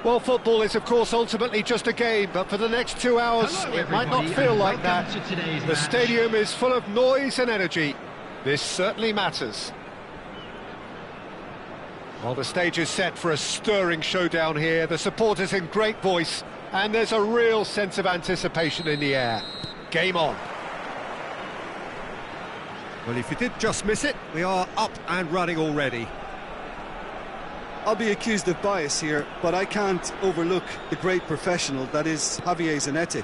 Well, football is, of course, ultimately just a game, but for the next 2 hours, it might not feel like that. The stadium is full of noise and energy. This certainly matters. Well, the stage is set for a stirring showdown here. The supporters in great voice, and there's a real sense of anticipation in the air. Game on. Well, if you did just miss it, we are up and running already. I'll be accused of bias here, but I can't overlook the great professional that is Javier Zanetti.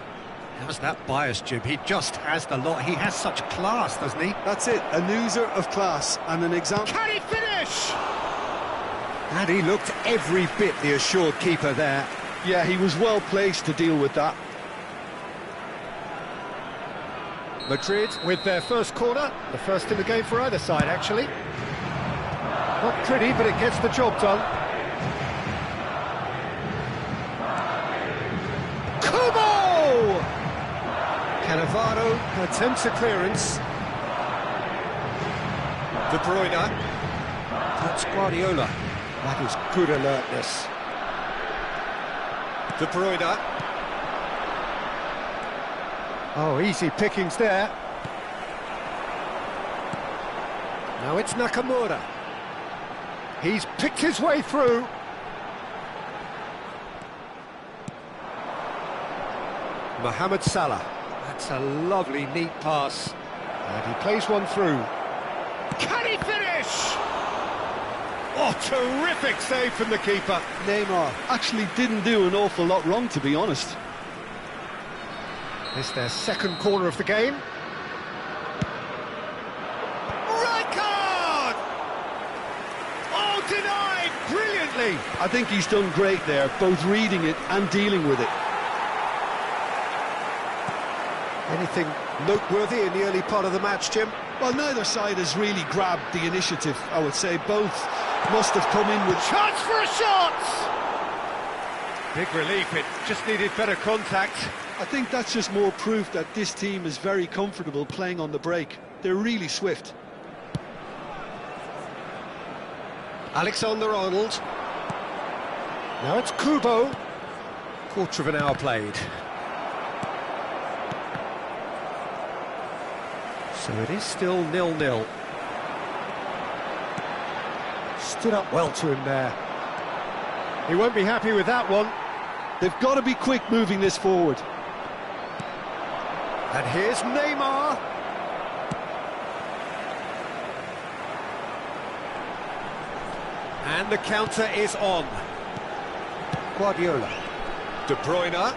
How's that bias, Jim? He just has the lot. He has such class, doesn't he? That's it, an oozer of class and an example. Can he finish? And he looked every bit the assured keeper there. Yeah, he was well placed to deal with that. Madrid with their first corner, the first in the game for either side, actually. Well, Not pretty, but it gets the job done. Kubo! Cannavaro attempts a clearance. De Bruyne. That's Guardiola. That is good alertness. De Bruyne. Oh, easy pickings there. Now it's Nakamura. He's picked his way through. Mohamed Salah. That's a lovely, neat pass. And he plays one through. Can he finish? Oh, terrific save from the keeper. Neymar actually didn't do an awful lot wrong, to be honest. It's their second corner of the game. Right card! Oh, denied brilliantly. I think he's done great there, both reading it and dealing with it. Anything noteworthy in the early part of the match, Jim? Well, neither side has really grabbed the initiative, I would say. Both must have come in with... Chance for a shot! Big relief, it just needed better contact. I think that's just more proof that this team is very comfortable playing on the break. They're really swift. Alexander-Arnold. Now it's Kubo. Quarter of an hour played. So it is still 0-0. Stood up well to him there. He won't be happy with that one. They've got to be quick moving this forward. And here's Neymar. And the counter is on. Guardiola. De Bruyne.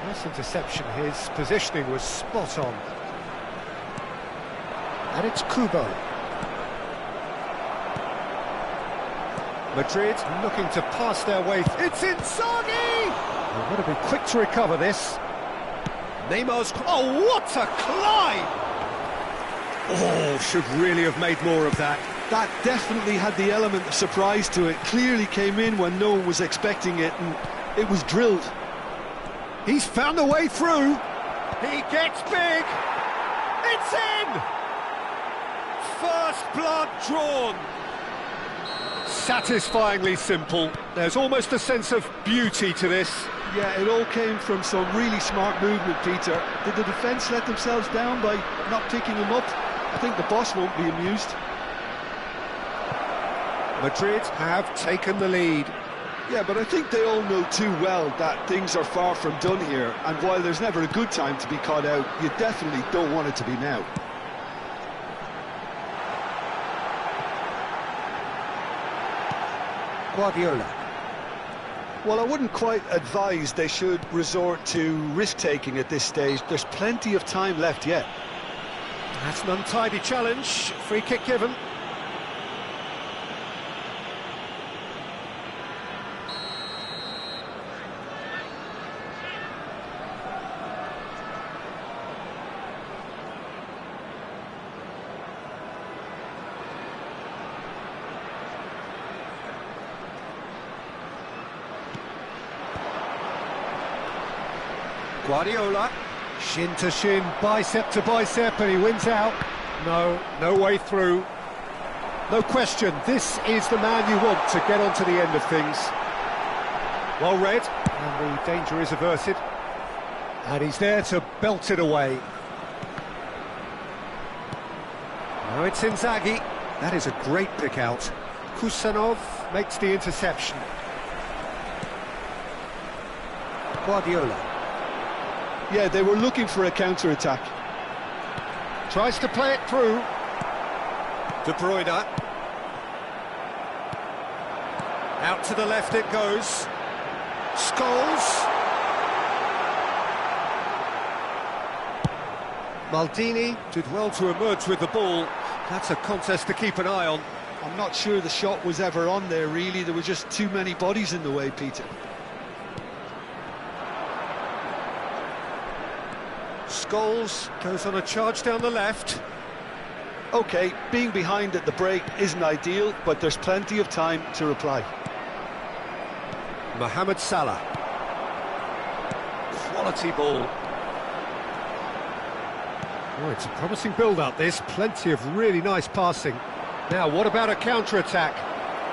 Nice interception, his positioning was spot on. And it's Kubo. Madrid looking to pass their way. It's Inzaghi! They've got to be quick to recover this. Neymar's... Oh, what a climb! Oh, should really have made more of that. That definitely had the element of surprise to it. Clearly came in when no one was expecting it, and it was drilled. He's found a way through. He gets big. It's in! First blood drawn. Satisfyingly simple. There's almost a sense of beauty to this. Yeah, it all came from some really smart movement, Peter. Did the defence let themselves down by not picking him up? I think the boss won't be amused. Madrid have taken the lead. Yeah, but I think they all know too well that things are far from done here, and while there's never a good time to be caught out, you definitely don't want it to be now. Guardiola. Well, I wouldn't quite advise they should resort to risk-taking at this stage. There's plenty of time left yet. That's an untidy challenge. Free kick given. Guardiola, shin to shin, bicep to bicep, and he wins out. No way through. No question, this is the man you want to get onto the end of things. Well read, and the danger is averted. And he's there to belt it away. Now it's Inzaghi. That is a great pick out. Kusanov makes the interception. Guardiola. Yeah, they were looking for a counter-attack. Tries to play it through. De Bruyne. Out to the left it goes. Scholes. Maldini did well to emerge with the ball. That's a contest to keep an eye on. I'm not sure the shot was ever on there, really. There were just too many bodies in the way, Peter. Scholes goes on a charge down the left. OK, being behind at the break isn't ideal, but there's plenty of time to reply. Mohamed Salah. Quality ball. Oh, it's a promising build-up, this. Plenty of really nice passing. Now, what about a counter-attack?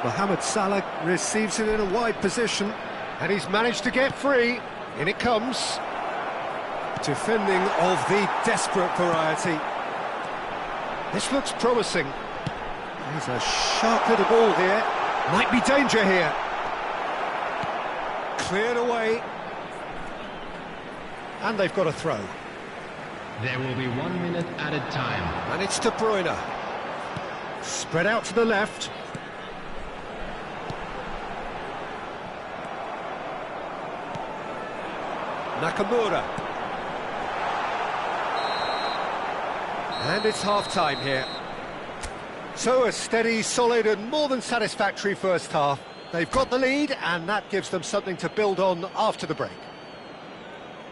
Mohamed Salah receives it in a wide position, and he's managed to get free. In it comes. Defending of the desperate variety. This looks promising. There's a sharp little ball here. Might be danger here. Cleared away. And they've got a throw. There will be 1 minute added time. And it's De Bruyne. Spread out to the left. Nakamura. And it's half-time here. So a steady, solid and more than satisfactory first half. They've got the lead and that gives them something to build on after the break.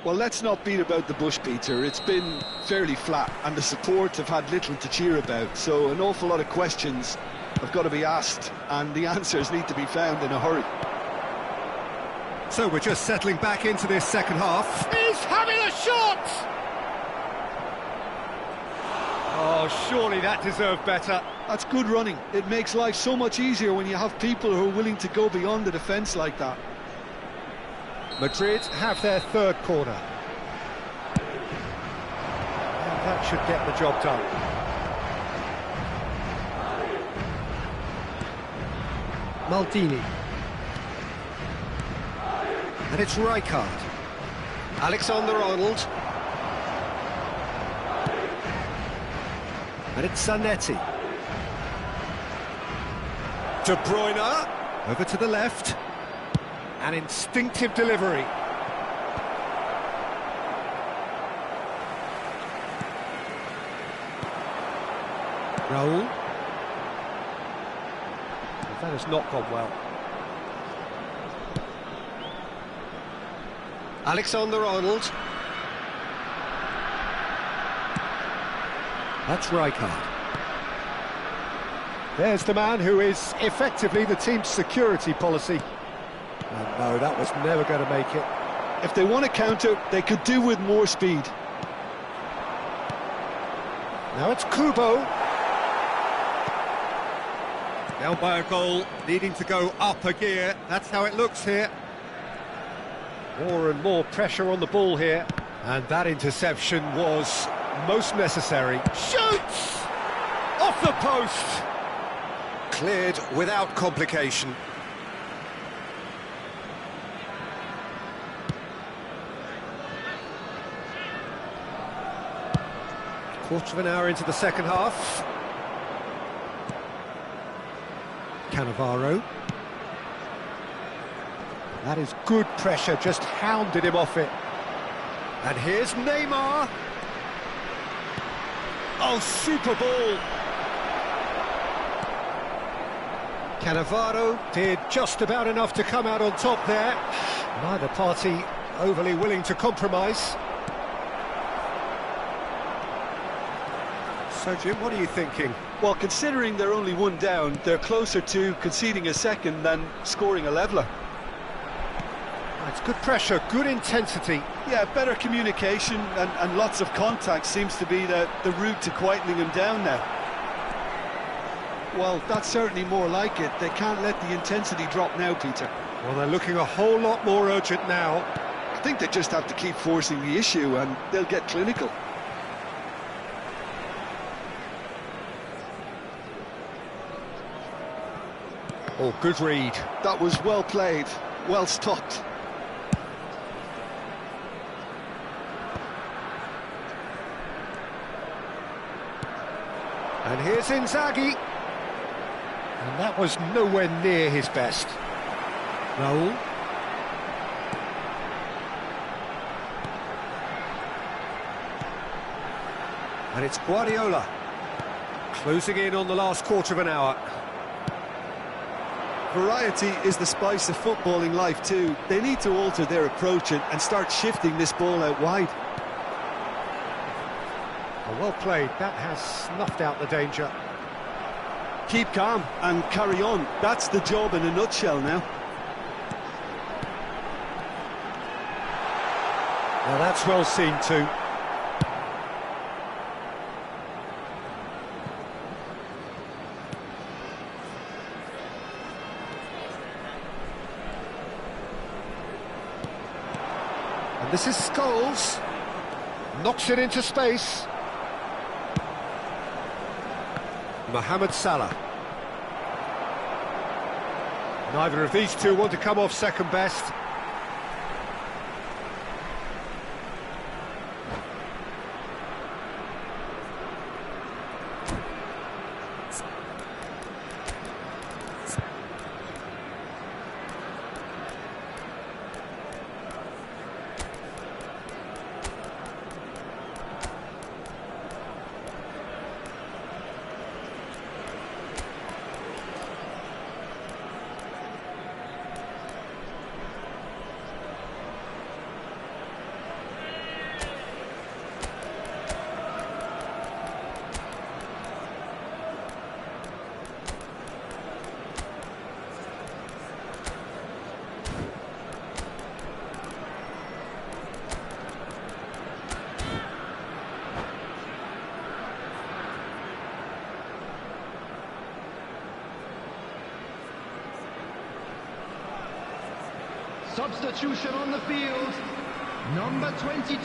Well, let's not beat about the bush, Peter. It's been fairly flat and the support have had little to cheer about. So an awful lot of questions have got to be asked and the answers need to be found in a hurry. So we're just settling back into this second half. He's having a shot! Oh, surely that deserved better. That's good running. It makes life so much easier when you have people who are willing to go beyond the defence like that. Madrid have their third corner. And that should get the job done. Maldini. And it's Rijkaard. Alexander-Arnold. And it's Zanetti. De Bruyne. Over to the left. An instinctive delivery. Raul. That has not gone well. Alexander-Arnold. That's Rijkaard. There's the man who is effectively the team's security policy. And no, that was never going to make it. If they want to counter, they could do with more speed. Now it's Kubo. Down by a goal, needing to go up a gear. That's how it looks here. More and more pressure on the ball here. And that interception was most necessary. Shoots! Off the post! Cleared without complication. Quarter of an hour into the second half. Cannavaro. That is good pressure, just hounded him off it. And here's Neymar. Oh, super ball. Cannavaro did just about enough to come out on top there. Neither party overly willing to compromise. So, Jim, what are you thinking? Well, considering they're only one down, they're closer to conceding a second than scoring a leveller. It's good pressure, good intensity. Yeah, better communication and lots of contact seems to be the route to quietening them down now. Well, that's certainly more like it. They can't let the intensity drop now, Peter. Well, they're looking a whole lot more urgent now. I think they just have to keep forcing the issue and they'll get clinical. Oh, good read. That was well played, well stopped. And here's Inzaghi. And that was nowhere near his best. Raul. And it's Guardiola. Closing in on the last quarter of an hour. Variety is the spice of footballing life too. They need to alter their approach and start shifting this ball out wide. Well played, that has snuffed out the danger. Keep calm and carry on. That's the job in a nutshell now. Well, that's well seen too. And this is Scholes. Knocks it into space. Mohamed Salah. Neither of these two want to come off second best. Substitution on the field. Number 22,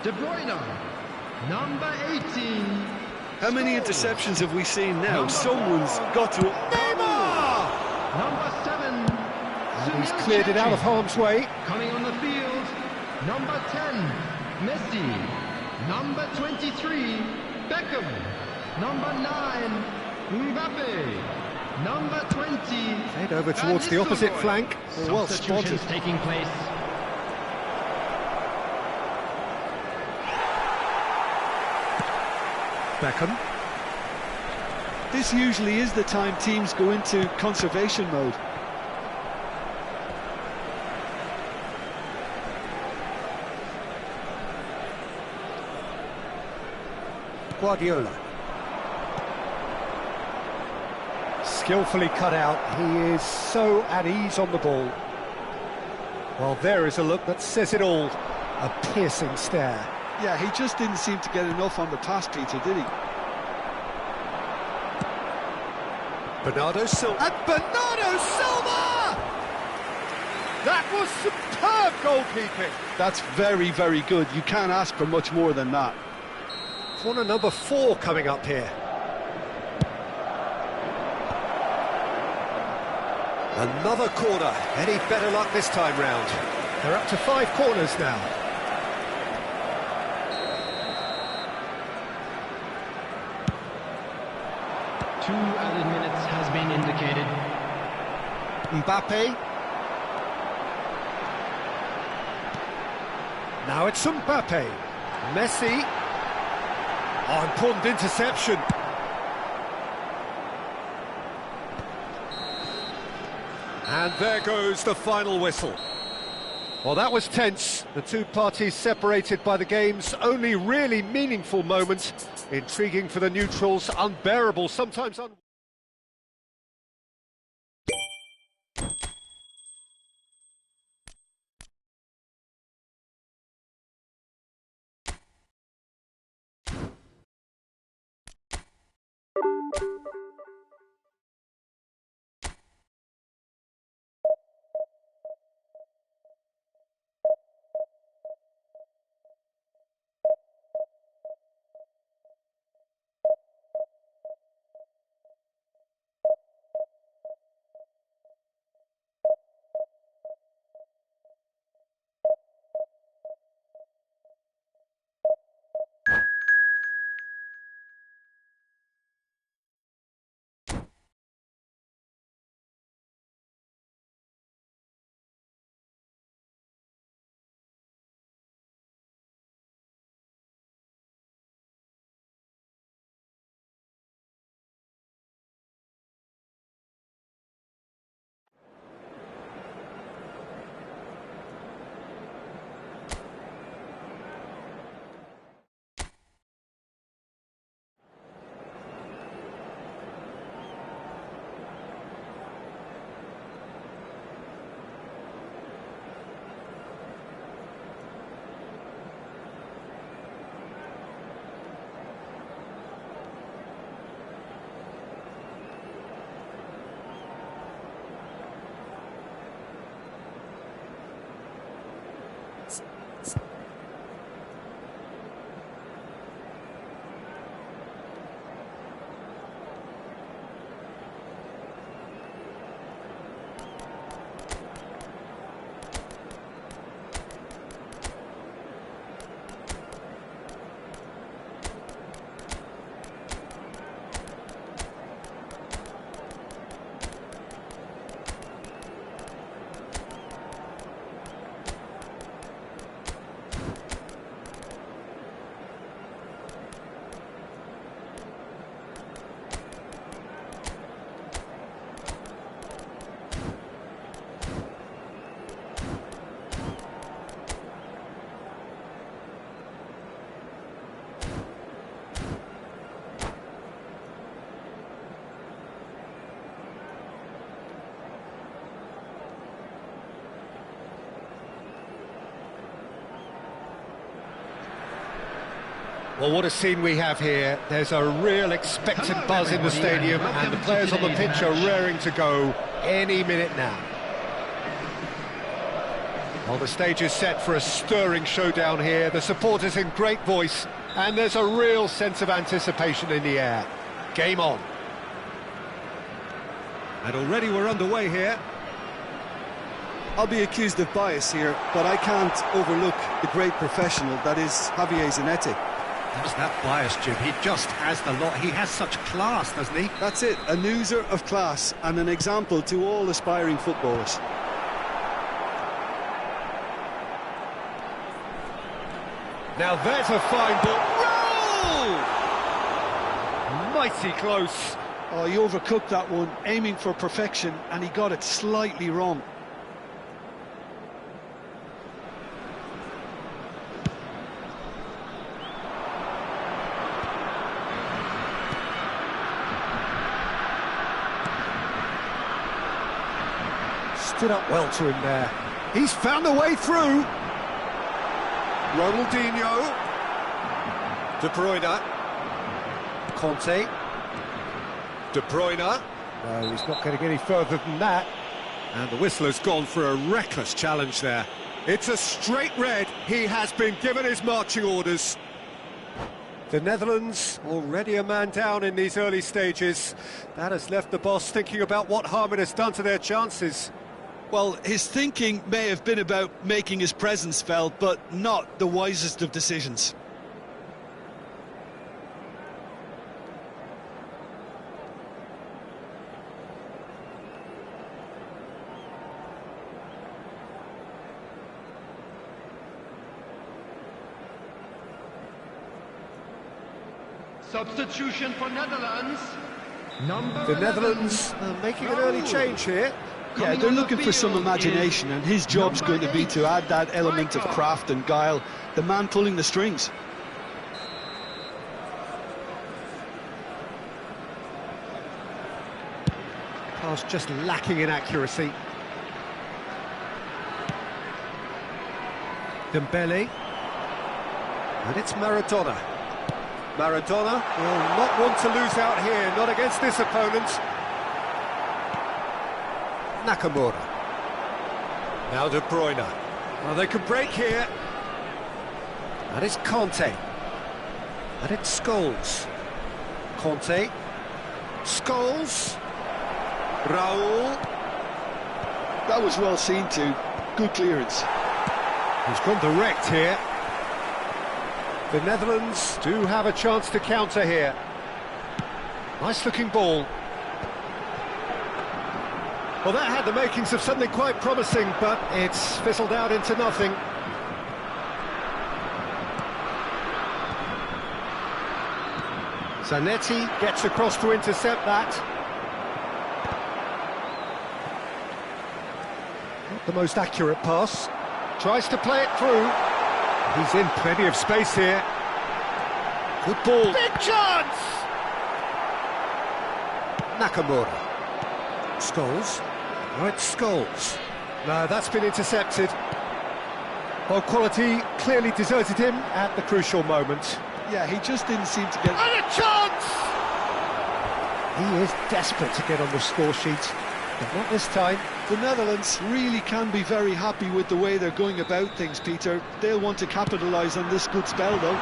De Bruyne. Number 18. How many interceptions have we seen now? Someone's got to... Neymar! Number 7. And he's cleared it out of harm's way. Coming on the field. Number 10, Messi. Number 23, Beckham. Number 9, Mbappe. Number 20. Head over towards the opposite flank. Well spotted. Taking place. Beckham. This usually is the time teams go into conservation mode. Guardiola. Skillfully cut out, he is so at ease on the ball. Well, there is a look that says it all. A piercing stare. Yeah, he just didn't seem to get enough on the pass, Peter, did he? Bernardo Silva. And Bernardo Silva! That was superb goalkeeping. That's very, very good. You can't ask for much more than that. Corner number 4 coming up here. Another corner. Any better luck this time round? They're up to 5 corners now. Two added minutes has been indicated. Mbappe. Now it's Mbappe. Messi. Oh, important interception. And there goes the final whistle. Well, that was tense. The two parties separated by the game's only really meaningful moment. Intriguing for the neutrals, unbearable, sometimes Well, what a scene we have here. There's a real expectant buzz in the stadium, and the players on the pitch are raring to go any minute now. Well, the stage is set for a stirring showdown here. The supporters in great voice, and there's a real sense of anticipation in the air. Game on. And already we're underway here. I'll be accused of bias here, but I can't overlook the great professional that is Javier Zanetti. What's that bias, Jim? He just has the lot. He has such class, doesn't he? That's it, a oozor of class and an example to all aspiring footballers. Now there's a fine ball. Roll! Mighty close. Oh, he overcooked that one, aiming for perfection, and he got it slightly wrong. Stood up well to him there. He's found a way through. Ronaldinho. De Bruyne. Conte. De Bruyne. No, he's not getting any further than that. And the whistler's gone for a reckless challenge there. It's a straight red. He has been given his marching orders. The Netherlands already a man down in these early stages. That has left the boss thinking about what harm it has done to their chances. Well, his thinking may have been about making his presence felt, but not the wisest of decisions. Substitution for Netherlands. The Netherlands are making an early change here. Yeah, they're looking for some imagination, and his job's going to be to add that element of craft and guile, the man pulling the strings. Pass just lacking in accuracy. Dembele. And it's Maradona. Maradona will not want to lose out here, not against this opponent. Nakamura. Now De Bruyne. Well, they could break here. And it's Conte. And it's Scholes. Conte. Scholes. Raul. That was well seen too. Good clearance. He's gone direct here. The Netherlands do have a chance to counter here. Nice looking ball. Well, that had the makings of something quite promising, but it's fizzled out into nothing. Zanetti gets across to intercept that. Not the most accurate pass. Tries to play it through. He's in plenty of space here. Good ball. Big chance! Nakamura. Scholes. Right, Scholes. No, that's been intercepted. Well, quality clearly deserted him at the crucial moment. Yeah, he just didn't seem to get... And a chance! He is desperate to get on the score sheet, but not this time. The Netherlands really can be very happy with the way they're going about things, Peter. They'll want to capitalise on this good spell, though.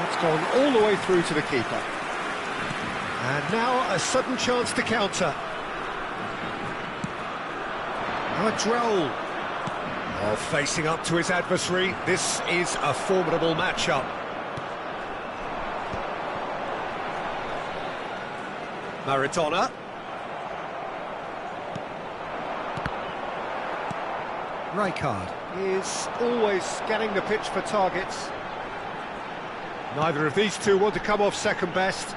It's gone all the way through to the keeper. And now a sudden chance to counter. Now a Droll. Oh, facing up to his adversary. This is a formidable matchup. Maradona. Rijkaard is always scanning the pitch for targets. Neither of these two want to come off second best.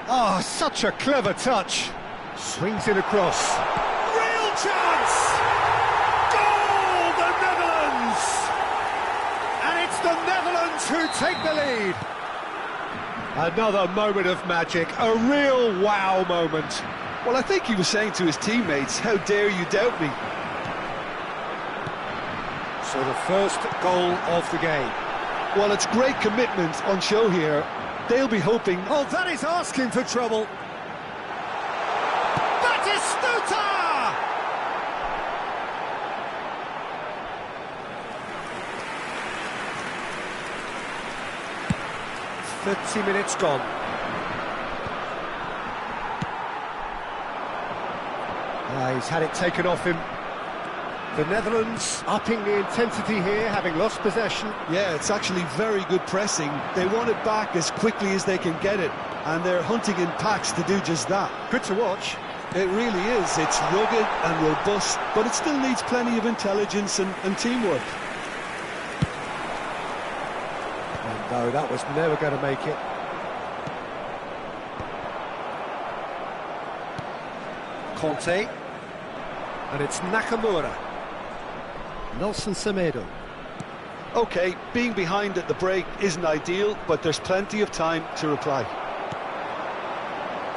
Oh, such a clever touch. Swings it across. Real chance! Goal, the Netherlands! And it's the Netherlands who take the lead. Another moment of magic, a real wow moment. Well, I think he was saying to his teammates, how dare you doubt me? So the first goal of the game. Well, it's great commitment on show here. They'll be hoping... Oh, that is asking for trouble. Batistuta! 30 minutes gone. He's had it taken off him. The Netherlands upping the intensity here, having lost possession. Yeah, it's actually very good pressing. They want it back as quickly as they can get it, and they're hunting in packs to do just that. Good to watch. It really is. It's rugged and robust, but it still needs plenty of intelligence and teamwork. And no, that was never going to make it. Conte. And it's Nakamura. Nelson Semedo. OK, being behind at the break isn't ideal, but there's plenty of time to reply.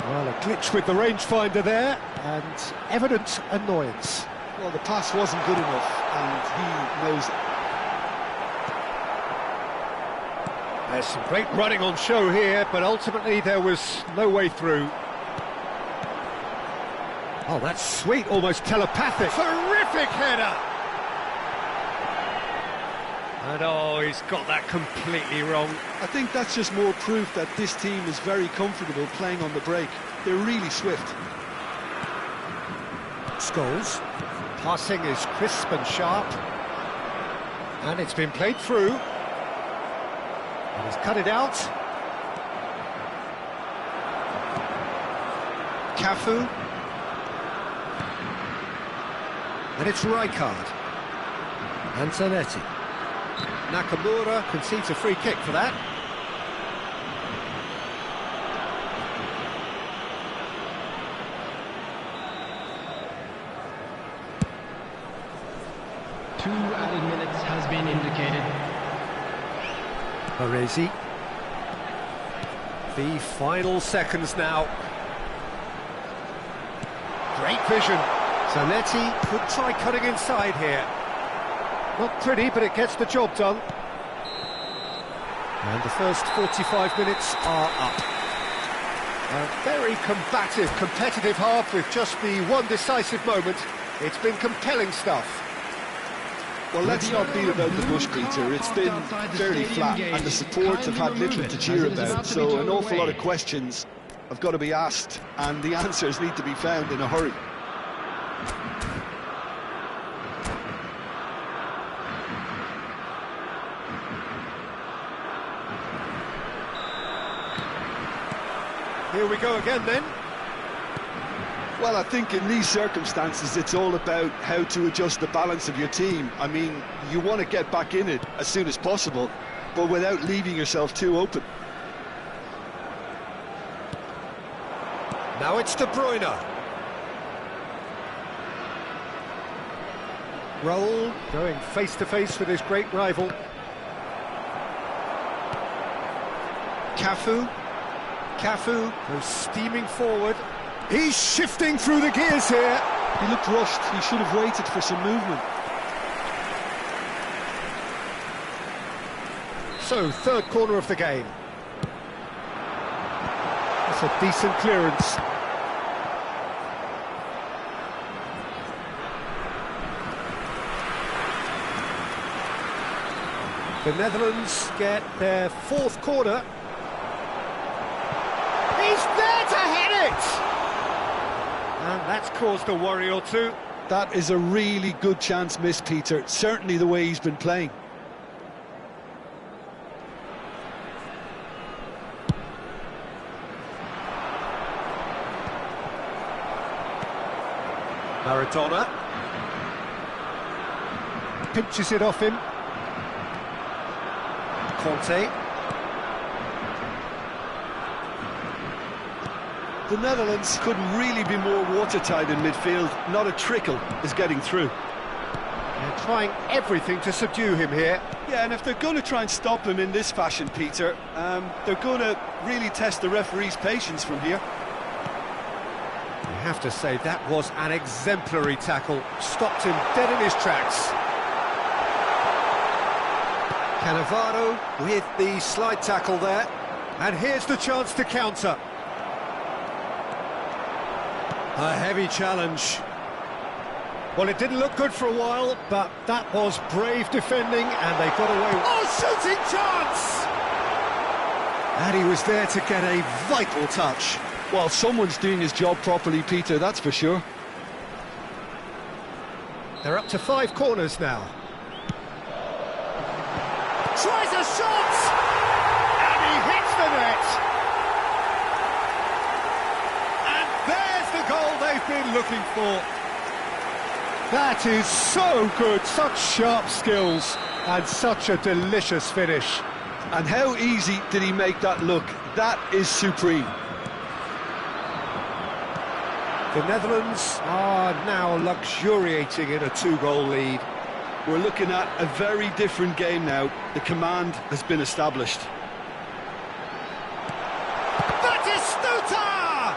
Well, a glitch with the rangefinder there, and evident annoyance. Well, the pass wasn't good enough, and he knows it. There's some great running on show here, but ultimately there was no way through. Oh, that's sweet, almost telepathic. Terrific header! And oh, he's got that completely wrong. I think that's just more proof that this team is very comfortable playing on the break. They're really swift. Scholes. Passing is crisp and sharp. And it's been played through. And he's cut it out. Cafu. And it's Rijkaard. And Zanetti. Nakamura concedes a free kick for that. Two added minutes has been indicated. Baresi. The final seconds now. Great vision. Zanetti could try cutting inside here. Not pretty, but it gets the job done. And the first 45 minutes are up. A very combative, competitive half with just the one decisive moment. It's been compelling stuff. Well, let's not beat about the bush, Peter. It's been fairly flat, and the support have had little to cheer about, so an awful lot of questions have got to be asked, and the answers need to be found in a hurry. Here we go again then. Well, I think in these circumstances it's all about how to adjust the balance of your team. I mean, you want to get back in it as soon as possible, but without leaving yourself too open. Now it's De Bruyne. Raul going face-to-face with his great rival. Cafu. Cafu goes steaming forward. He's shifting through the gears here. He looked rushed. He should have waited for some movement. So, third corner of the game. That's a decent clearance. The Netherlands get their fourth corner. He's there to hit it! And that's caused a worry or two. That is a really good chance missed, Peter. Certainly the way he's been playing. Maradona. Pinches it off him. Conte. The Netherlands couldn't really be more watertight in midfield. Not a trickle is getting through. They're trying everything to subdue him here. Yeah, and if they're going to try and stop him in this fashion, Peter, they're going to really test the referee's patience from here. You have to say that was an exemplary tackle. Stopped him dead in his tracks. Cannavaro with the slide tackle there. And here's the chance to counter. A heavy challenge. Well, it didn't look good for a while, but that was brave defending, and they got away. Oh, shooting chance! And he was there to get a vital touch. Well, someone's doing his job properly, Peter, that's for sure. They're up to 5 corners now. Tries a shot! And he hits the net! And there's the goal they've been looking for. That is so good, such sharp skills, and such a delicious finish. And how easy did he make that look? That is supreme. The Netherlands are now luxuriating in a 2-goal lead. We're looking at a very different game now. The command has been established. Batistuta!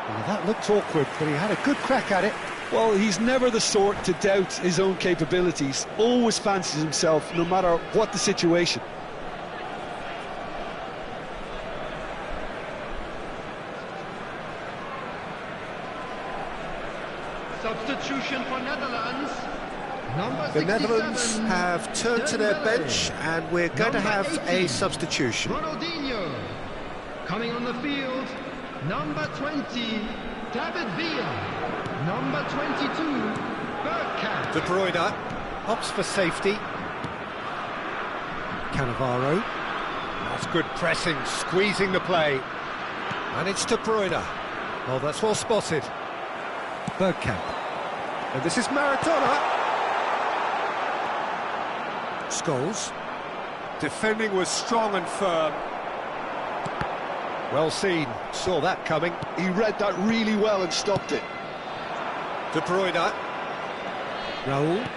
Well, that looked awkward, but he had a good crack at it. Well, he's never the sort to doubt his own capabilities. Always fancies himself, no matter what the situation. Substitution for Netherlands. Number The 67, Netherlands have turned to their bench, and we're going to have a substitution. Ronaldinho. Coming on the field, number 20, David Villa. Number 22, Bergkamp. De Bruyne opts for safety. Cannavaro. That's good pressing, squeezing the play. And it's De Bruyne. Oh, that's well spotted. Bergkamp. And this is Maradona. Scholes. Defending was strong and firm. Well seen, saw that coming. He read that really well and stopped it. De Bruyne. Raul.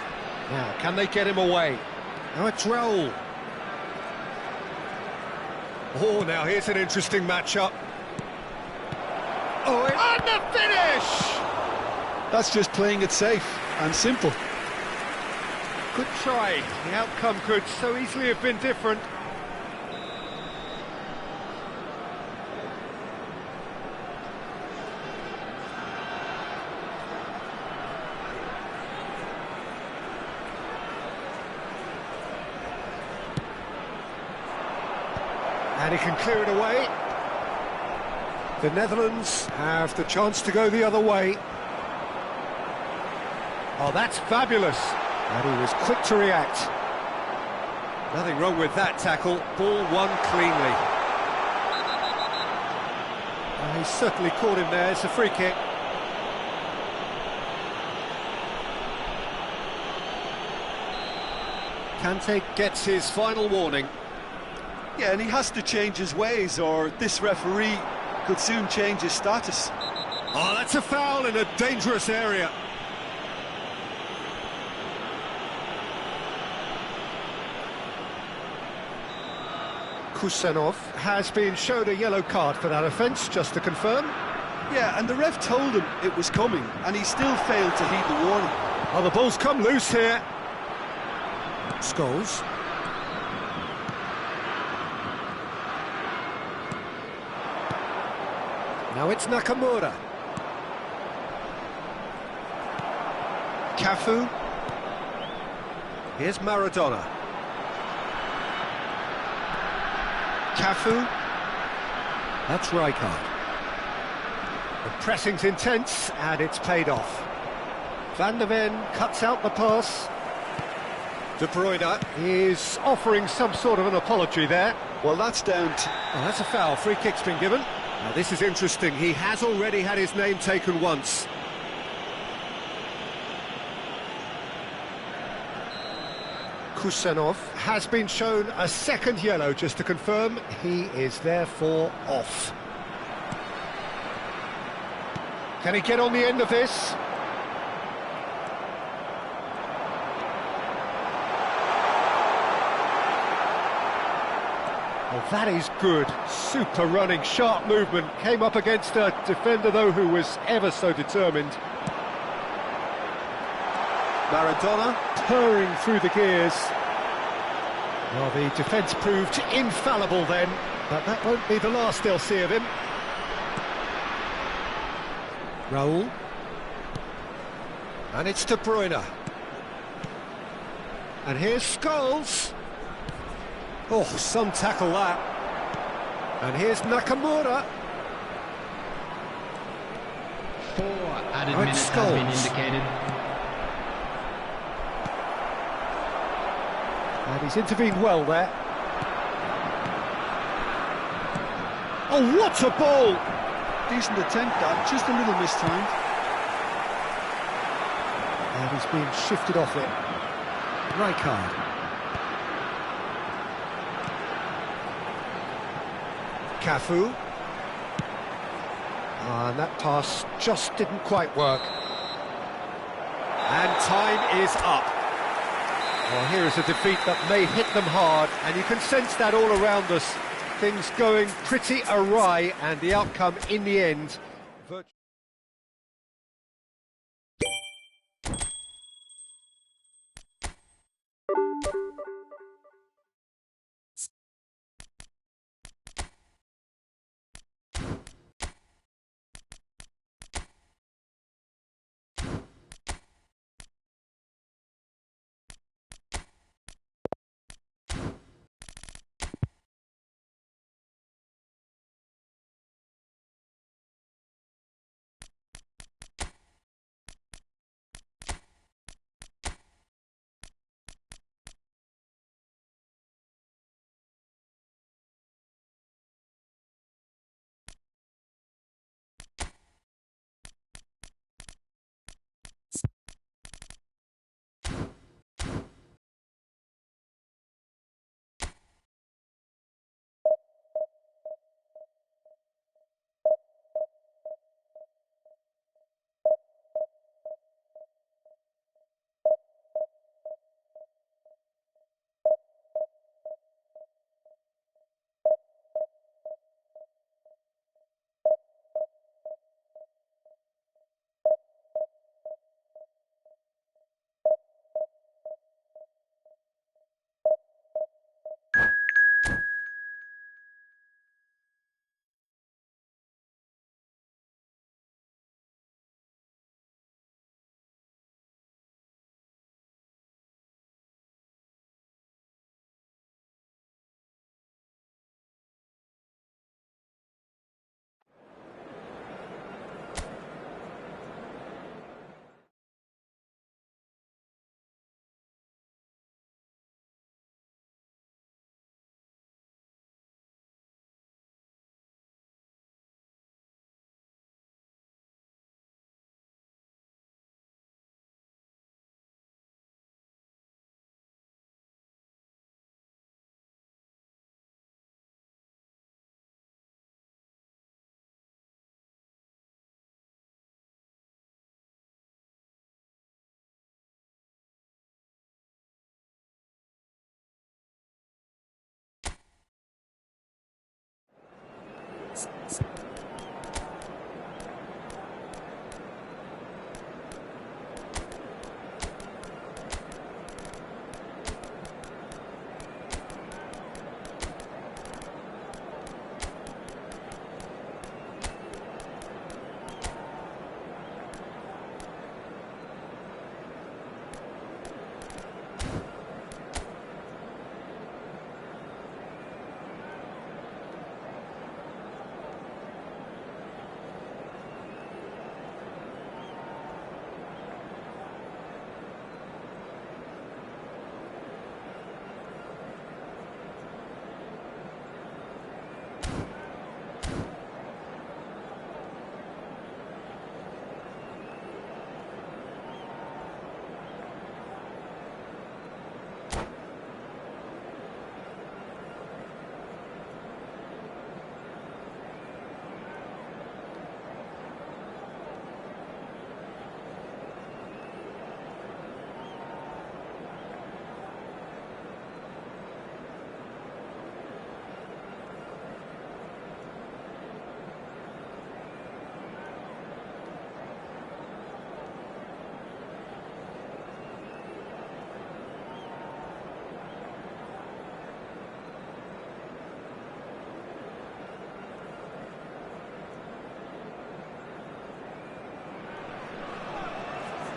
Now, can they get him away? Now it's Raul. Oh, now here's an interesting matchup. Oh, and the finish! That's just playing it safe and simple. Good try. The outcome could so easily have been different. And he can clear it away. The Netherlands have the chance to go the other way. Oh, that's fabulous. And he was quick to react. Nothing wrong with that tackle. Ball won cleanly. And he certainly caught him there. It's a free kick. Kante gets his final warning. Yeah, and he has to change his ways, or this referee could soon change his status. Oh, that's a foul in a dangerous area. Kusanov has been shown a yellow card for that offence, just to confirm. Yeah, and the ref told him it was coming, and he still failed to heed the warning. Oh, the ball's come loose here. Scholes. Now it's Nakamura. Cafu. Here's Maradona. Cafu. That's Rijkaard. The pressing's intense, and it's paid off. Van der Ven cuts out the pass. De Bruyne is offering some sort of an apology there. Well, that's down to... Oh, that's a foul. Free kick's been given. Now, this is interesting. He has already had his name taken once. Kusanov has been shown a second yellow, just to confirm. He is therefore off. Can he get on the end of this? Well, that is good. Super running, sharp movement. Came up against a defender, though, who was ever so determined. Maradona purring through the gears. Well, the defence proved infallible then, but that won't be the last they'll see of him. Raul. And it's De Bruyne. And here's Scholes. Oh, some tackle that. And here's Nakamura. 4 added minutes has been indicated. And he's intervened well there. Oh, what a ball! Decent attempt, that, just a little mistimed. And he's being shifted off it. Rijkaard. Cafu. And that pass just didn't quite work. And time is up. Well, here is a defeat that may hit them hard, and you can sense that all around us. Things going pretty awry, and the outcome in the end...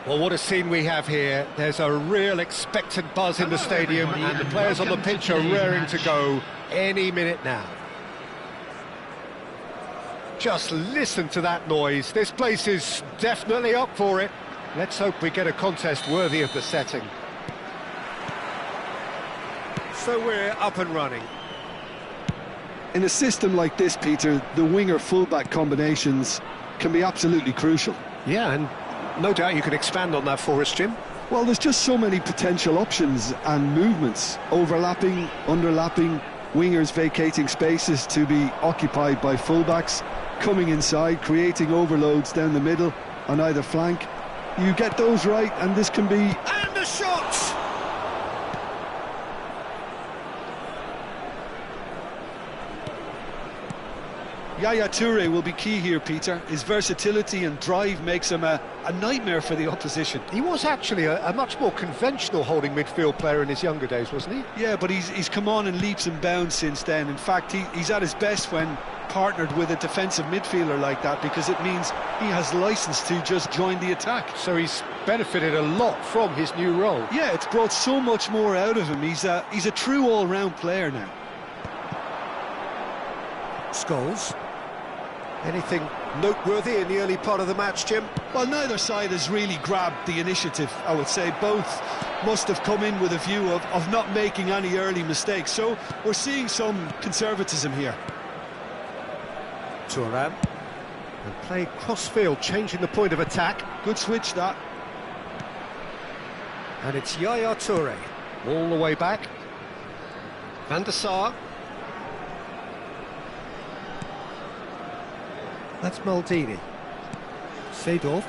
Well, what a scene we have here. There's a real expectant buzz in the stadium, and the players on the pitch are raring to go any minute now. Just listen to that noise. This place is definitely up for it. Let's hope we get a contest worthy of the setting. So we're up and running. In a system like this, Peter, the winger-fullback combinations can be absolutely crucial. Yeah, and no doubt you can expand on that for us, Jim. Well, there's just so many potential options and movements. Overlapping, underlapping, wingers vacating spaces to be occupied by fullbacks, coming inside, creating overloads down the middle on either flank. You get those right, and this can be... And the shot! Yaya Toure will be key here, Peter. His versatility and drive makes him a nightmare for the opposition. He was actually a much more conventional holding midfield player in his younger days, wasn't he? Yeah, but he's come on in leaps and bounds since then. In fact, he's at his best when partnered with a defensive midfielder like that, because it means he has license to just join the attack. So he's benefited a lot from his new role. Yeah, it's brought so much more out of him. He's a true all-round player now. Scholes. Anything noteworthy in the early part of the match, Jim? Well, neither side has really grabbed the initiative, I would say. Both must have come in with a view of not making any early mistakes. So we're seeing some conservatism here. Thuram. And play cross-field, changing the point of attack. Good switch, that. And it's Yaya Toure. All the way back. Van der Sar. That's Maldini. Seedorf.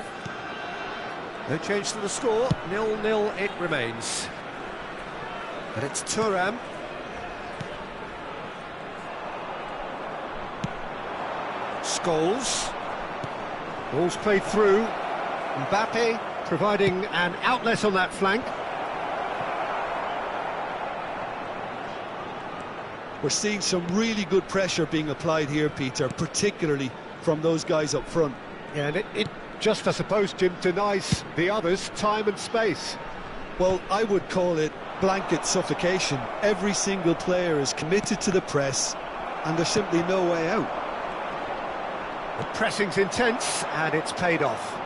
No change to the score. 0-0 it remains. And it's Thuram. Scholes. Ball's played through. Mbappe providing an outlet on that flank. We're seeing some really good pressure being applied here, Peter, particularly from those guys up front. Yeah, and it just, I suppose, Jim, denies the others time and space. Well, I would call it blanket suffocation. Every single player is committed to the press, and there's simply no way out. The pressing's intense, and it's paid off.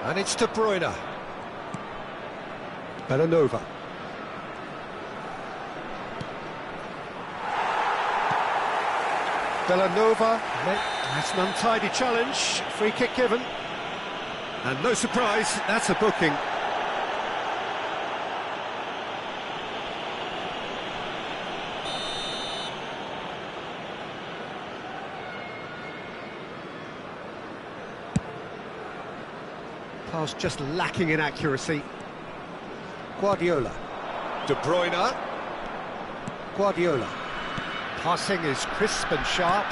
And it's De Bruyne. Bellanova. Bellanova, that's an untidy challenge, free kick given. And no surprise, that's a booking. Pass just lacking in accuracy. Guardiola. De Bruyne. Guardiola. Passing is crisp and sharp.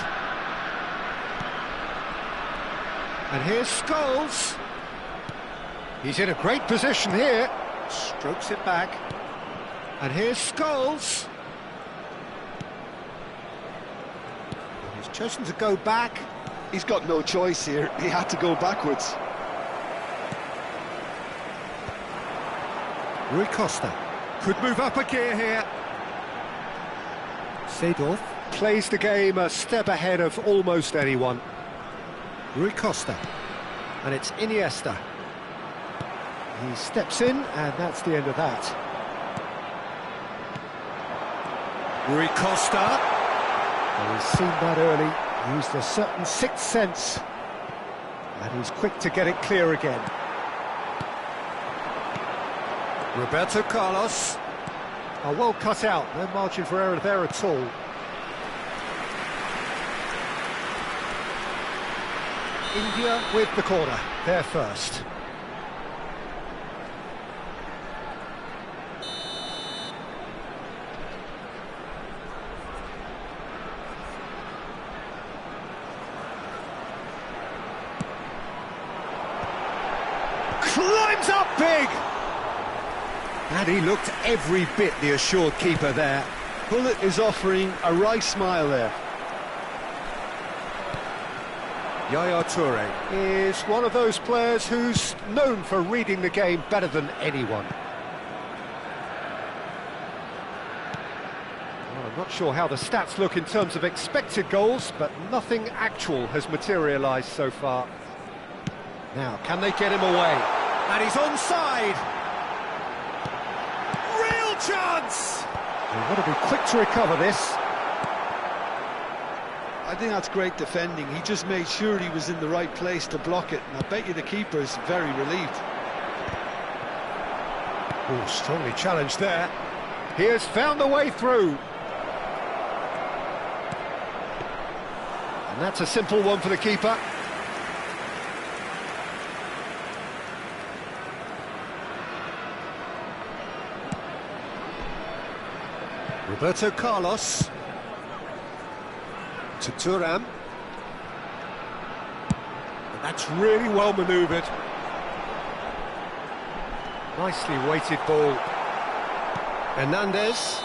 And here's Scholes. He's in a great position here. Strokes it back. And here's Scholes. He's chosen to go back. He's got no choice here. He had to go backwards. Rui Costa could move up a gear here. Seedorf plays the game a step ahead of almost anyone. Rui Costa, and it's Iniesta. He steps in, and that's the end of that. Rui Costa. Well, he's seen that early, used a certain sixth sense, and he's quick to get it clear again. Roberto Carlos. Oh, well cut out, no margin for error there at all. India with the corner, they're first. Climbs up big! And he looked every bit the assured keeper there. Bullet is offering a wry smile there. Yaya Toure is one of those players who's known for reading the game better than anyone. Well, I'm not sure how the stats look in terms of expected goals, but nothing actual has materialised so far. Now, can they get him away? And he's onside! Real chance! They've got to be quick to recover this. I think that's great defending. He just made sure he was in the right place to block it, and I bet you the keeper's very relieved. Oh, strongly challenged there. He has found the way through. And that's a simple one for the keeper. Roberto Carlos. To Thuram. And that's really well manoeuvred. Nicely weighted ball. Hernandez.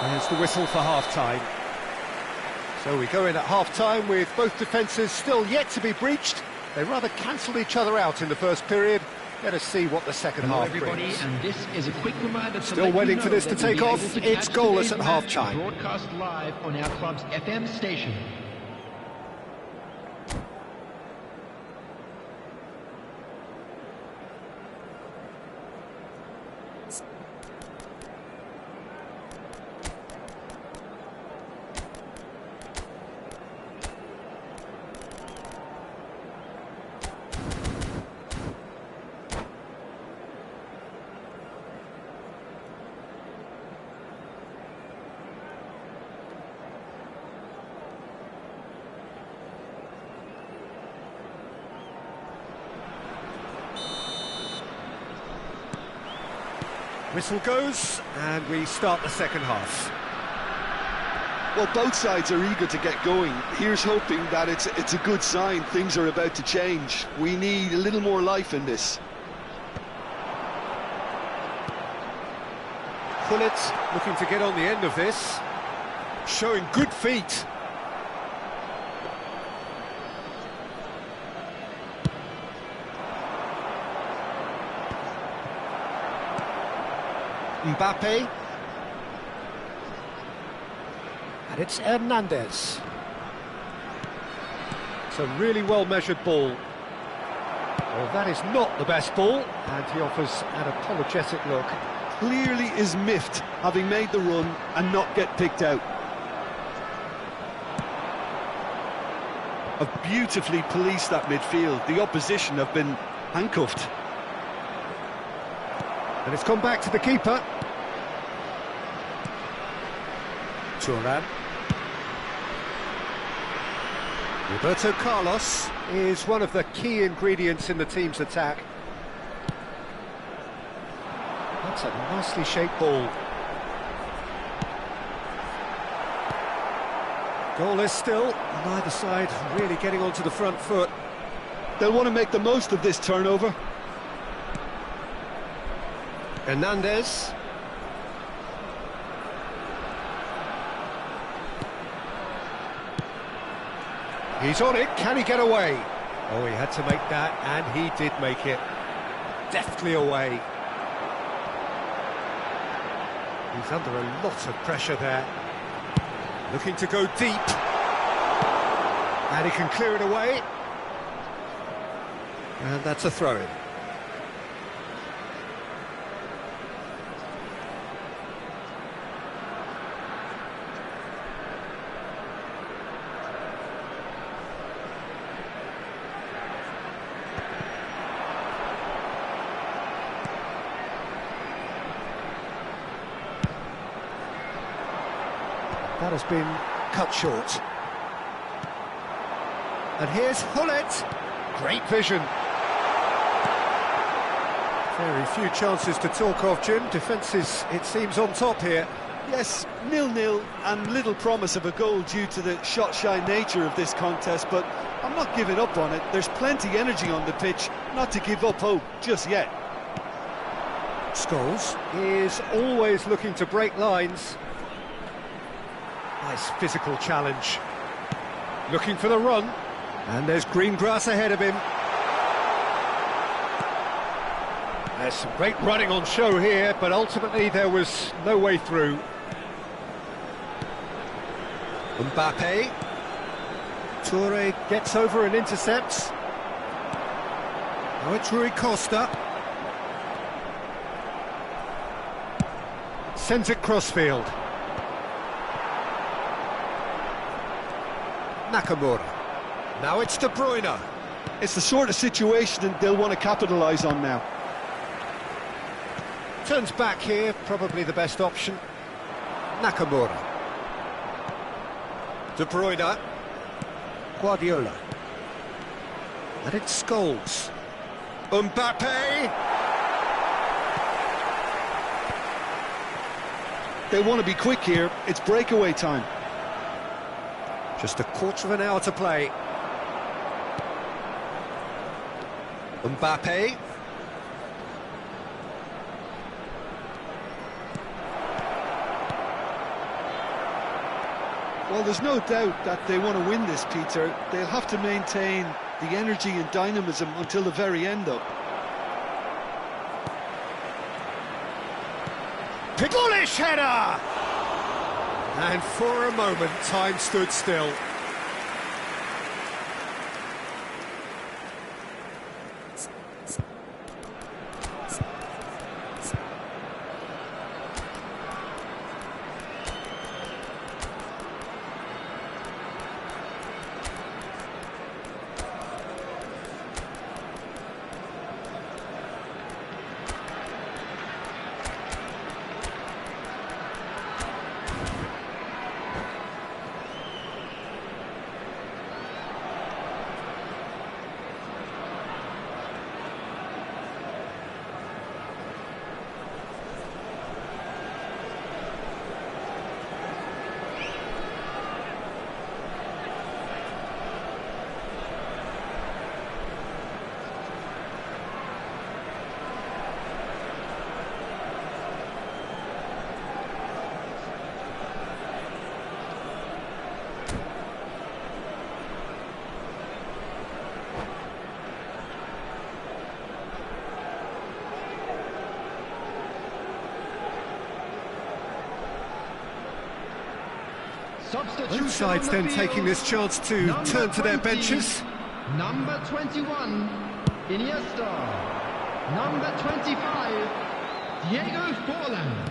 There's the whistle for half-time. So we go in at half-time with both defences still yet to be breached. They rather cancelled each other out in the first period. Let us see what the second half brings. And this is a quick reminder to Still waiting for this to take off. It's goalless at half-time. Broadcast live on our club's FM station. Whistle goes, and we start the second half. Well, both sides are eager to get going. Here's hoping that it's a good sign. Things are about to change. We need a little more life in this. Gullit looking to get on the end of this, showing good feet. Mbappe. And it's Hernandez. It's a really well-measured ball. Well, that is not the best ball, and he offers an apologetic look. Clearly is miffed, having made the run and not get picked out. Have beautifully policed that midfield. The opposition have been handcuffed. And it's come back to the keeper. Thuram. Roberto Carlos is one of the key ingredients in the team's attack. That's a nicely shaped ball. Goalless still, and either side really getting onto the front foot. They'll want to make the most of this turnover. Hernandez. He's on it, can he get away? Oh, he had to make that, and he did make it. Deftly away. He's under a lot of pressure there. Looking to go deep. And he can clear it away. And that's a throw-in. That has been cut short. And here's Gullit. Great vision. Very few chances to talk of, Jim. Defence is, it seems, on top here. Yes, 0-0 and little promise of a goal due to the shot-shy nature of this contest, but I'm not giving up on it. There's plenty energy on the pitch, not to give up hope just yet. Scholes is always looking to break lines. Nice physical challenge. Looking for the run. And there's green grass ahead of him. There's some great running on show here, but ultimately there was no way through. Mbappe. Toure gets over and intercepts. Now it's Rui Costa. Sends it crossfield. Nakamura. Now it's De Bruyne. It's the sort of situation they'll want to capitalise on now. Turns back here, probably the best option. Nakamura. De Bruyne. Guardiola. And it's Scholes. Mbappe! They want to be quick here, it's breakaway time. Just a quarter of an hour to play. Mbappe. Well, there's no doubt that they want to win this, Peter. They'll have to maintain the energy and dynamism until the very end, though. Bullish header! And for a moment, time stood still. Both sides then taking this chance to turn to their benches. Number 21, Iniesta. Number 25, Diego Forlan.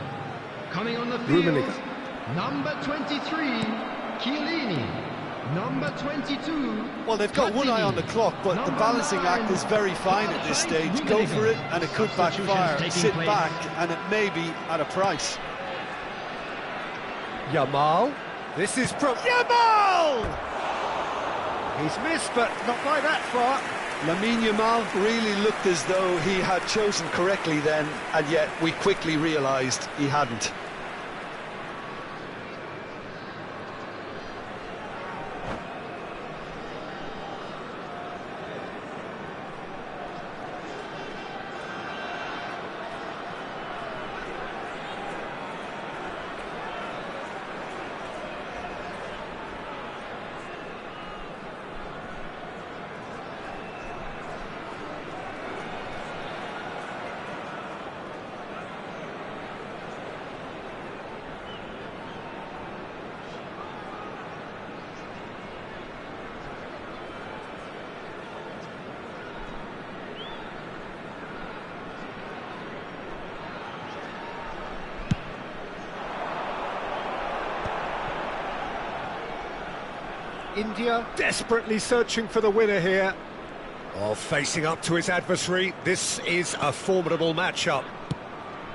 Coming on the field, Rummenigge. number 23, Chiellini. Number 22. Well, they've got one eye on the clock, but the balancing act is very fine at this stage. Go for it, and it could backfire. Sit back, and it may be at a price. Yamal. This is from Yamal! He's missed, but not by that far. Lamine Yamal really looked as though he had chosen correctly then, and yet we quickly realised he hadn't. India desperately searching for the winner here. Oh, facing up to his adversary, this is a formidable matchup.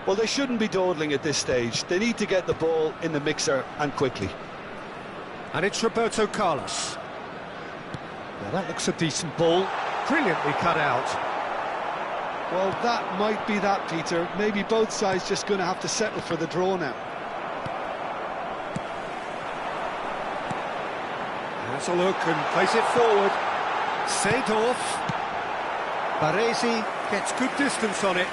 Well, they shouldn't be dawdling at this stage. They need to get the ball in the mixer, and quickly. And it's Roberto Carlos. Now that looks a decent ball, brilliantly cut out. Well, that might be that, Peter. Maybe both sides just going to have to settle for the draw now. Has a look and plays it forward. Seedorf. Baresi gets good distance on it.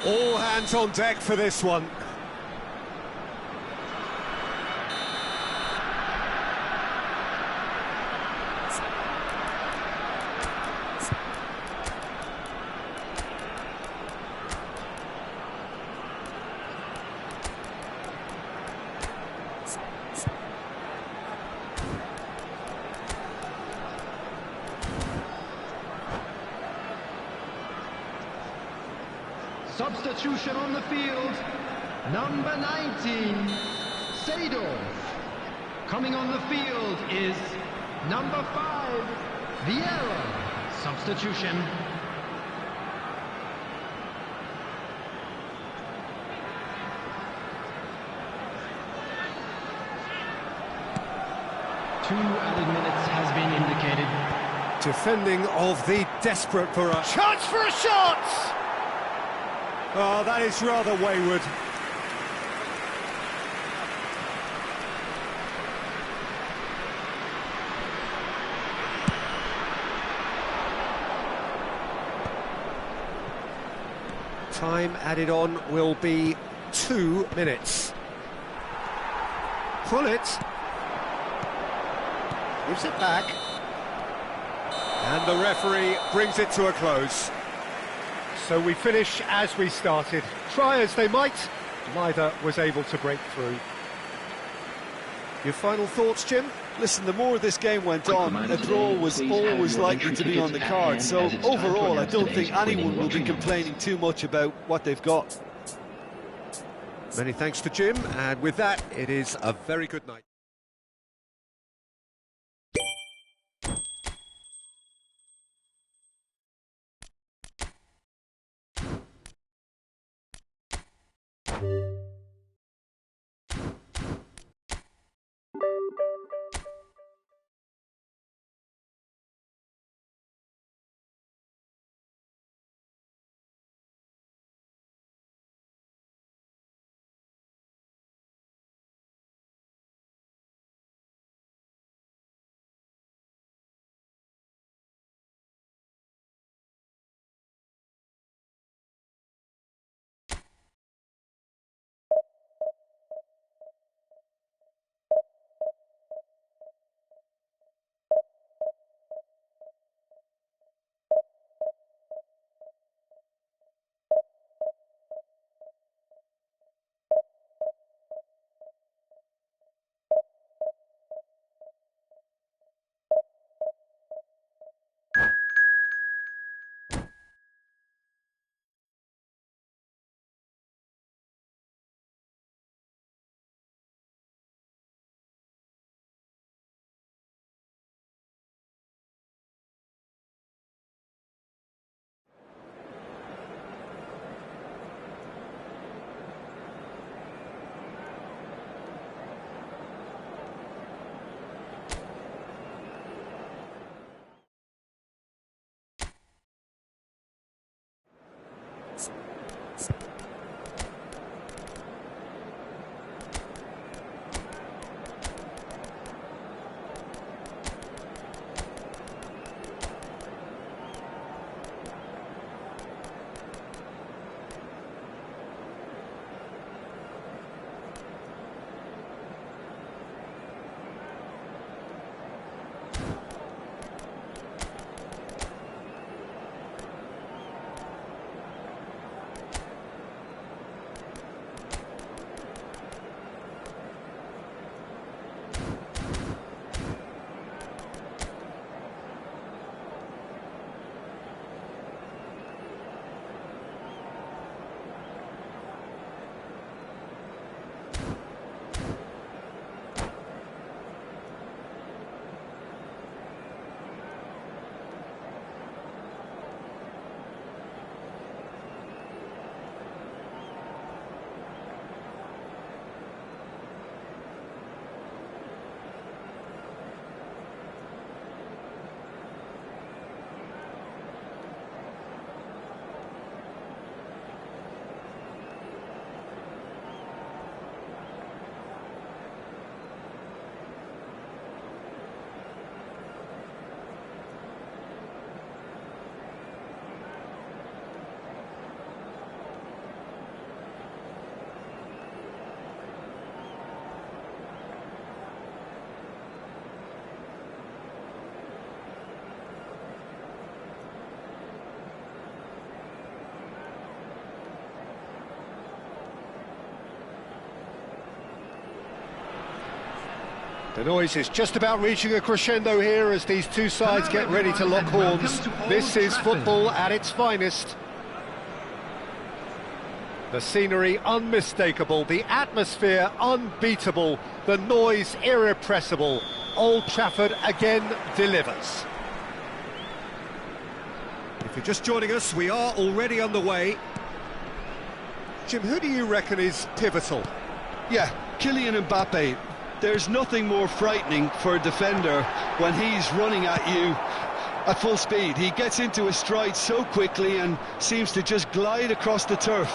All hands on deck for this one. Substitution on the field. Number 19, Seedorf. Coming on the field is number 5, Vieira. Substitution. Two added minutes has been indicated. Defending of the desperate for a chance for a shot! Oh, that is rather wayward. Time added on will be 2 minutes. Pull it. Gives it back. And the referee brings it to a close. So we finish as we started. Try as they might, neither was able to break through. Your final thoughts, Jim? Listen, the more this game went on, a draw was always likely to be on the card. So overall, I don't think anyone will be complaining too much about what they've got. Many thanks to Jim, and with that, it is a very good night. The noise is just about reaching a crescendo here as these two sides get ready to lock horns. This is football at its finest. The scenery unmistakable, the atmosphere unbeatable, the noise irrepressible. Old Trafford again delivers. If you're just joining us, we are already underway. Jim, who do you reckon is pivotal? Yeah, Kylian Mbappe. There's nothing more frightening for a defender when he's running at you at full speed. He gets into a stride so quickly and seems to just glide across the turf.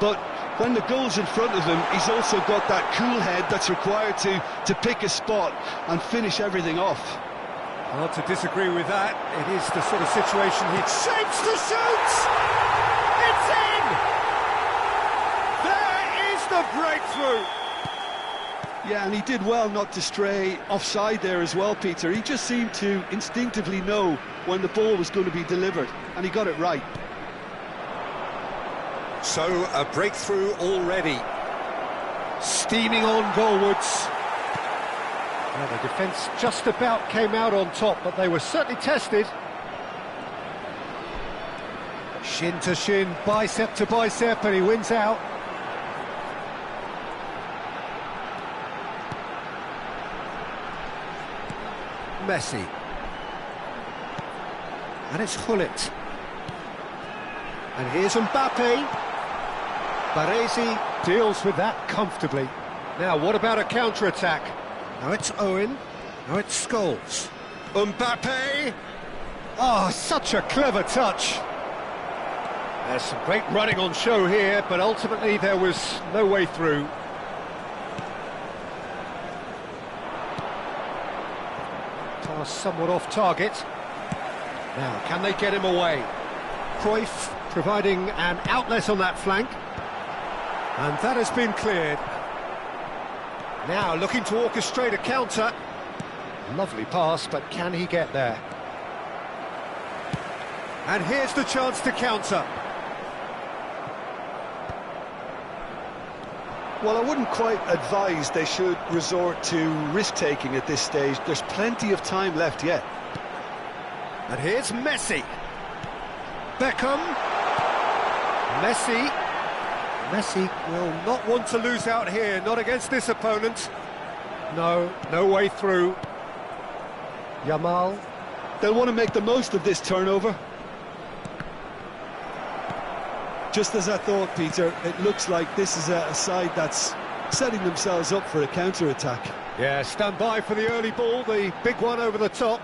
But when the goal's in front of him, he's also got that cool head that's required to pick a spot and finish everything off. Hard to disagree with that. It is the sort of situation he shapes to shoot! It's in! There is the breakthrough! Yeah, and he did well not to stray offside there as well, Peter. He just seemed to instinctively know when the ball was going to be delivered, and he got it right. So, a breakthrough already. Steaming on goalwards. Well, the defence just about came out on top, but they were certainly tested. Shin to shin, bicep to bicep, and he wins out. Messi. And it's Hullet. And here's Mbappe. Baresi deals with that comfortably. Now, what about a counter-attack? Now it's Owen. Now it's Scholes. Mbappe! Oh, such a clever touch. There's some great running on show here, but ultimately there was no way through. Pass somewhat off target. Now, can they get him away? Cruyff providing an outlet on that flank. And that has been cleared. Now looking to orchestrate a counter. Lovely pass, but can he get there? And here's the chance to counter. Well, I wouldn't quite advise they should resort to risk-taking at this stage. There's plenty of time left yet. And here's Messi. Beckham. Messi. Messi will not want to lose out here, not against this opponent. No way through. Yamal. They'll want to make the most of this turnover. Just as I thought, Peter, it looks like this is a side that's setting themselves up for a counter-attack. Yeah, stand by for the early ball, the big one over the top.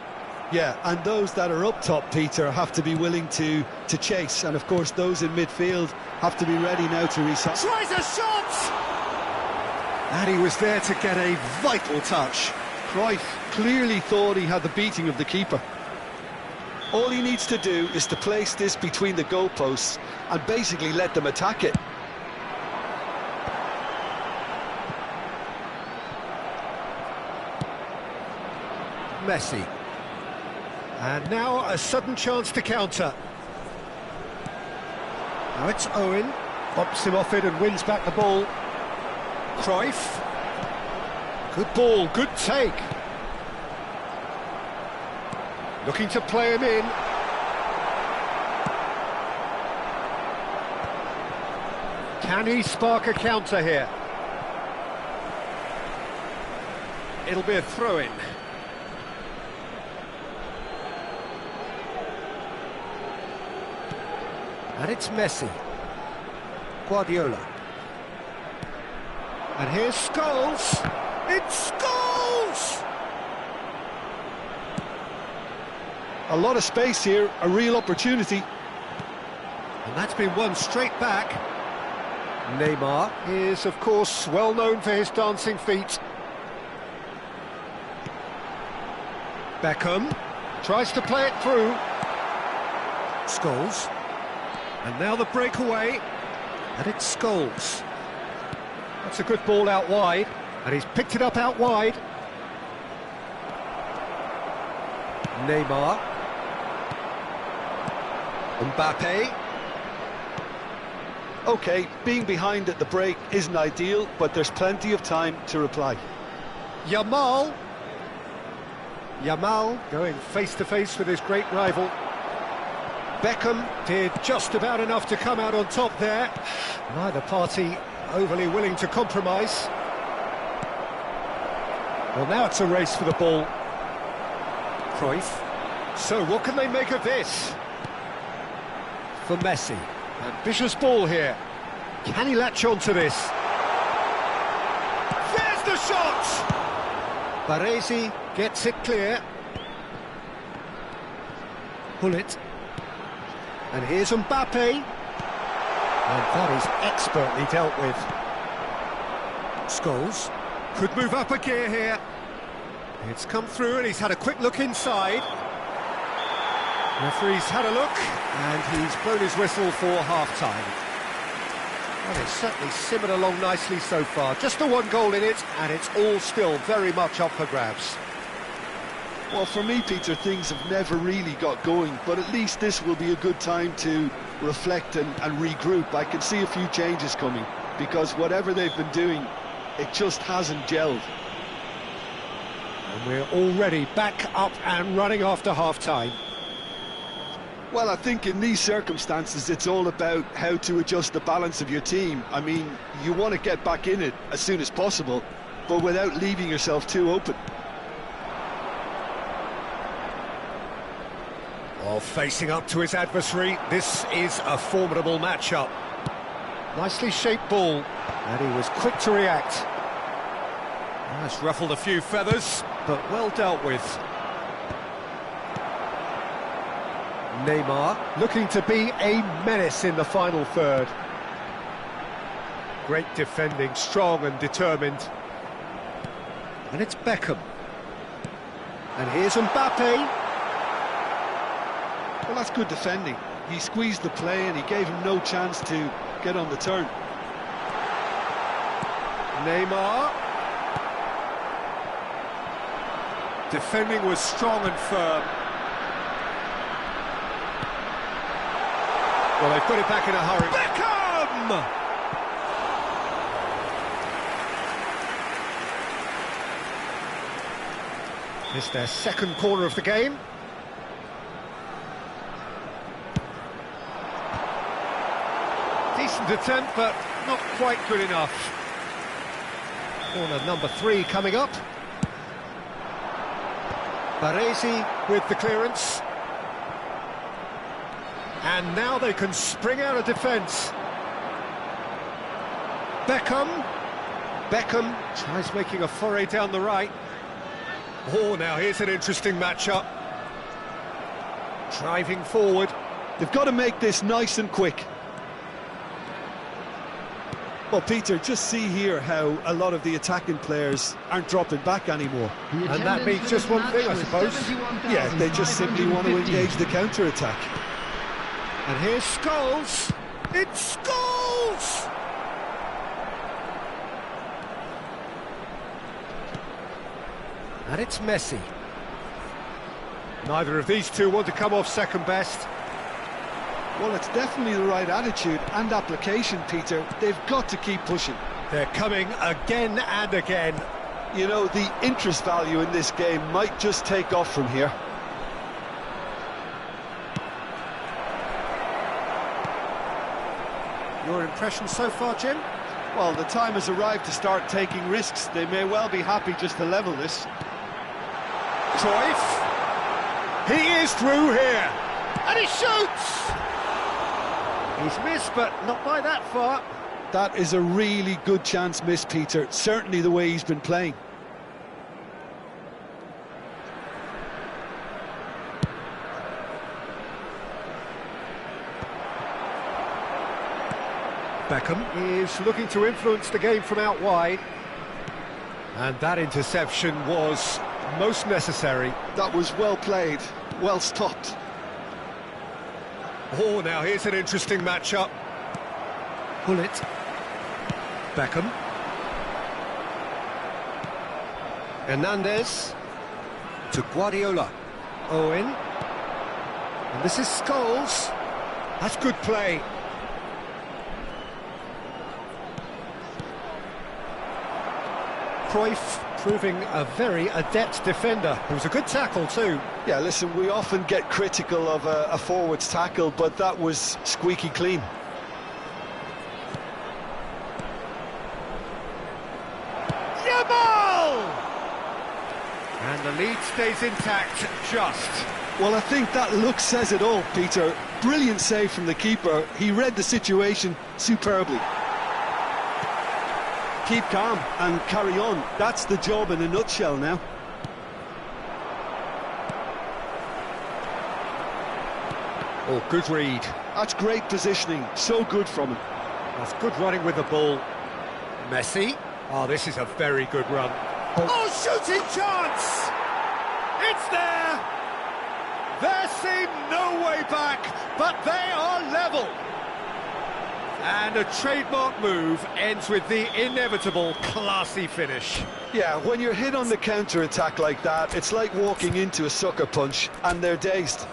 Yeah, and those that are up top, Peter, have to be willing to chase. And, of course, those in midfield have to be ready now to reset. Tries a shot! And he was there to get a vital touch. Cruyff clearly thought he had the beating of the keeper. All he needs to do is to place this between the goalposts and basically let them attack it. Messi. And now a sudden chance to counter. Now it's Owen. Pops him off it and wins back the ball. Cruyff. Good ball, good take. Looking to play him in. Can he spark a counter here? It'll be a throw-in. And it's Messi. Guardiola. And here's Scholes. It's Scholes! A lot of space here, a real opportunity. And that's been won straight back. Neymar is, of course, well known for his dancing feet. Beckham tries to play it through. Scholes. And now the breakaway. And it's Scholes. That's a good ball out wide. And he's picked it up out wide. Neymar. Mbappe. OK, being behind at the break isn't ideal, but there's plenty of time to reply. Yamal. Yamal going face-to-face with his great rival. Beckham did just about enough to come out on top there. Neither party overly willing to compromise. Well, now it's a race for the ball. Cruyff. So what can they make of this? For Messi. Ambitious ball here. Can he latch on to this? There's the shot! Baresi gets it clear. Pull it. And here's Mbappe. And that is expertly dealt with. Scholes could move up a gear here. It's come through and he's had a quick look inside. Referee's had a look and he's blown his whistle for half-time. Well, it's certainly simmered along nicely so far. Just the one goal in it and it's all still very much up for grabs. Well, for me, Peter, things have never really got going, but at least this will be a good time to reflect and regroup. I can see a few changes coming, because whatever they've been doing, it just hasn't gelled. And we're already back up and running after half-time. Well, I think in these circumstances, it's all about how to adjust the balance of your team. I mean, you want to get back in it as soon as possible, but without leaving yourself too open. Well, facing up to his adversary, this is a formidable matchup. Nicely shaped ball, and he was quick to react. That's ruffled a few feathers, but well dealt with. Neymar looking to be a menace in the final third. Great defending, strong and determined. And it's Beckham. And here's Mbappe. Well, that's good defending. He squeezed the play and he gave him no chance to get on the turn. Neymar. Defending was strong and firm. Well, they put it back in a hurry. Beckham! It's their second corner of the game. Decent attempt, but not quite good enough. Corner number 3 coming up. Baresi with the clearance. And now they can spring out of defence. Beckham. Beckham tries making a foray down the right. Oh, now here's an interesting matchup. Driving forward. They've got to make this nice and quick. Well, Peter, just see here how a lot of the attacking players aren't dropping back anymore. And that means just one thing, I suppose. Yeah, they just simply want to engage the counter-attack. And here's Scholes. It's Scholes! And it's Messi. Neither of these two want to come off second best. Well, it's definitely the right attitude and application, Peter. They've got to keep pushing. They're coming again and again. You know, the interest value in this game might just take off from here. Your impression so far, Jim? Well, the time has arrived to start taking risks. They may well be happy just to level this. Cruyff. He is through here. And he shoots! He's missed, but not by that far. That is a really good chance miss, Peter. Certainly the way he's been playing. Beckham is looking to influence the game from out wide. And that interception was most necessary. That was well played, well stopped. Oh, now here's an interesting matchup. Pull it. Beckham. Hernandez. To Guardiola. Owen. And this is Scholes. That's good play. Cruyff proving a very adept defender. It was a good tackle too. Yeah, listen, we often get critical of a forward's tackle, but that was squeaky clean. Yamal! And the lead stays intact, just. Well, I think that look says it all, Peter. Brilliant save from the keeper. He read the situation superbly. Keep calm and carry on. That's the job in a nutshell now. Oh, good read. That's great positioning. So good from him. That's good running with the ball. Messi. Oh, this is a very good run. Oh, shooting chance! It's there! There seemed no way back, but they are level. And a trademark move ends with the inevitable classy finish. Yeah, when you're hit on the counter-attack like that, it's like walking into a sucker punch, and they're dazed.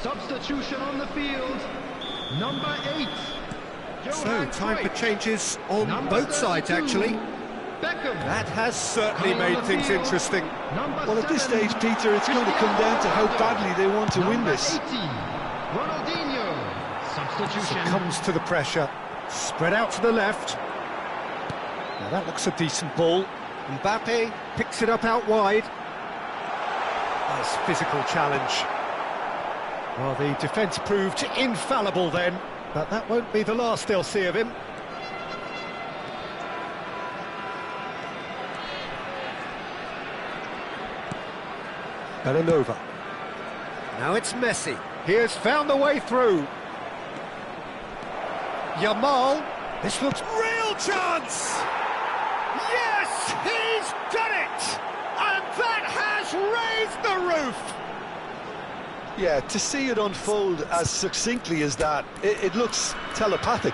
Substitution on the field, number 8. So, time for changes on both sides, actually. Beckham. That has certainly made things interesting. Well, at this stage, Peter, it's going to come down to how badly they want to win this. Ronaldinho. Substitution. Succumbs to the pressure. Spread out to the left. Now that looks a decent ball. Mbappe picks it up out wide. Nice physical challenge. Well, the defence proved infallible then, but that won't be the last they'll see of him. Bellanova. Now it's Messi. He has found the way through. Yamal. This looks real chance! Yes, he's done it! And that has raised the roof! Yeah, to see it unfold as succinctly as that, it looks telepathic.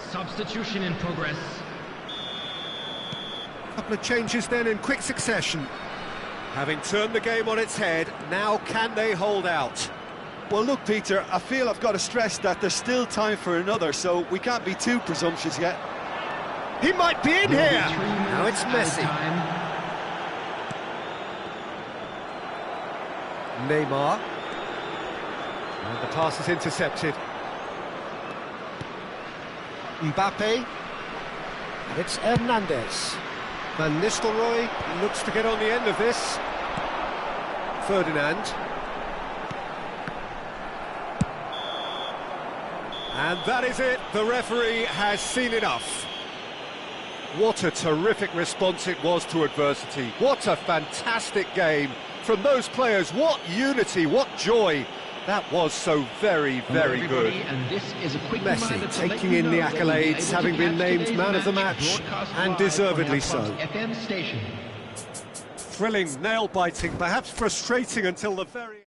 Substitution in progress. Couple of changes then in quick succession. Having turned the game on its head, now can they hold out? Well, look, Peter, I feel I've got to stress that there's still time for another, so we can't be too presumptuous yet. He might be in here! Now it's Messi. Neymar. And the pass is intercepted. Mbappe, and it's Hernandez. Van Nistelrooy looks to get on the end of this. Ferdinand. And that is it, the referee has seen enough. What a terrific response it was to adversity. What a fantastic game from those players. What unity, what joy. That was so very, very good. And this is a quick Messi taking in the accolades, having been named man of the match, and deservedly so. Thrilling, nail-biting, perhaps frustrating until the very...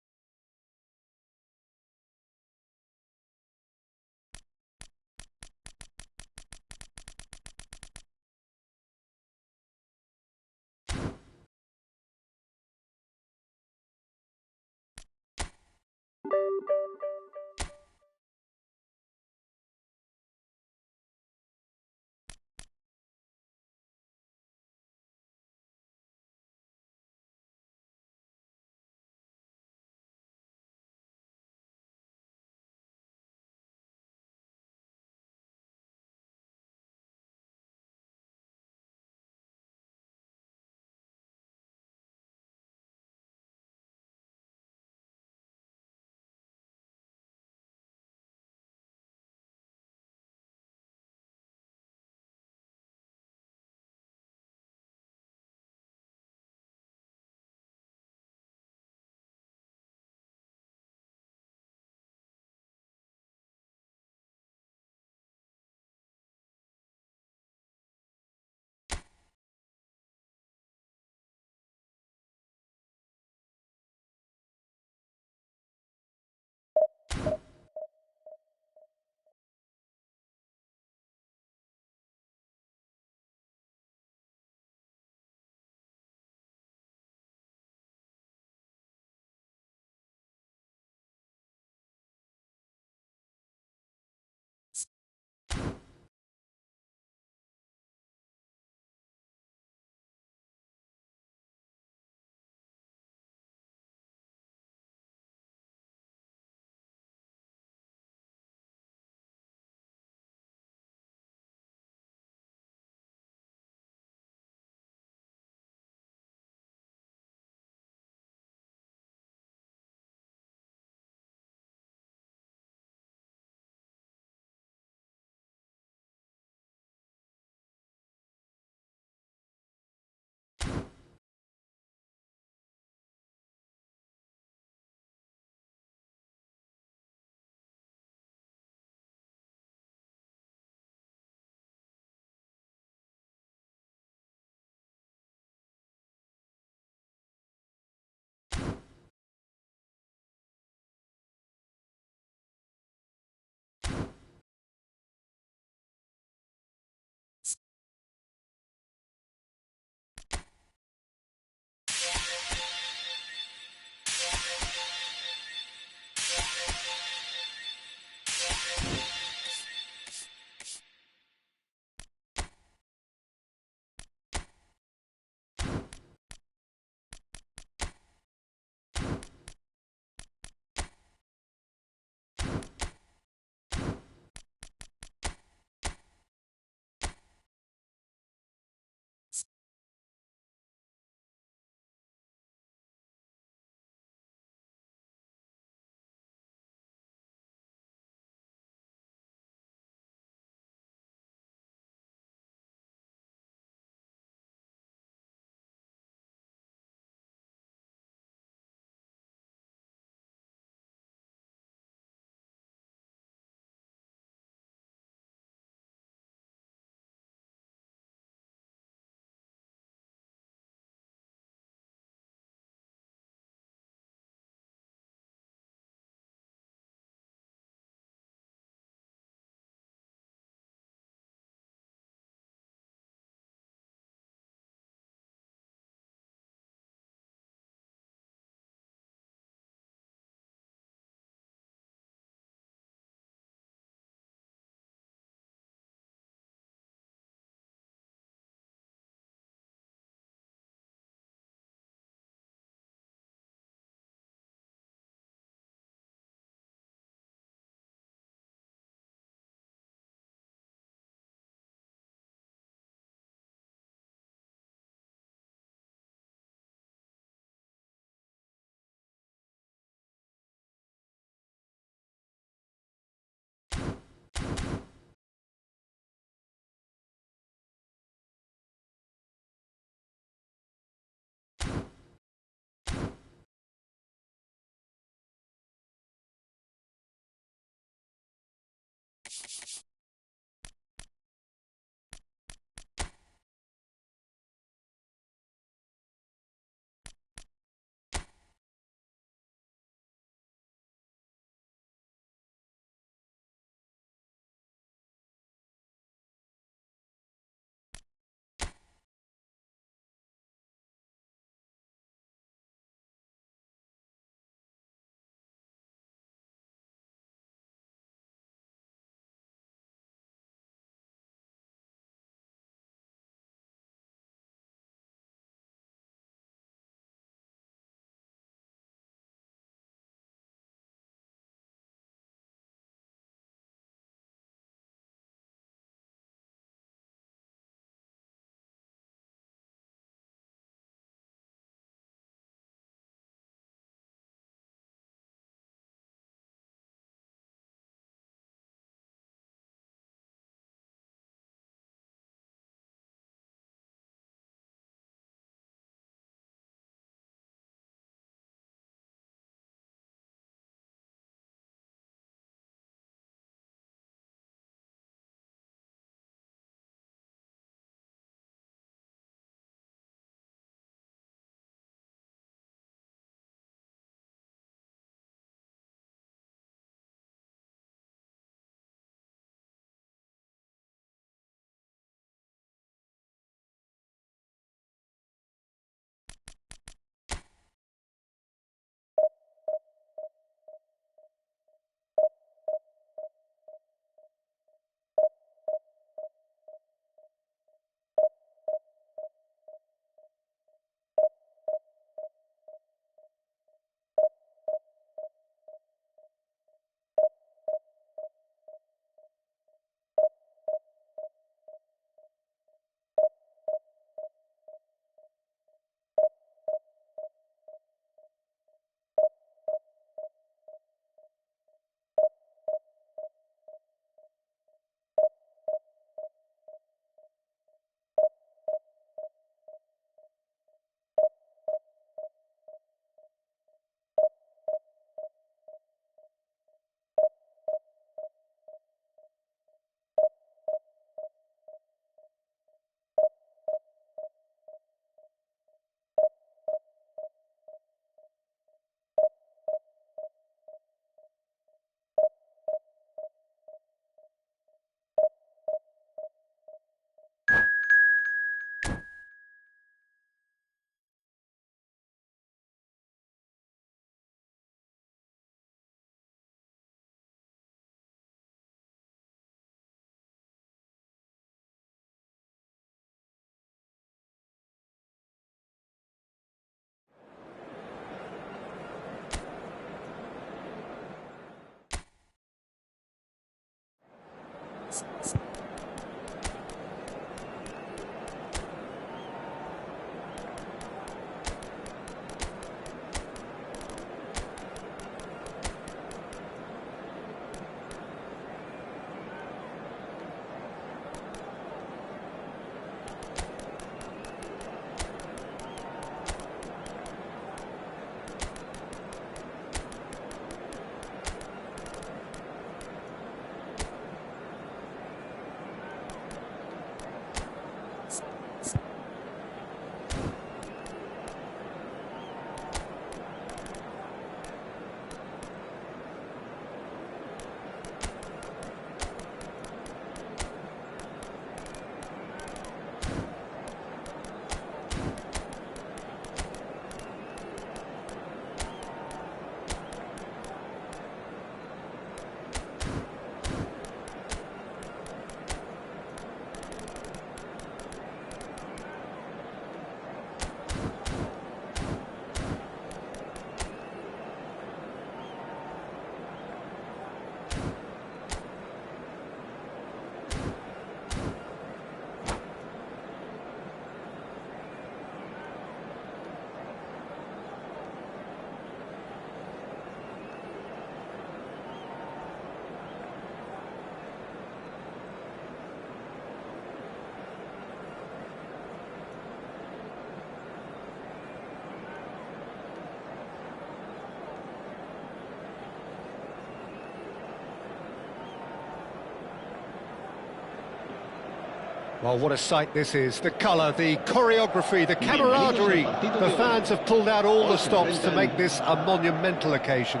Well, what a sight this is. The colour, the choreography, the camaraderie. The fans have pulled out all the stops to make this a monumental occasion.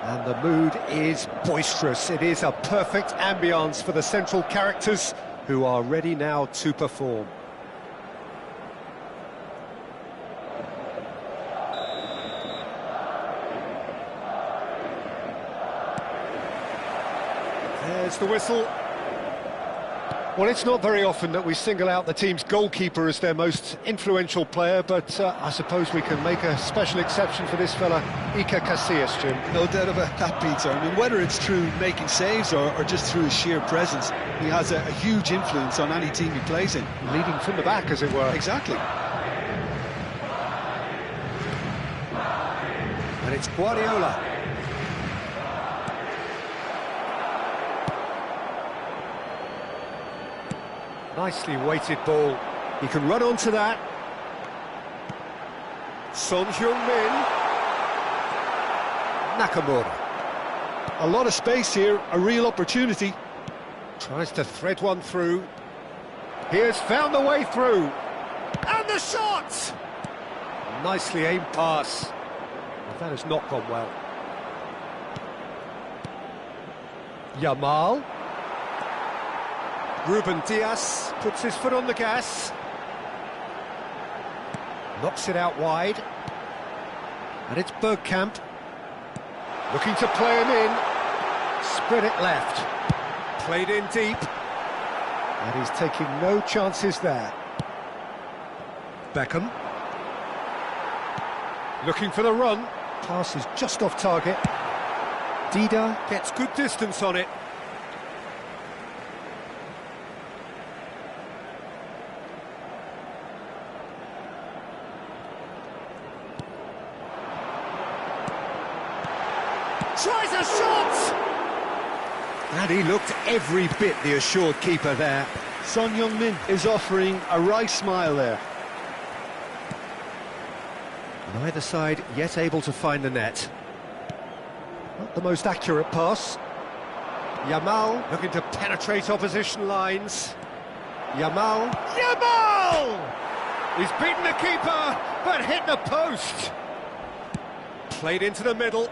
And the mood is boisterous. It is a perfect ambience for the central characters who are ready now to perform. There's the whistle. Well, it's not very often that we single out the team's goalkeeper as their most influential player, but I suppose we can make a special exception for this fella, Iker Casillas, Jim. No doubt about that, Peter. I mean, whether it's through making saves or just through his sheer presence, he has a huge influence on any team he plays in. Leading from the back, as it were. Exactly. And it's Guardiola. Nicely weighted ball. He can run onto that. Son Heung-min. Nakamura. A lot of space here, a real opportunity. Tries to thread one through. He has found the way through. And the shot! Nicely aimed pass. But that has not gone well. Yamal. Ruben Dias puts his foot on the gas. Knocks it out wide. And it's Bergkamp. Looking to play him in. Spread it left. Played in deep. And he's taking no chances there. Beckham. Looking for the run. Pass is just off target. Dida gets good distance on it. Tries a shot! And he looked every bit the assured keeper there. Son Heung-min is offering a right smile there. Neither side yet able to find the net. Not the most accurate pass. Yamal looking to penetrate opposition lines. Yamal! He's beaten the keeper, but hit the post! Played into the middle.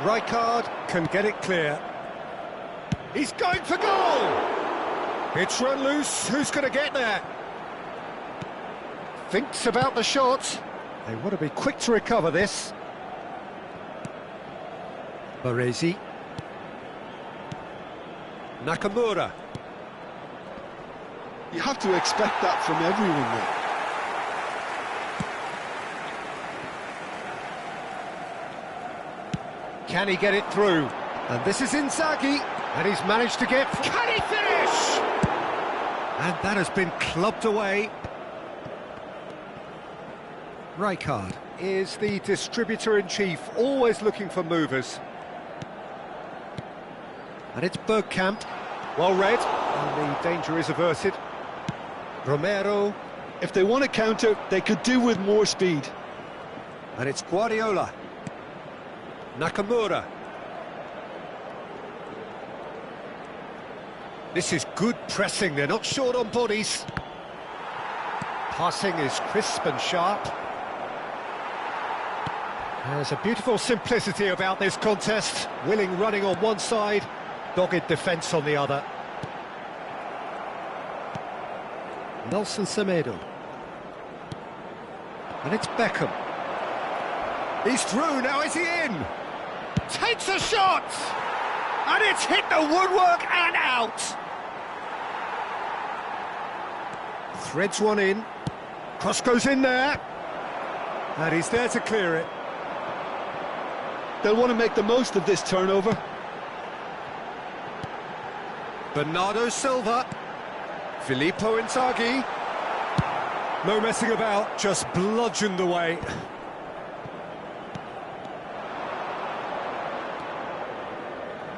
Rijkaard can get it clear. He's going for goal! It's run loose, who's going to get there? Thinks about the shot. They want to be quick to recover this. Baresi. Nakamura. You have to expect that from everyone there. Can he get it through? And this is Inzaghi, and he's managed to get... Can he finish? And that has been clubbed away. Rijkaard is the distributor-in-chief, always looking for movers. And it's Bergkamp, well read, and the danger is averted. Romero. If they want to counter, they could do with more speed. And it's Guardiola. Nakamura. This is good pressing, they're not short on bodies. Passing is crisp and sharp. There's a beautiful simplicity about this contest. Willing running on one side, dogged defence on the other. Nelson Semedo. And it's Beckham. He's through, now is he in? Takes a shot! And it's hit the woodwork and out! Threads one in. Cross goes in there. And he's there to clear it. They'll want to make the most of this turnover. Bernardo Silva. Filippo Inzaghi. No messing about, just bludgeoned away.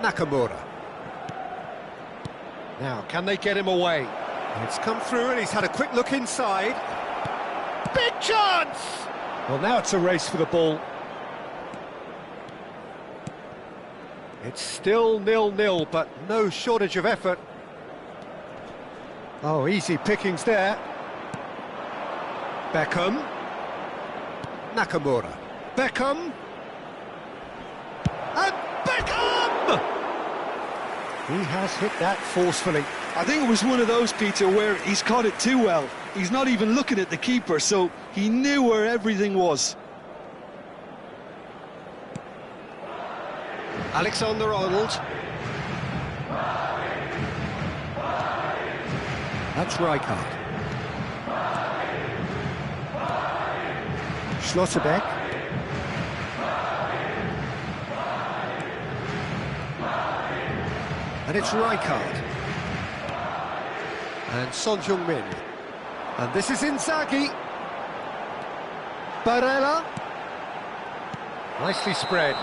Nakamura. Now, can they get him away? It's come through and he's had a quick look inside. Big chance! Well, now it's a race for the ball. It's still 0-0, but no shortage of effort. Oh, easy pickings there. Beckham. Nakamura. Beckham. And Beckham! He has hit that forcefully. I think it was one of those, Peter, where he's caught it too well. He's not even looking at the keeper, so he knew where everything was. Alexander-Arnold. That's Rijkaard. Schlotterbeck. And it's Rijkaard. And Son Heung-min. And this is Inzaghi. Barella. Nicely spread.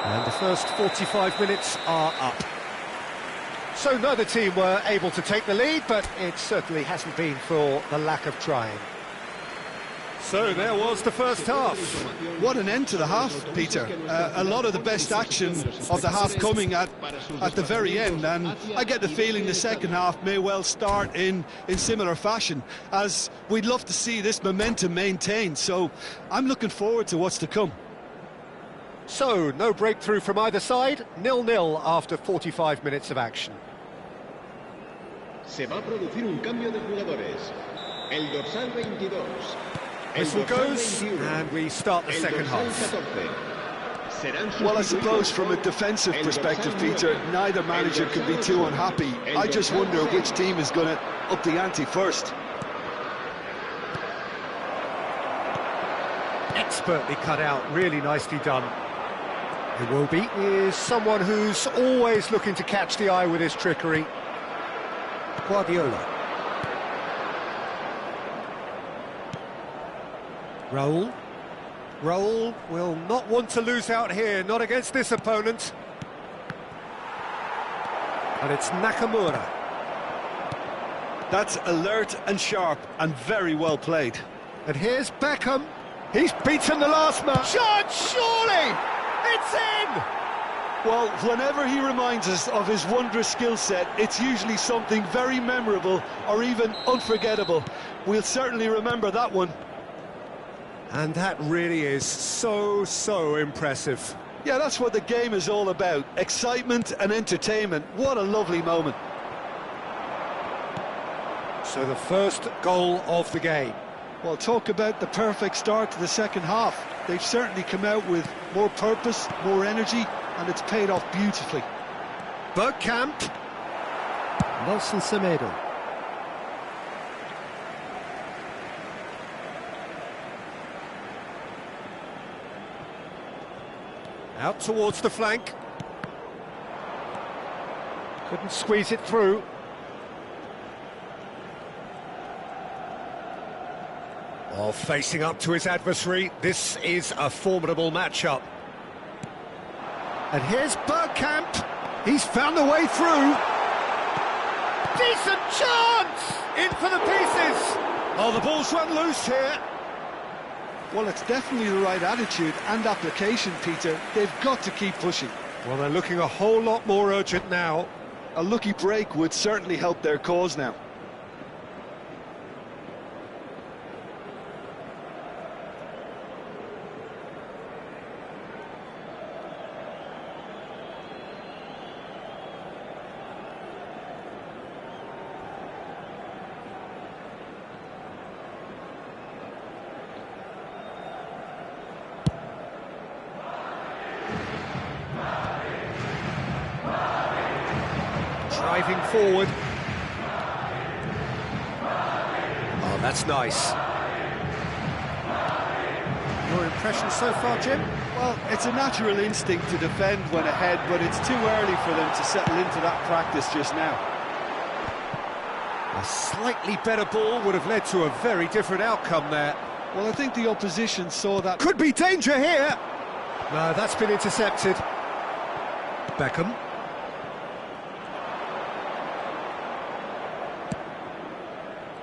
And the first 45 minutes are up. So neither team were able to take the lead, but it certainly hasn't been for the lack of trying. So there was the first half. What an end to the half, Peter. A lot of the best action of the half coming at the very end, and I get the feeling the second half may well start in similar fashion, as we'd love to see this momentum maintained. So I'm looking forward to what's to come. So, no breakthrough from either side, 0-0 after 45 minutes of action. Se va a producir un cambio de jugadores. El dorsal 22. Whistle goes, and we start the second half. Well, I suppose from a defensive perspective, Peter, neither manager can be too unhappy. I just wonder which team is going to up the ante first. Expertly cut out, really nicely done. Iwobi is someone who's always looking to catch the eye with his trickery. Guardiola. Raul. Raul will not want to lose out here, not against this opponent. And it's Nakamura. That's alert and sharp and very well played. And here's Beckham. He's beaten the last man. Shot, surely! It's in! Well, whenever he reminds us of his wondrous skill set, it's usually something very memorable or even unforgettable. We'll certainly remember that one. And that really is so impressive. Yeah, that's what the game is all about. Excitement and entertainment. What a lovely moment. So the first goal of the game. Well, talk about the perfect start to the second half. They've certainly come out with more purpose, more energy, and it's paid off beautifully. Bergkamp. Nelson Semedo. Out towards the flank. Couldn't squeeze it through. Oh, facing up to his adversary, this is a formidable matchup. And here's Bergkamp. He's found a way through. Decent chance! In for the pieces! Oh, the ball's run loose here. Well, it's definitely the right attitude and application, Peter. They've got to keep pushing. Well, they're looking a whole lot more urgent now. A lucky break would certainly help their cause now. Driving forward. Oh, that's nice. Your impression so far, Jim? Well, it's a natural instinct to defend when ahead, but it's too early for them to settle into that practice just now. A slightly better ball would have led to a very different outcome there. Well, I think the opposition saw that. Could be danger here. No, that's been intercepted. Beckham.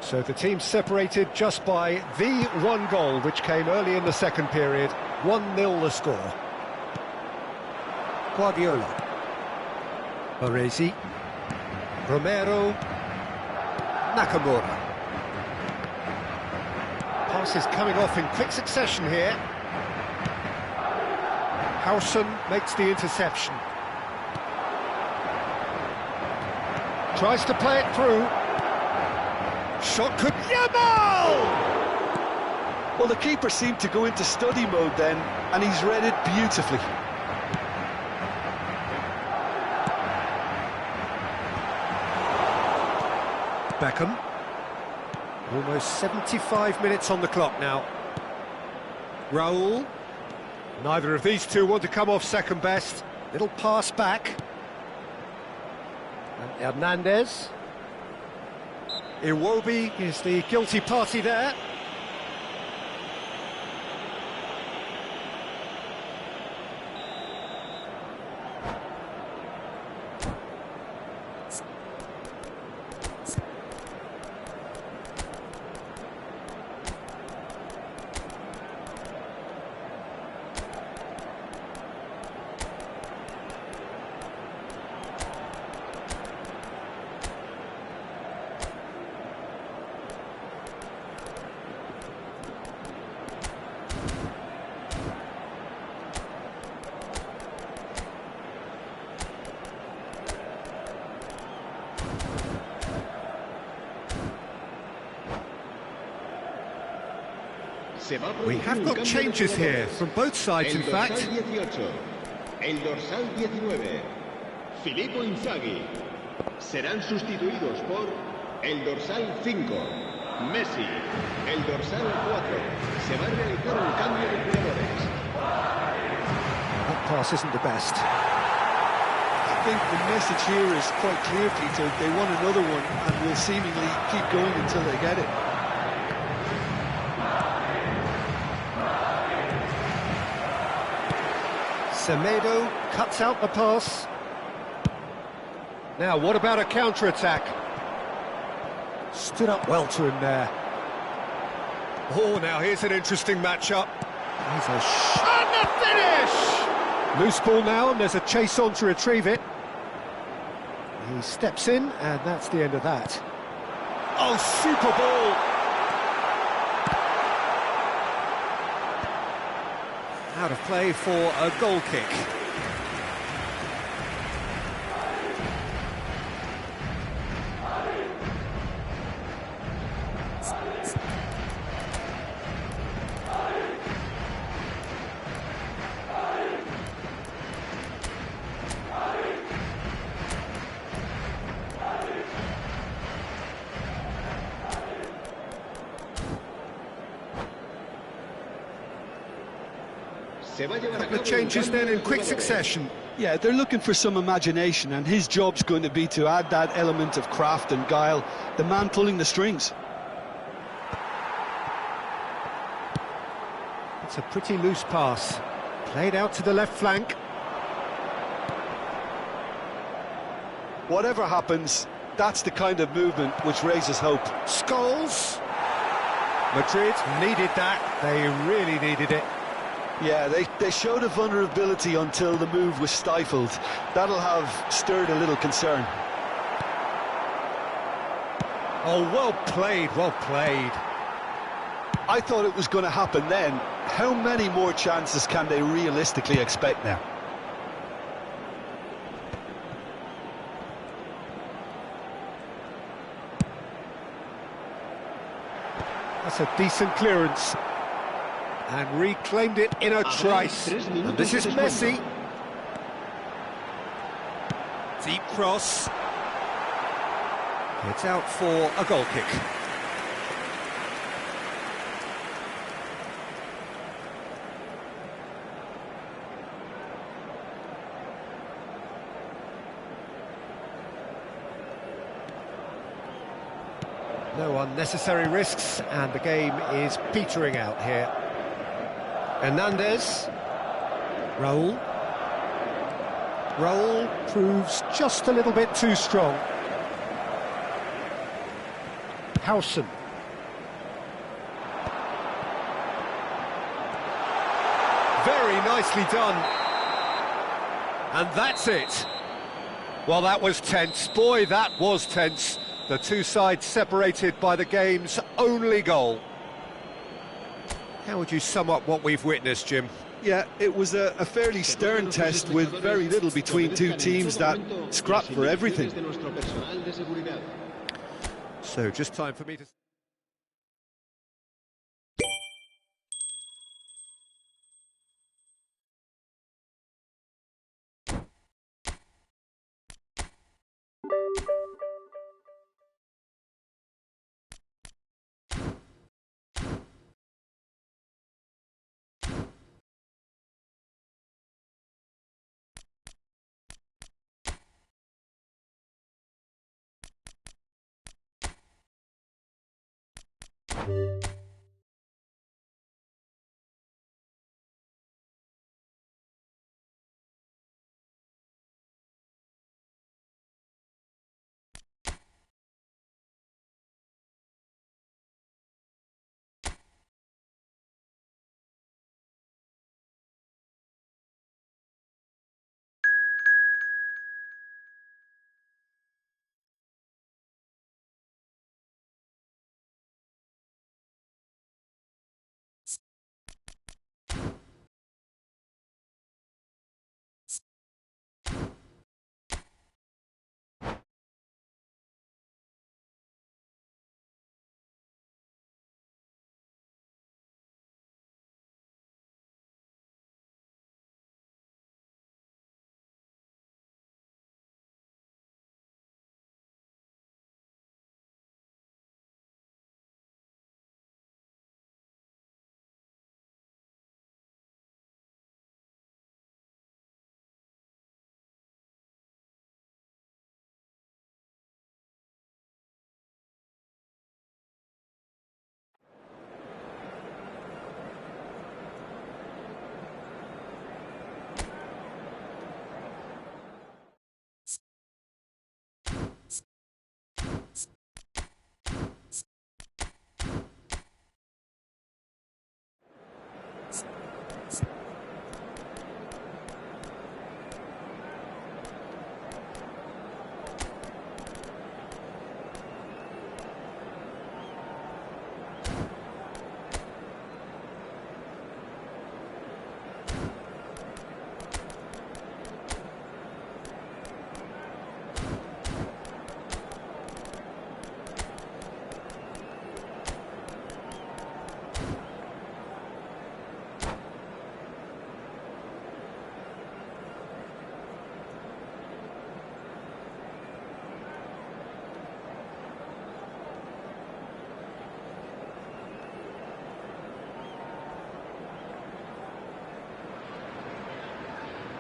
So the team separated just by the one goal, which came early in the second period. 1-0 the score. Guardiola. Baresi. Romero. Nakamura. Passes coming off in quick succession here. Howson makes the interception. Tries to play it through. Shot could... Yamal! Well, the keeper seemed to go into study mode then, and he's read it beautifully. Beckham. Almost 75 minutes on the clock now. Raul. Neither of these two want to come off second best. Little pass back. And Hernandez. Iwobi is the guilty party there. We have got changes here from both sides, in fact. El dorsal 19, Filippo Inzaghi. Serán sustituidos por el dorsal 5, Messi. El dorsal 4. Se va a realizar un cambio de jugadores. That pass isn't the best. I think the message here is quite clear, Peter. They want another one and will seemingly keep going until they get it. Semedo cuts out the pass. Now, what about a counter-attack? Stood up well to him there. Oh, now here's an interesting matchup. He's a and the finish! Loose ball now, and there's a chase on to retrieve it. He steps in, and that's the end of that. Oh, super ball! Out of play for a goal kick. The changes then in quick succession. Yeah, they're looking for some imagination, and his job's going to be to add that element of craft and guile, the man pulling the strings. It's a pretty loose pass. Played out to the left flank. Whatever happens, that's the kind of movement which raises hope. Scholes. Madrid needed that. They really needed it. Yeah, they showed a vulnerability until the move was stifled. That'll have stirred a little concern. Oh, well played, well played. I thought it was going to happen then. How many more chances can they realistically expect now? That's a decent clearance. And reclaimed it in a trice. And this is Messi. Deep cross. It's out for a goal kick. No unnecessary risks, and the game is petering out here. Hernandez. Raul. Raul proves just a little bit too strong. Howson. Very nicely done. And that's it. Well, that was tense. Boy, that was tense. The two sides separated by the game's only goal. How would you sum up what we've witnessed, Jim? Yeah, it was a fairly stern test with very little between two teams that scrapped for everything. So, just time for me to...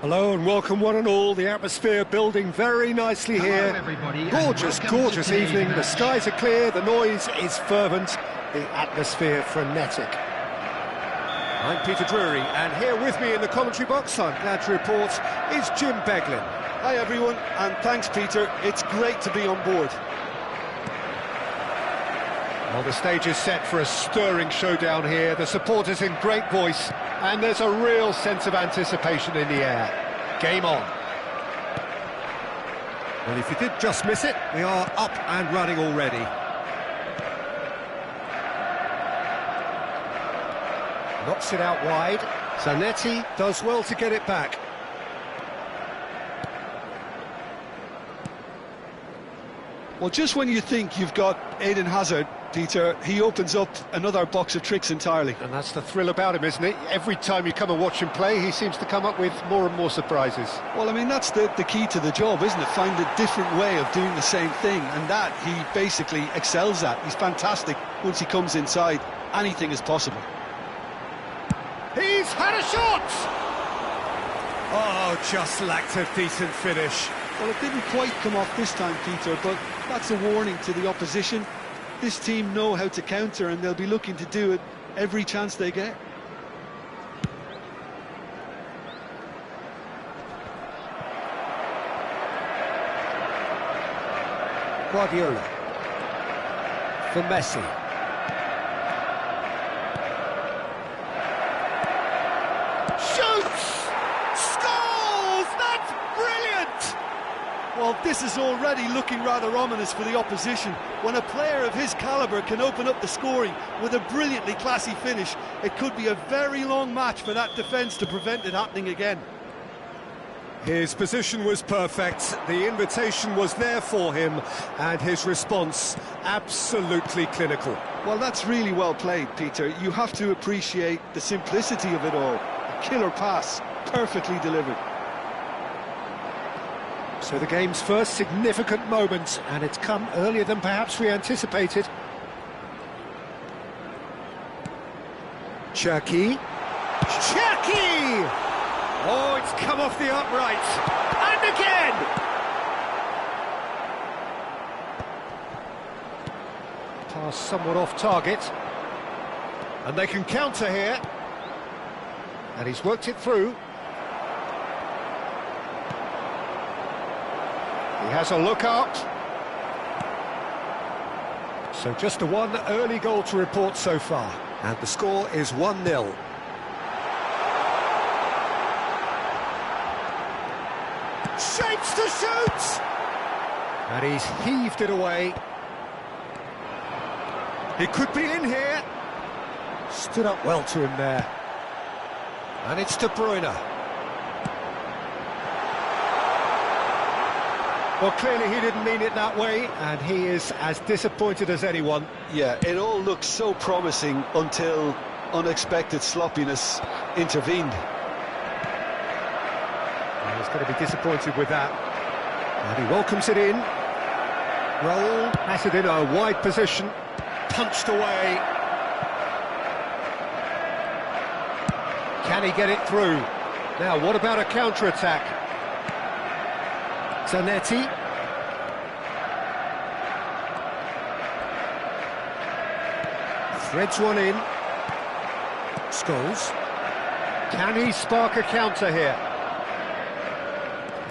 Hello and welcome one and all. The atmosphere building very nicely here. Gorgeous evening. The skies are clear, the noise is fervent, the atmosphere frenetic. I'm Peter Drury, and here with me in the commentary box, I'm glad to report, is Jim Beglin. Hi everyone, and thanks Peter, it's great to be on board. Well, the stage is set for a stirring showdown here, the supporters in great voice, and there's a real sense of anticipation in the air. Game on. Well, if you did just miss it, we are up and running already. Knocks it out wide. Zanetti does well to get it back. Well, just when you think you've got Eden Hazard, Peter, he opens up another box of tricks entirely. And that's the thrill about him, isn't it? Every time you come and watch him play, he seems to come up with more and more surprises. Well, I mean, that's the key to the job, isn't it? Find a different way of doing the same thing, and that he basically excels at. He's fantastic. Once he comes inside, anything is possible. He's had a shot! Oh, just lacked a decent finish. Well, it didn't quite come off this time, Peter, but that's a warning to the opposition. This team know how to counter, and they'll be looking to do it every chance they get. Guardiola for Messi. Shoots! Scores! That's brilliant! Well, this is already looking rather ominous for the opposition. When a player of his calibre can open up the scoring with a brilliantly classy finish, it could be a very long match for that defence to prevent it happening again. His position was perfect, the invitation was there for him, and his response absolutely clinical. Well, that's really well played, Peter. You have to appreciate the simplicity of it all. A killer pass, perfectly delivered. So the game's first significant moment, and it's come earlier than perhaps we anticipated. Cherki. Oh, it's come off the upright. And again! Pass somewhat off target. And they can counter here. And he's worked it through. He has a look up. So just the one early goal to report so far. And the score is 1-0. Shapes to shoot! And he's heaved it away. He could be in here. Stood up well to him there. And it's De Bruyne. Well, clearly he didn't mean it that way, and he is as disappointed as anyone. Yeah, it all looked so promising until unexpected sloppiness intervened. He's going to be disappointed with that. And he welcomes it in. Raul has it in a wide position. Punched away. Can he get it through? Now, what about a counter-attack? Zanetti. Threads one in. Scholes. Can he spark a counter here?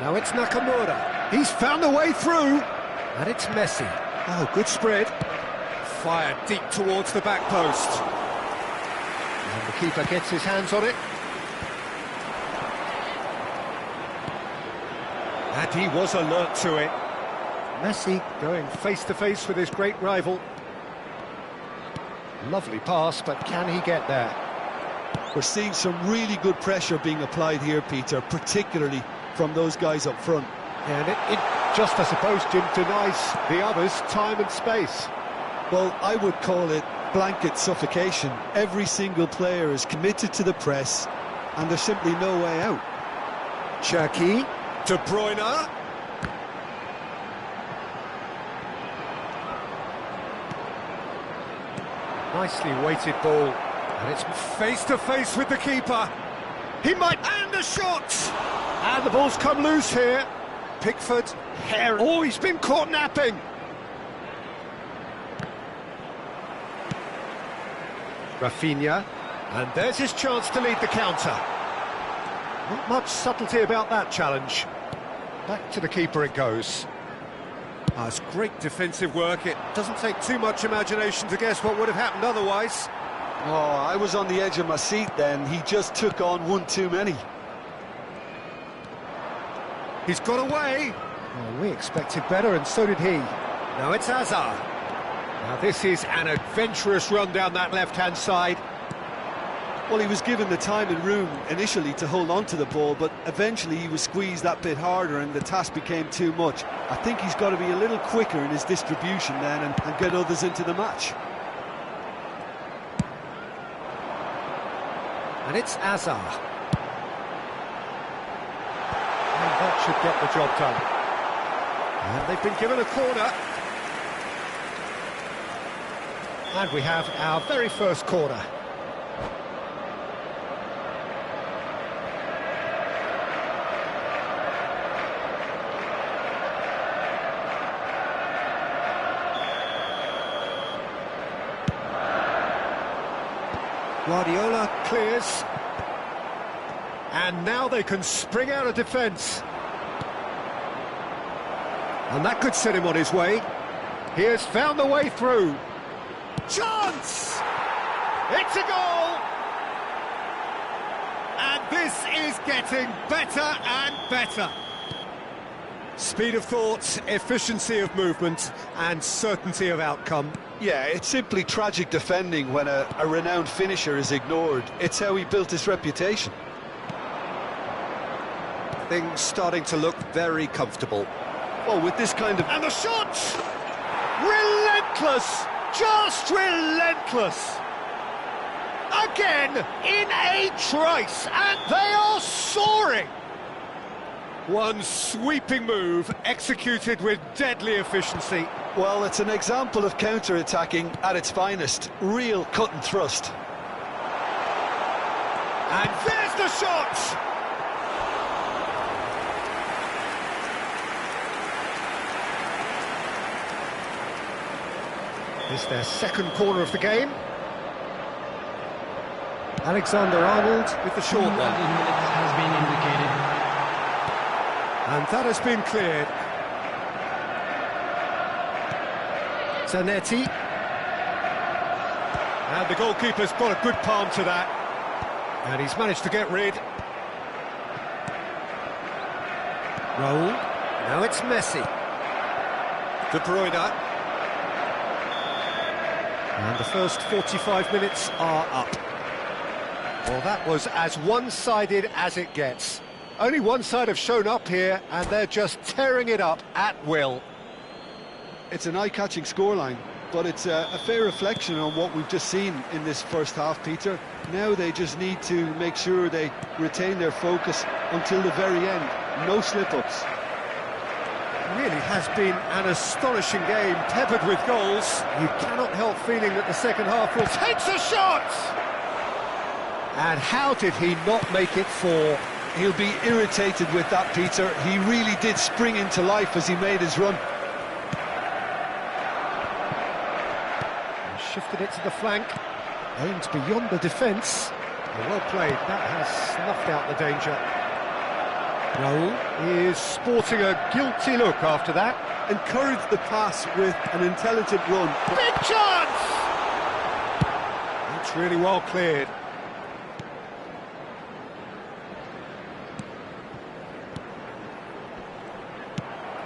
Now it's Nakamura. He's found a way through. And it's Messi. Oh, good spread. Fired deep towards the back post. And the keeper gets his hands on it. And he was alert to it. Messi going face-to-face with his great rival. Lovely pass, but can he get there? We're seeing some really good pressure being applied here, Peter, particularly from those guys up front. And it just, I suppose, Jim, denies the others time and space. Well, I would call it blanket suffocation. Every single player is committed to the press, and there's simply no way out. Cherki. De Bruyne. Nicely weighted ball. And it's face-to-face with the keeper. He might... And a shot! And the ball's come loose here. Pickford. Oh, he's been caught napping. Rafinha. And there's his chance to lead the counter. Not much subtlety about that challenge. Back to the keeper it goes. Oh, it's great defensive work. It doesn't take too much imagination to guess what would have happened otherwise. Oh, I was on the edge of my seat then. He just took on one too many. He's got away. Oh, we expected better, and so did he. Now it's Hazard. Now this is an adventurous run down that left-hand side. Well, he was given the time and room initially to hold on to the ball, but eventually he was squeezed that bit harder and the task became too much. I think he's got to be a little quicker in his distribution then and get others into the match. And it's Hazard. And that should get the job done. And they've been given a corner. And we have our very first corner. Guardiola clears. And now they can spring out of defence. And that could set him on his way. He has found the way through. Chance! It's a goal! And this is getting better and better. Speed of thought, efficiency of movement, and certainty of outcome. Yeah, it's simply tragic defending when a renowned finisher is ignored. It's how he built his reputation. Things starting to look very comfortable. Well, with this kind of... And the shot! Relentless! Just relentless! Again, in a trice, and they are soaring! One sweeping move, executed with deadly efficiency. Well, it's an example of counter-attacking at its finest. Real cut and thrust. And there's the shot! This is their second corner of the game. Alexander-Arnold with the short one. 2 added minutes has been indicated. And that has been cleared. Zanetti. And the goalkeeper's got a good palm to that. And he's managed to get rid. Raul. Now it's Messi. De Bruyne. And the first 45 minutes are up. Well, that was as one-sided as it gets. Only one side have shown up here, and they're just tearing it up at will. It's an eye-catching scoreline, but it's a fair reflection on what we've just seen in this first half, Peter. Now they just need to make sure they retain their focus until the very end. No slip-ups. Really has been an astonishing game, peppered with goals. You cannot help feeling that the second half will... Takes a shot! And how did he not make it 4? He'll be irritated with that, Peter. He really did spring into life as he made his run. And shifted it to the flank. Aimed beyond the defence. Well played, that has snuffed out the danger. Raul is sporting a guilty look after that. Encouraged the pass with an intelligent run. Big chance! It's really well cleared.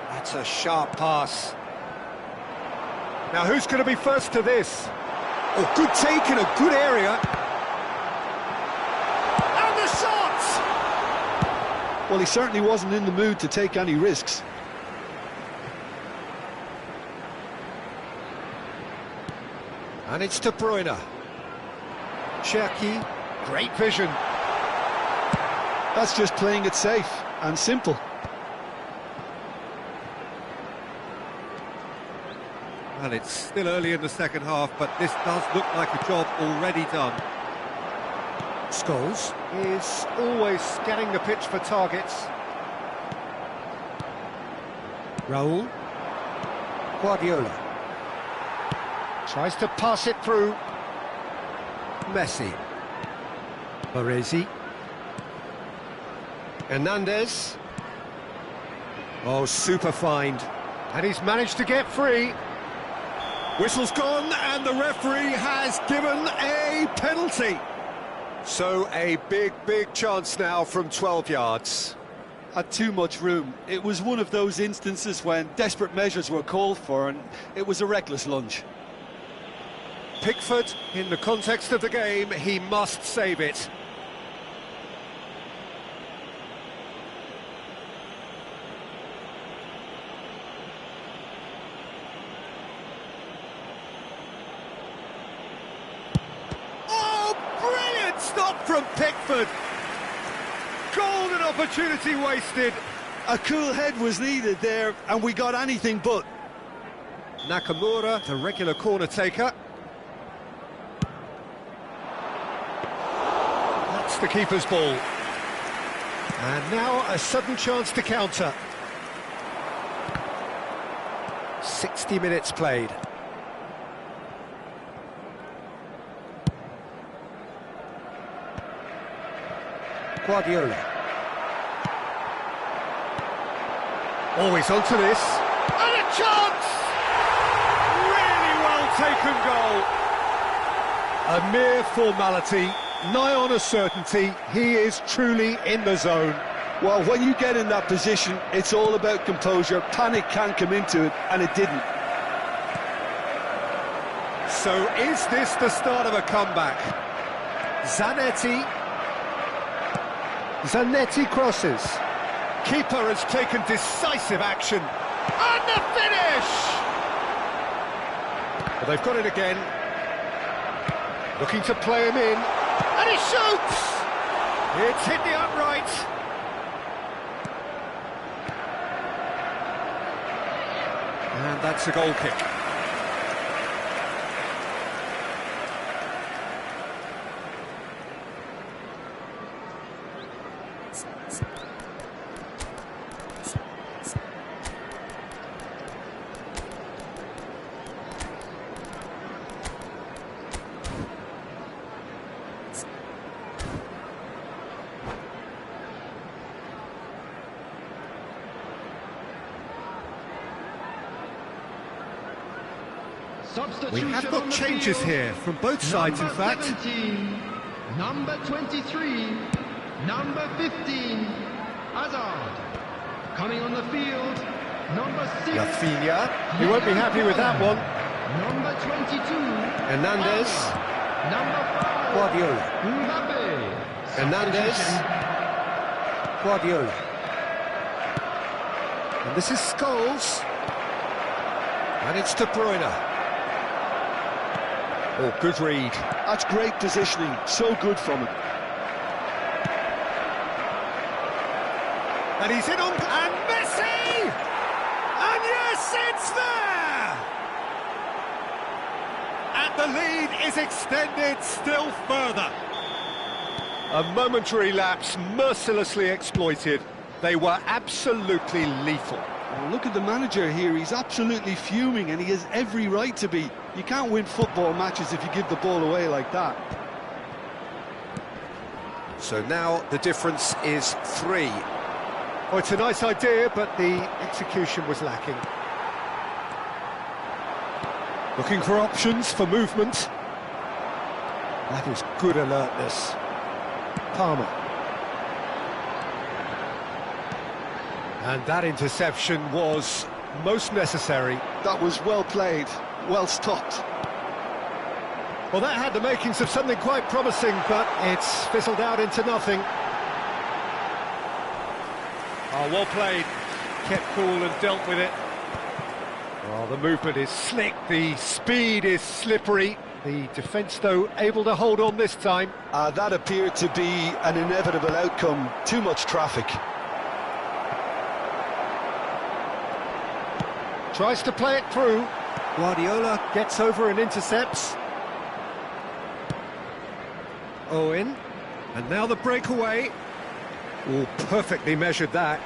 That's a sharp pass. Now who's going to be first to this? Oh, good take in a good area. And the shot! Well, he certainly wasn't in the mood to take any risks. And it's De Bruyne. Cherki, great vision. That's just playing it safe and simple. Well, it's still early in the second half, but this does look like a job already done. Scholes is always scanning the pitch for targets. Raul. Guardiola. Tries to pass it through. Messi. Baresi. Hernandez. Oh, super find. And he's managed to get free. Whistle's gone, and the referee has given a penalty. So a big chance now from 12 yards. Had too much room. It was one of those instances when desperate measures were called for, and it was a reckless lunge. Pickford, in the context of the game, he must save it. Stop from Pickford. Golden opportunity wasted. A cool head was needed there, and we got anything but. Nakamura, the regular corner taker. That's the keeper's ball. And now a sudden chance to counter. 60 minutes played. Guardiola. Always onto this. And a chance! Really well taken goal. A mere formality, nigh on a certainty. He is truly in the zone. Well, when you get in that position, it's all about composure. Panic can't come into it, and it didn't. So is this the start of a comeback? Zanetti crosses. Keeper has taken decisive action. And the finish! Well, they've got it again. Looking to play him in. And he shoots! It's hit the upright. And that's a goal kick. We have got changes here from both sides, in fact. 17, number 23, number 15, Hazard. Coming on the field, number 6. Rafinha, he won't be happy with that one. Number 22, Hernandez. number 5, Guardiola. Mbappe. Hernandez. Guardiola. And this is Scholes. And it's De Bruyne. Oh, good read. That's great positioning, so good from him. And he's in on... And Messi! And yes, it's there! And the lead is extended still further. A momentary lapse mercilessly exploited. They were absolutely lethal. Well, look at the manager here, he's absolutely fuming and he has every right to be. You can't win football matches if you give the ball away like that. So now the difference is 3. Oh, it's a nice idea, but the execution was lacking. Looking for options for movement. That is good alertness. Palmer. And that interception was most necessary. That was well played, well stopped. Well, that had the makings of something quite promising, but it's fizzled out into nothing. Oh, well played. Kept cool and dealt with it. Oh, the movement is slick, the speed is slippery. The defence, though, able to hold on this time. That appeared to be an inevitable outcome. Too much traffic. Tries to play it through. Guardiola gets over and intercepts. Owen. And now the breakaway. Oh, perfectly measured that.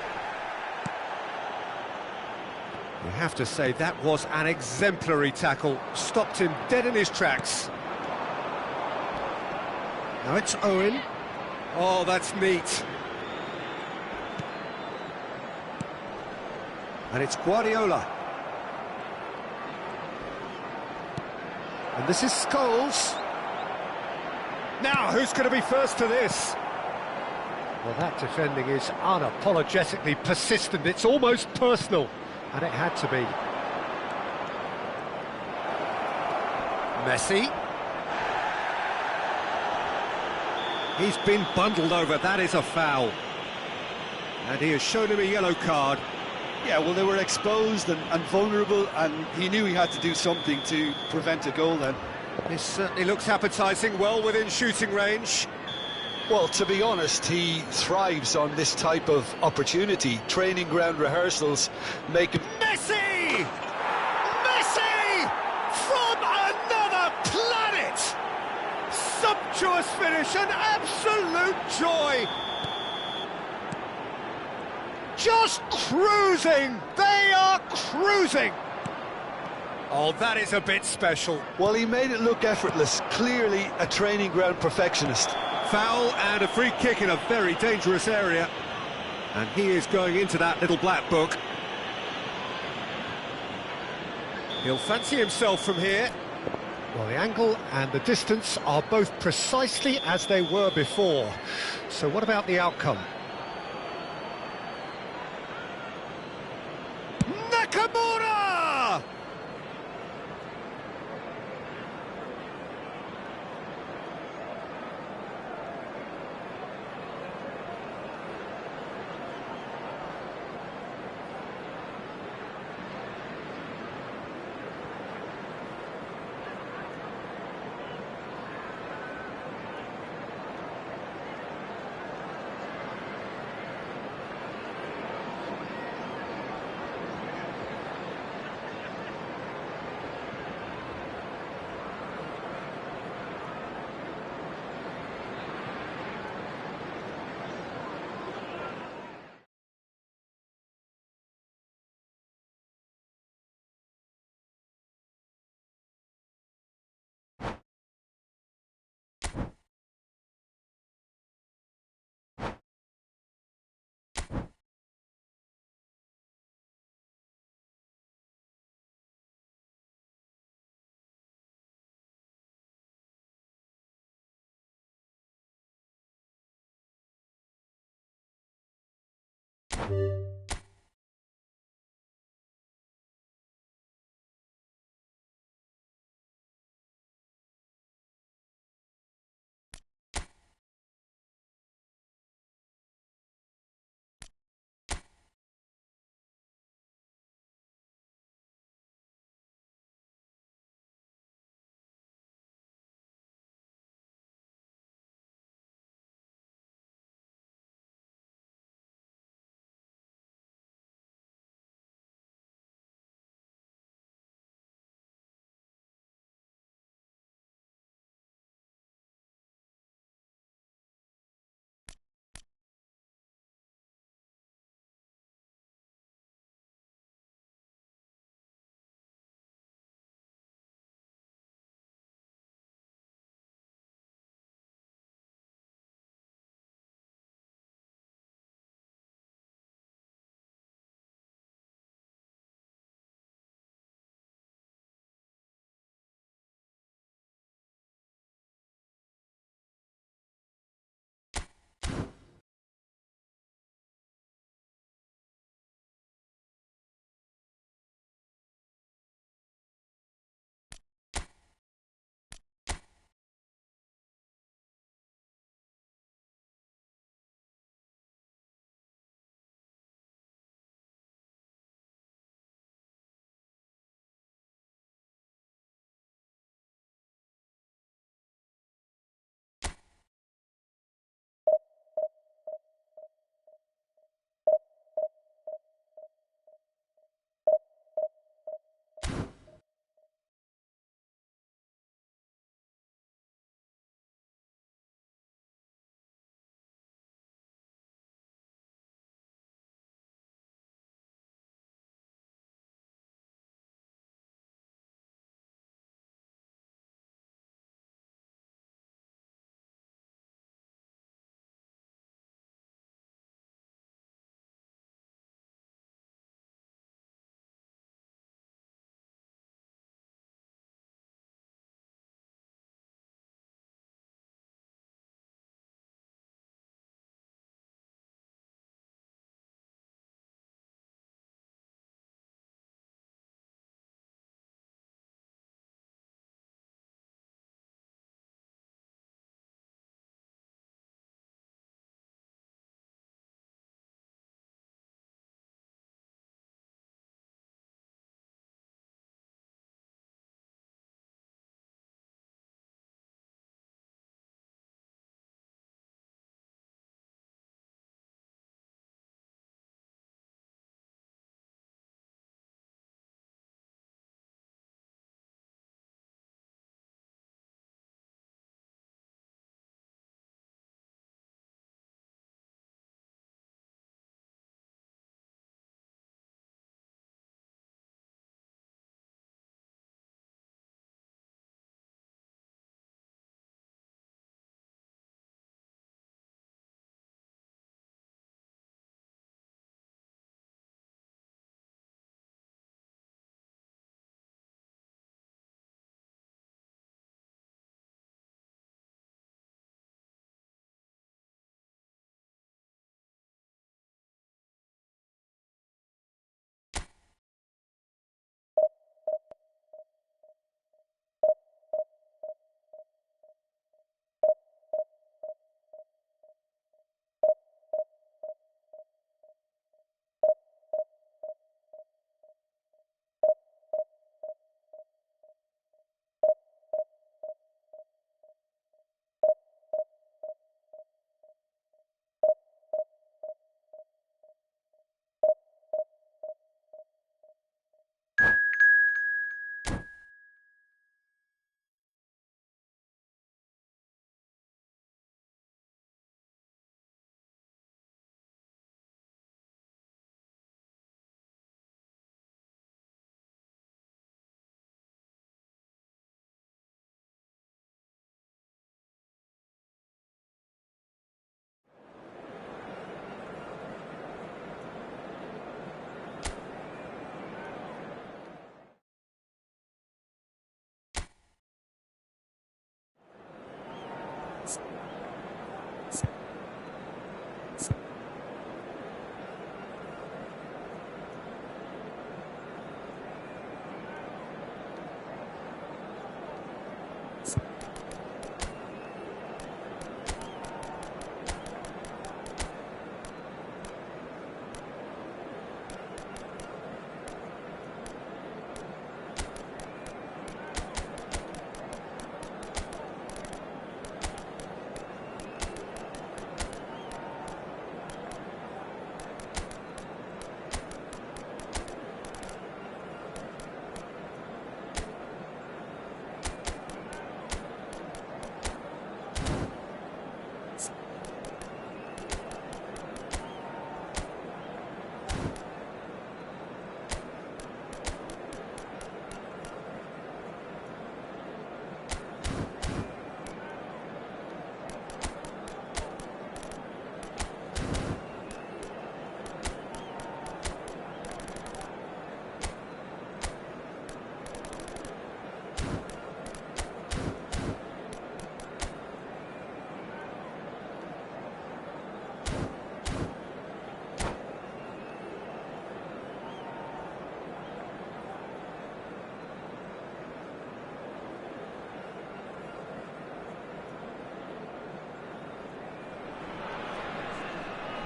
You have to say that was an exemplary tackle. Stopped him dead in his tracks. Now it's Owen. Oh, that's neat. And it's Guardiola. And this is Scholes. Now, who's going to be first to this? Well, that defending is unapologetically persistent. It's almost personal. And it had to be. Messi. He's been bundled over. That is a foul. And he has shown him a yellow card. Yeah, well, they were exposed and vulnerable, and he knew he had to do something to prevent a goal then. This certainly looks appetising, well within shooting range. Well, to be honest, he thrives on this type of opportunity. Training ground rehearsals make him... Messi! Messi! From another planet! Sumptuous finish, an absolute joy! Just cruising! They are cruising! Oh, that is a bit special. Well, he made it look effortless. Clearly a training ground perfectionist. Foul and a free kick in a very dangerous area. And he is going into that little black book. He'll fancy himself from here. Well, the angle and the distance are both precisely as they were before. So what about the outcome?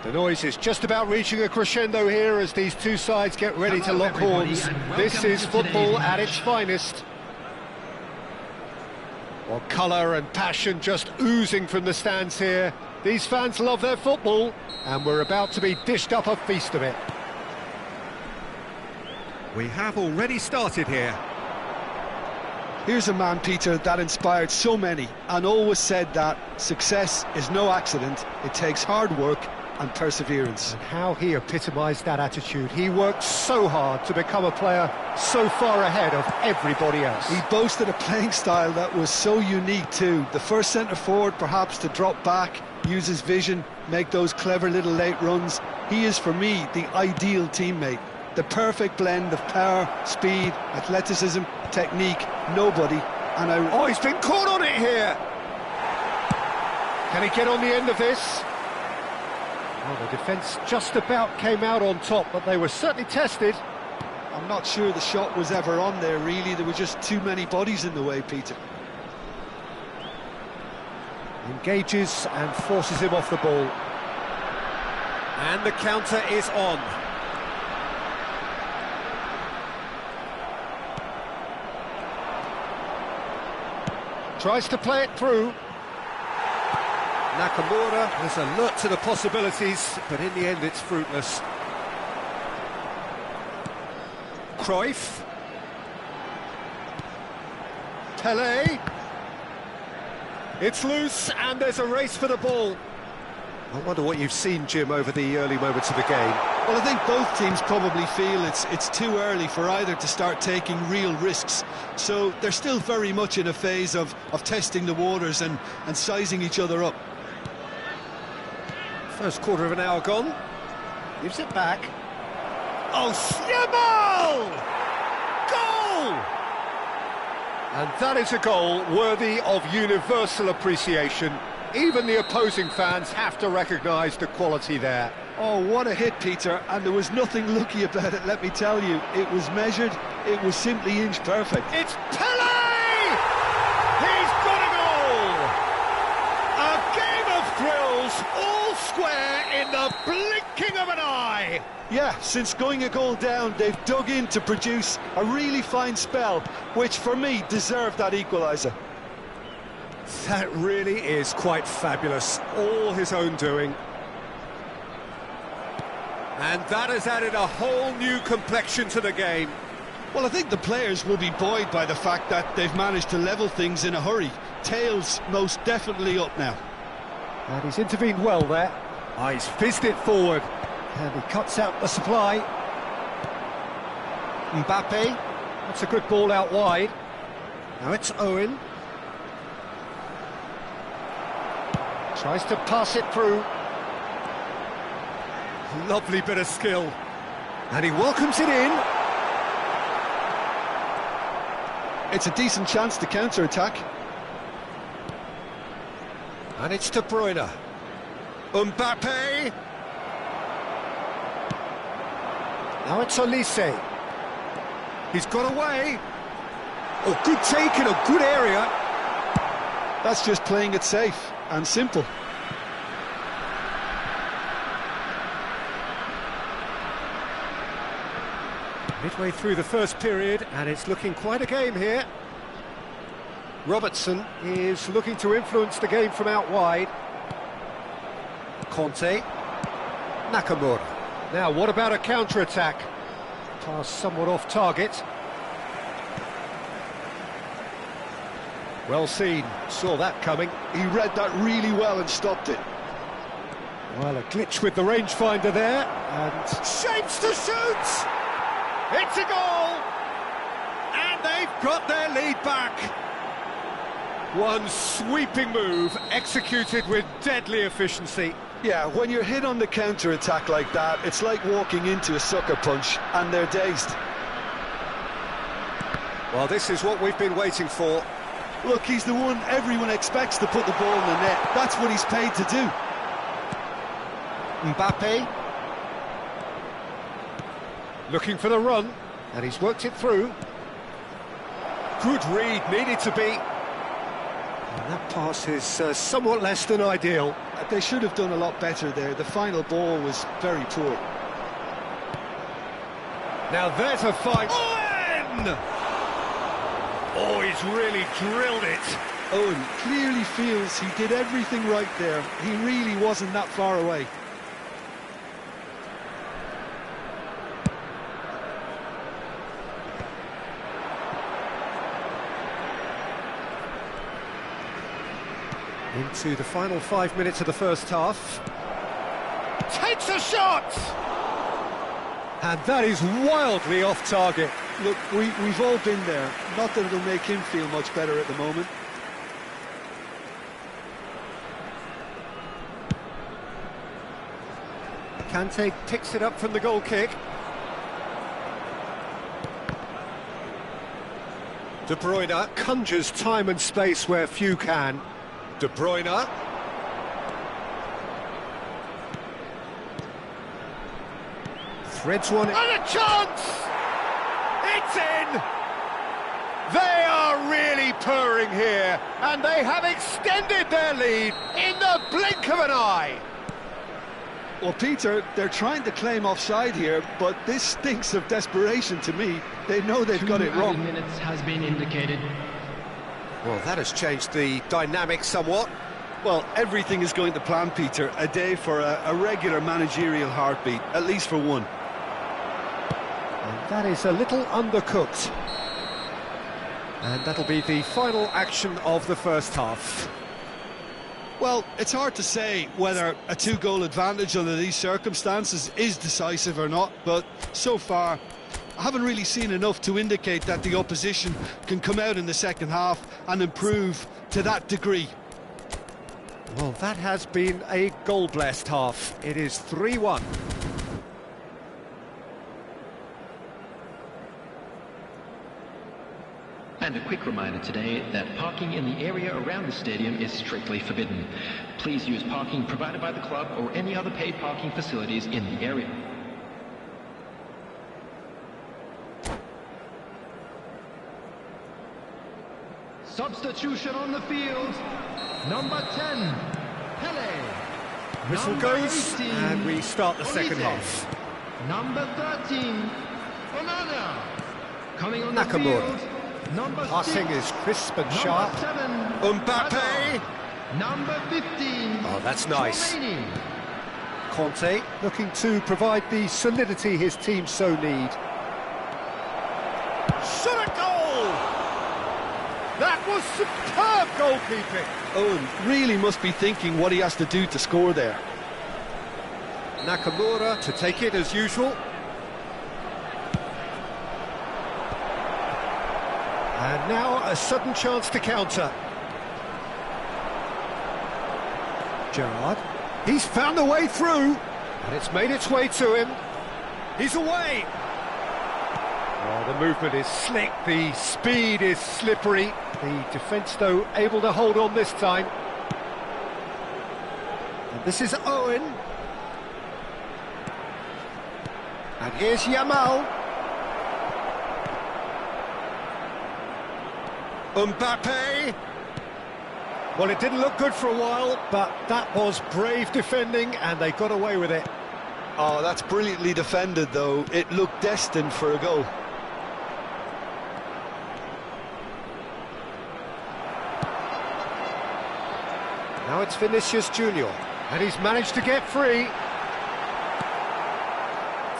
The noise is just about reaching a crescendo here as these two sides get ready to lock horns. This is football at its finest. Well, colour and passion just oozing from the stands here. These fans love their football, and we're about to be dished up a feast of it. We have already started here. Here's a man, Peter, that inspired so many and always said that success is no accident, it takes hard work and perseverance. And how he epitomised that attitude. He worked so hard to become a player so far ahead of everybody else. He boasted a playing style that was so unique too. The first centre-forward perhaps to drop back, use his vision, make those clever little late runs. He is, for me, the ideal teammate. The perfect blend of power, speed, athleticism, technique, nobody. Oh, he's been caught on it here! Can he get on the end of this? Well, the defence just about came out on top, but they were certainly tested. I'm not sure the shot was ever on there, really. There were just too many bodies in the way, Peter. Engages and forces him off the ball. And the counter is on. Tries to play it through. Nakamura is alert to the possibilities, but in the end it's fruitless. Cruyff. Pelé. It's loose and there's a race for the ball. I wonder what you've seen, Jim, over the early moments of the game. Well, I think both teams probably feel it's too early for either to start taking real risks. So they're still very much in a phase of testing the waters and sizing each other up. First quarter of an hour gone. Gives it back. Oh, Yamal! Goal! And that is a goal worthy of universal appreciation. Even the opposing fans have to recognise the quality there. Oh, what a hit, Peter, and there was nothing lucky about it, let me tell you. It was measured, it was simply inch perfect. It's Pelé! He's got a goal! A game of thrills, all square in the blinking of an eye! Yeah, since going a goal down, they've dug in to produce a really fine spell, which for me deserved that equaliser. That really is quite fabulous. All his own doing. And that has added a whole new complexion to the game. Well, I think the players will be buoyed by the fact that they've managed to level things in a hurry. Tails most definitely up now. And he's intervened well there. Oh, he's fizzed it forward. And he cuts out the supply. Mbappe. That's a good ball out wide. Now it's Owen. Tries to pass it through. Lovely bit of skill. And he welcomes it in. It's a decent chance to counter-attack. And it's De Bruyne. Mbappe. Now it's Olise. He's got away. Oh, good take in a good area. That's just playing it safe and simple. Midway through the first period, and it's looking quite a game here. Robertson is looking to influence the game from out wide. Conte. Nakamura. Now, what about a counter-attack? Pass somewhat off target. Well seen, saw that coming. He read that really well and stopped it. Well, a glitch with the rangefinder there, and shapes to shoot! It's a goal! And they've got their lead back. One sweeping move, executed with deadly efficiency. Yeah, when you're hit on the counter-attack like that, it's like walking into a sucker punch, and they're dazed. Well, this is what we've been waiting for. Look, he's the one everyone expects to put the ball in the net. That's what he's paid to do. Mbappe. Looking for the run, and he's worked it through. Good read, needed to be. And that pass is somewhat less than ideal. They should have done a lot better there. The final ball was very poor. Now there's a fight. Owen! Oh, he's really drilled it. Owen clearly feels he did everything right there. He really wasn't that far away. Into the final 5 minutes of the first half. Takes a shot! And that is wildly off target. Look, we've all been there. Not that it'll make him feel much better at the moment. Kante picks it up from the goal kick. De Bruyne conjures time and space where few can. De Bruyne. Threads one in. And a chance! It's in! They are really purring here, and they have extended their lead in the blink of an eye. Well, Peter, they're trying to claim offside here, but this stinks of desperation to me. They know they've got it wrong. 2 minutes has been indicated. Well, that has changed the dynamic somewhat. Well, everything is going to plan, Peter. A day for a regular managerial heartbeat, at least for one. And that is a little undercooked. And that'll be the final action of the first half. Well, it's hard to say whether a two-goal advantage under these circumstances is decisive or not, but so far I haven't really seen enough to indicate that the opposition can come out in the second half and improve to that degree. Well, that has been a goal-blessed half. It is 3-1. And a quick reminder today that parking in the area around the stadium is strictly forbidden. Please use parking provided by the club or any other paid parking facilities in the area. Substitution on the field. Number 10, Pele. Whistle goes, and we start the second half. Number 13, Onana. Coming on Nakamura. the field. Number Passing 6, is crisp and sharp. 7, Mbappe. Number 15. Oh, that's nice. Sony. Conte looking to provide the solidity his team so need. Shot a goal! That was superb goalkeeping. Owen really must be thinking what he has to do to score there. Nakamura to take it as usual. And now a sudden chance to counter. Gerrard. He's found a way through, and it's made its way to him. He's away. Oh, the movement is slick, the speed is slippery. The defence, though, able to hold on this time. And this is Owen. And here's Yamal. Mbappe. Well, it didn't look good for a while, but that was brave defending, and they got away with it. Oh, that's brilliantly defended, though. It looked destined for a goal. Now it's Vinicius Junior, and he's managed to get free.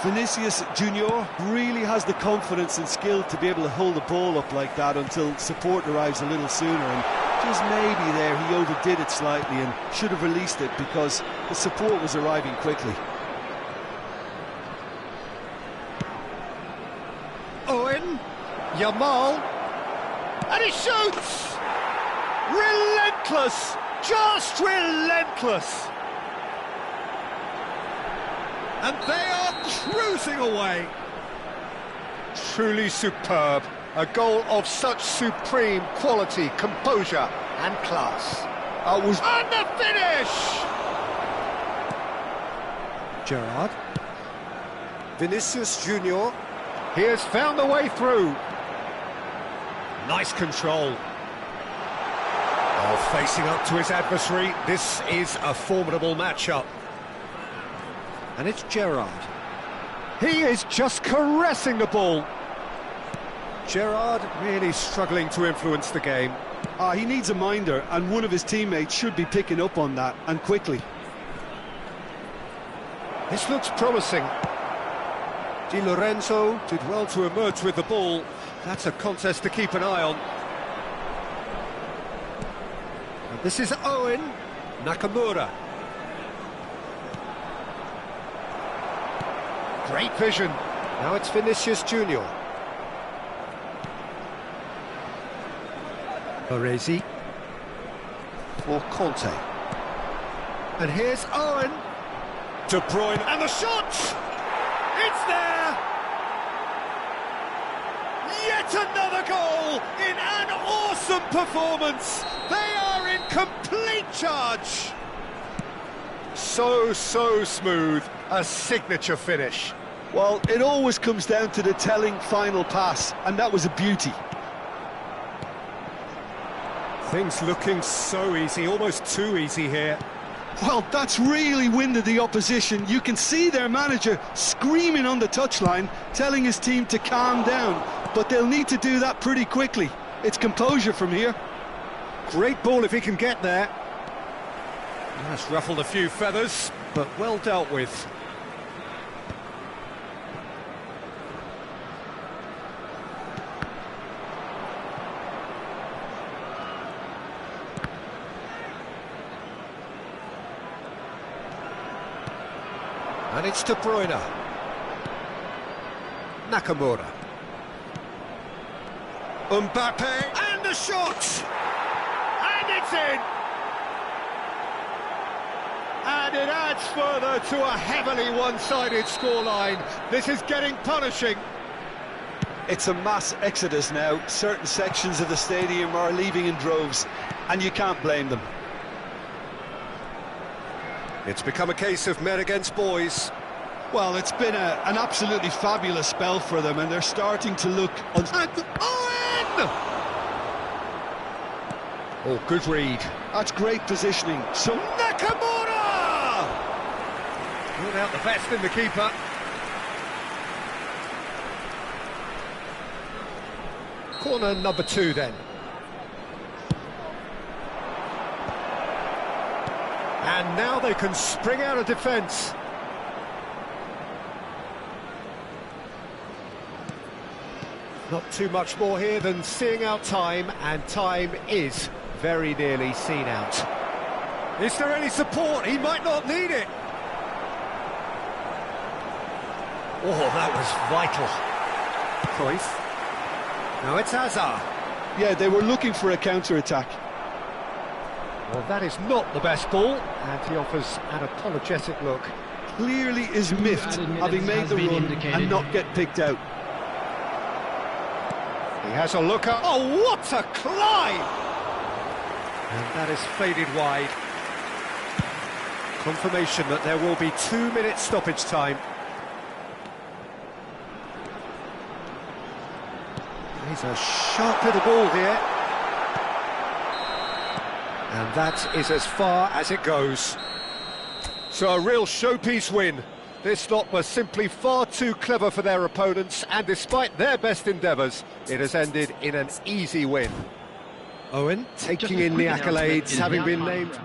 Vinicius Junior really has the confidence and skill to be able to hold the ball up like that until support arrives a little sooner, and just maybe there he overdid it slightly and should have released it because the support was arriving quickly. Owen, Yamal, and he shoots! Relentless, just relentless! And they are cruising away. Truly superb. A goal of such supreme quality, composure and class. And the finish! Gerrard. Vinicius Junior. He has found a way through. Nice control. Oh, Well, facing up to his adversary, this is a formidable matchup. And it's Gerrard. He is just caressing the ball. Gerrard really struggling to influence the game. He needs a minder, and one of his teammates should be picking up on that, and quickly. This looks promising. Di Lorenzo did well to emerge with the ball. That's a contest to keep an eye on. And this is Owen Nakamura. Great vision. Now it's Vinicius Junior. Baresi for Conte. And here's Owen. De Bruyne, and the shot! It's there! Yet another goal in an awesome performance! They are in complete charge! So smooth, a signature finish. Well, it always comes down to the telling final pass, and that was a beauty. Things looking so easy, almost too easy here. Well, that's really winded the opposition. You can see their manager screaming on the touchline, telling his team to calm down. But they'll need to do that pretty quickly. It's composure from here. Great ball if he can get there. That's ruffled a few feathers, but well dealt with. And it's De Bruyne. Nakamura. Mbappe, and the shot! And it's in! And it adds further to a heavily one-sided scoreline. This is getting punishing. It's a mass exodus now. Certain sections of the stadium are leaving in droves, and you can't blame them. It's become a case of men against boys. Well, it's been an absolutely fabulous spell for them, and they're starting to look... And Owen! Oh, good read. That's great positioning. So Nakamura! Pulled out the best in the keeper. Corner number 2 then. And now they can spring out of defence. Not too much more here than seeing out time, and time is very nearly seen out. Is there any support? He might not need it. Oh, that was vital. Cruyff. Now it's Hazard. yeah, they were looking for a counter-attack. Well, that is not the best ball, and he offers an apologetic look. Clearly is miffed, having made the run and not get picked out. He has a look at... Oh, what a climb! And that is faded wide. Confirmation that there will be 2 minutes stoppage time. He's a sharp little ball here. And that is as far as it goes. So a real showpiece win. This lot was simply far too clever for their opponents, and despite their best endeavours, it has ended in an easy win. Owen taking in the accolades, having been named...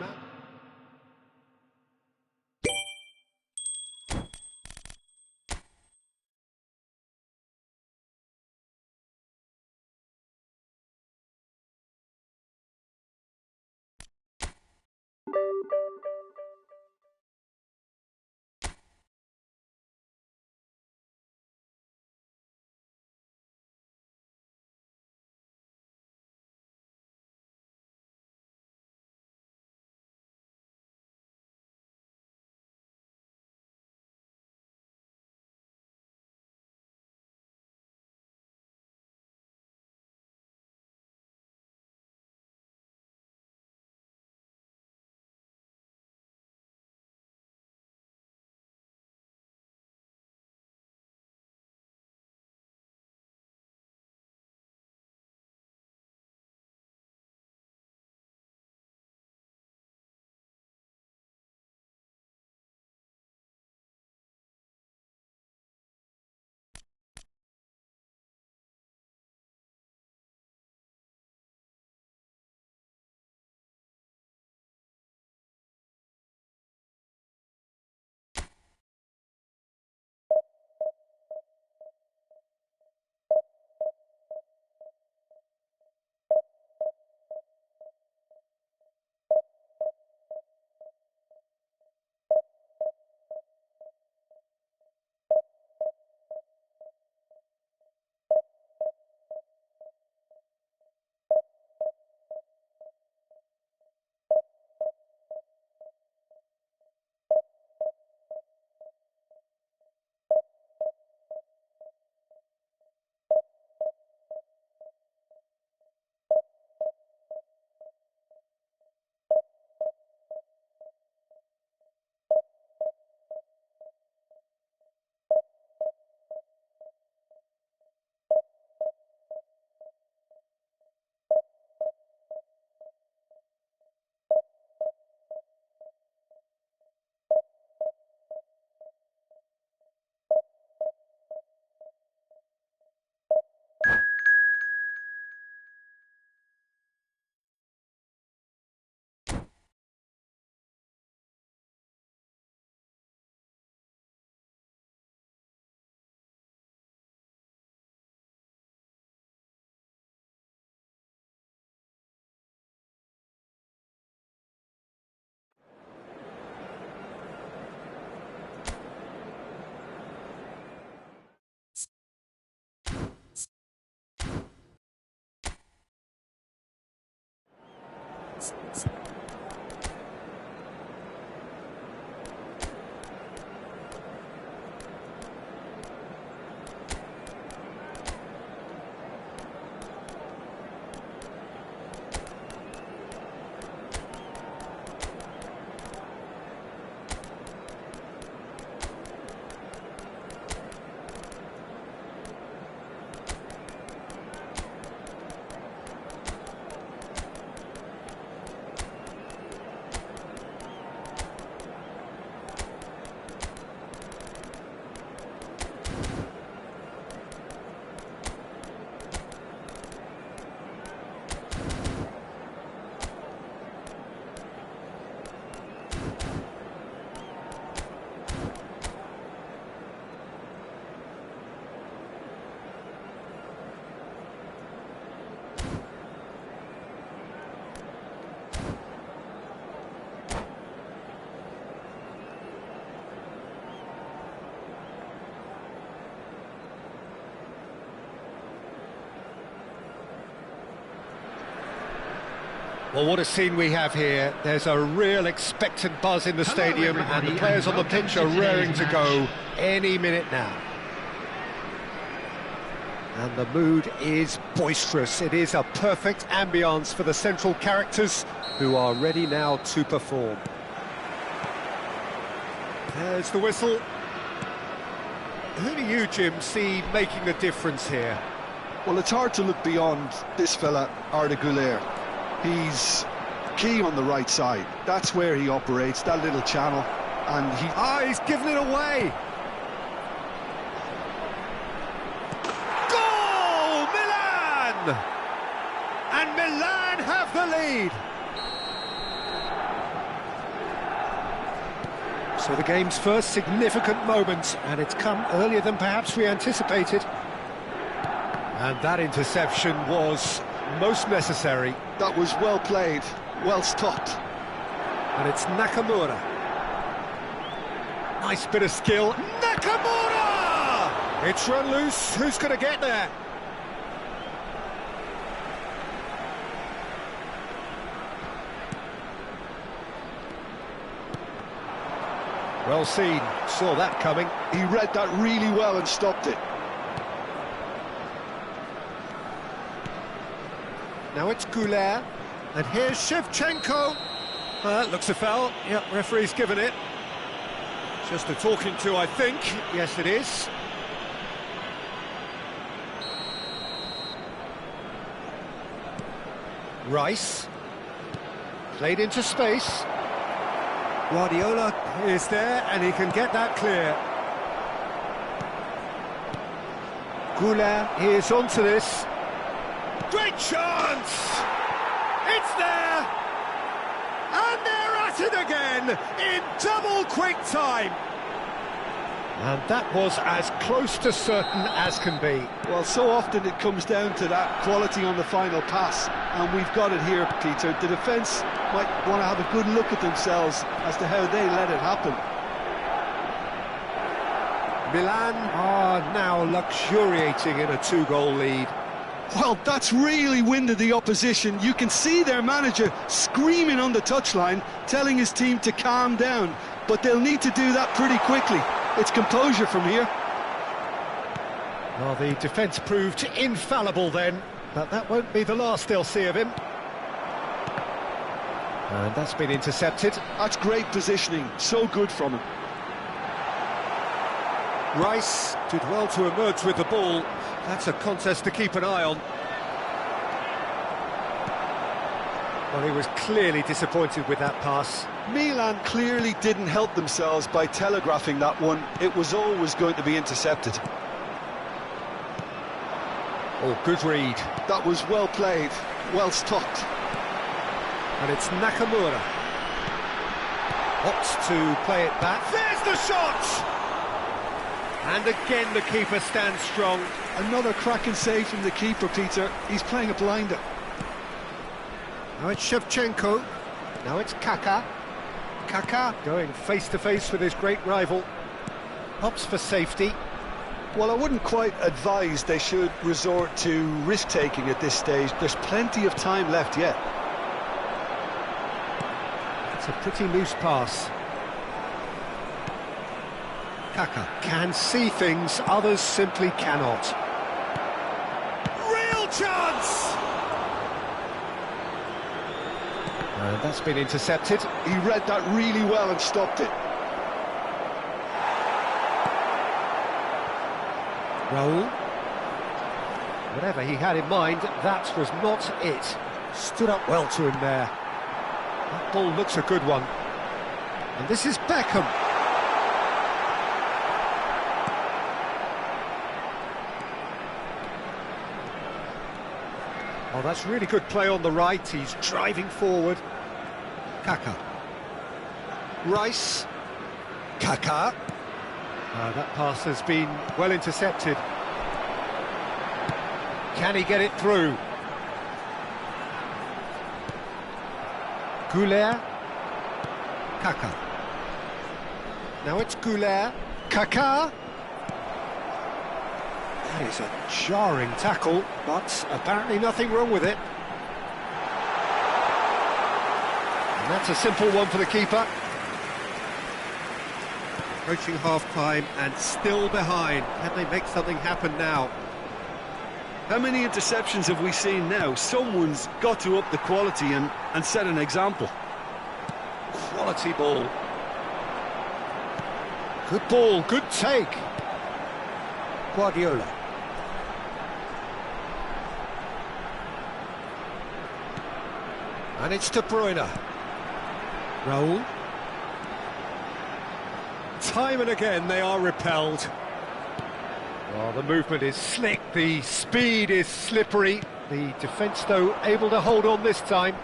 Well, what a scene we have here. There's a real expectant buzz in the stadium, and the players on the pitch are raring to go any minute now. And the mood is boisterous. It is a perfect ambience for the central characters, who are ready now to perform. There's the whistle. Who do you, Jim, see making the difference here? Well, it's hard to look beyond this fella, Arda Güler. He's key on the right side. That's where he operates, that little channel, and he's given it away! Goal! Milan! And Milan have the lead! So the game's first significant moment, and it's come earlier than perhaps we anticipated. And that interception was most necessary. That was well played, well stopped. And it's Nakamura. Nice bit of skill. Nakamura! It's run loose. Who's going to get there? Well seen. Saw that coming. He read that really well and stopped it. Now it's Güler, and here's Shevchenko. Looks a foul. Yep, referee's given it. Just a talking to, I think. Yes, it is. Rice. Played into space. Guardiola is there, and he can get that clear. Güler is onto this. Great chance! It's there! And they're at it again in double quick time! And that was as close to certain as can be. Well, so often it comes down to that quality on the final pass, and we've got it here, Peter. The defence might want to have a good look at themselves as to how they let it happen. Milan are now luxuriating in a two-goal lead. Well, that's really winded the opposition. You can see their manager screaming on the touchline, telling his team to calm down. But they'll need to do that pretty quickly. It's composure from here. Well, the defence proved infallible then, but that won't be the last they'll see of him. And that's been intercepted. That's great positioning. So good from him. Rice did well to emerge with the ball. That's a contest to keep an eye on. Well, he was clearly disappointed with that pass. Milan clearly didn't help themselves by telegraphing that one. It was always going to be intercepted. Oh, good read. That was well played, well stopped. And it's Nakamura. Opts to play it back. There's the shot! And again the keeper stands strong. Another cracking save from the keeper, Peter. He's playing a blinder. Now it's Shevchenko. Now it's Kaka. Kaka going face-to-face with his great rival. Opts for safety. Well, I wouldn't quite advise they should resort to risk-taking at this stage. There's plenty of time left yet. It's a pretty loose pass. Kaka can see things others simply cannot. Real chance! And that's been intercepted. He read that really well and stopped it. Raul. Whatever he had in mind, that was not it. Stood up well to him there. That ball looks a good one. And this is Beckham. Oh, that's really good play on the right. He's driving forward. Kaka. Rice. Kaka. That pass has been well intercepted. Can he get it through? Goulet. Kaka. Now it's Goulet. Kaka. That is a jarring tackle, but apparently nothing wrong with it. And that's a simple one for the keeper. Approaching half-time and still behind. Can they make something happen now? How many interceptions have we seen now? Someone's got to up the quality and set an example. Quality ball. Good ball, good take. Guardiola. And it's De Bruyne. Raul. Time and again they are repelled. Well, the movement is slick, the speed is slippery. The defence, though, able to hold on this time.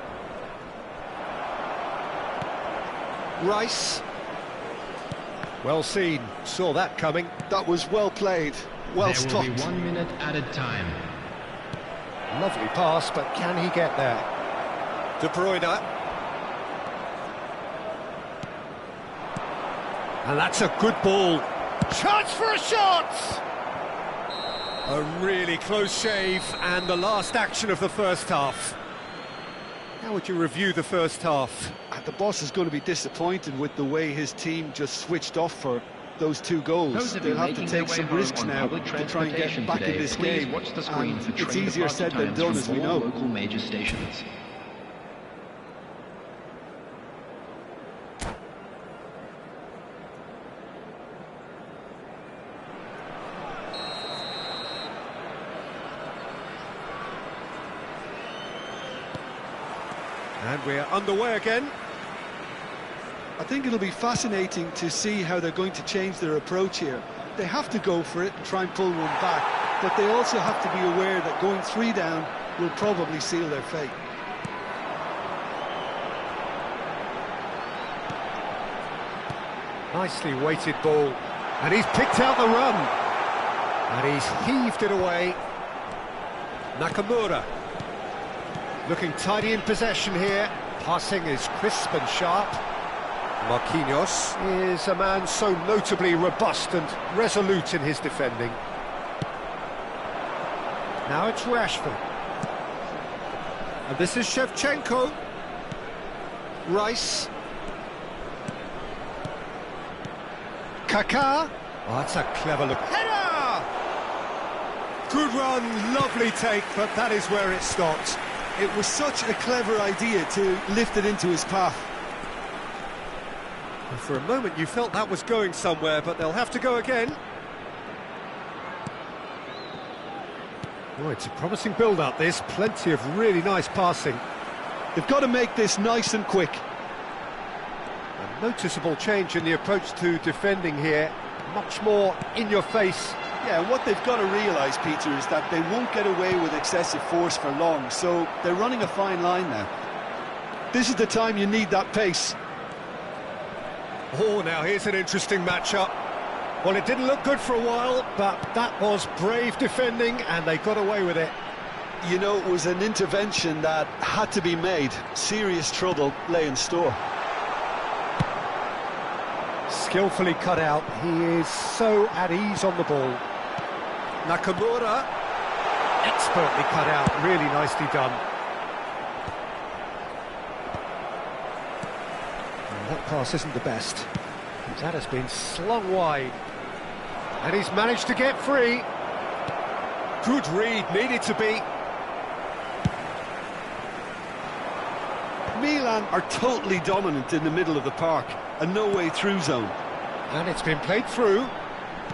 Rice. Well seen, saw that coming. That was well played, well stopped. There will be 1 minute added time. Lovely pass, but can he get there? De Bruyne. And that's a good ball. Chance for a shot! A really close shave, and the last action of the first half. How would you review the first half? The boss is going to be disappointed with the way his team just switched off for those 2 goals. They'll have to take some risks now to try and get back in this game. Watch the screen for it's easier said than done, as we know. Local major stations. And we're underway again. I think it'll be fascinating to see how they're going to change their approach here. They have to go for it and try and pull one back, but they also have to be aware that going 3 down will probably seal their fate. Nicely weighted ball. And he's picked out the run. And he's heaved it away. Nakamura. Looking tidy in possession here. Passing is crisp and sharp. Marquinhos is a man so notably robust and resolute in his defending. Now it's Rashford. And this is Shevchenko. Rice. Kaká. Oh, that's a clever look. Header! Good run, lovely take, but that is where it stopped. It was such a clever idea to lift it into his path. And for a moment you felt that was going somewhere, but they'll have to go again. Oh, it's a promising build-up, this. Plenty of really nice passing. They've got to make this nice and quick. A noticeable change in the approach to defending here. Much more in your face. Yeah, what they've got to realise, Peter, is that they won't get away with excessive force for long, so they're running a fine line now. This is the time you need that pace. Oh, now here's an interesting matchup. Well, it didn't look good for a while, but that was brave defending, and they got away with it. You know, it was an intervention that had to be made. Serious trouble lay in store. Skillfully cut out. He is so at ease on the ball. Nakamura, expertly cut out, really nicely done. That pass isn't the best. That has been slung wide. And he's managed to get free. Good read, needed to be. Milan are totally dominant in the middle of the park, a no-way through zone. And it's been played through.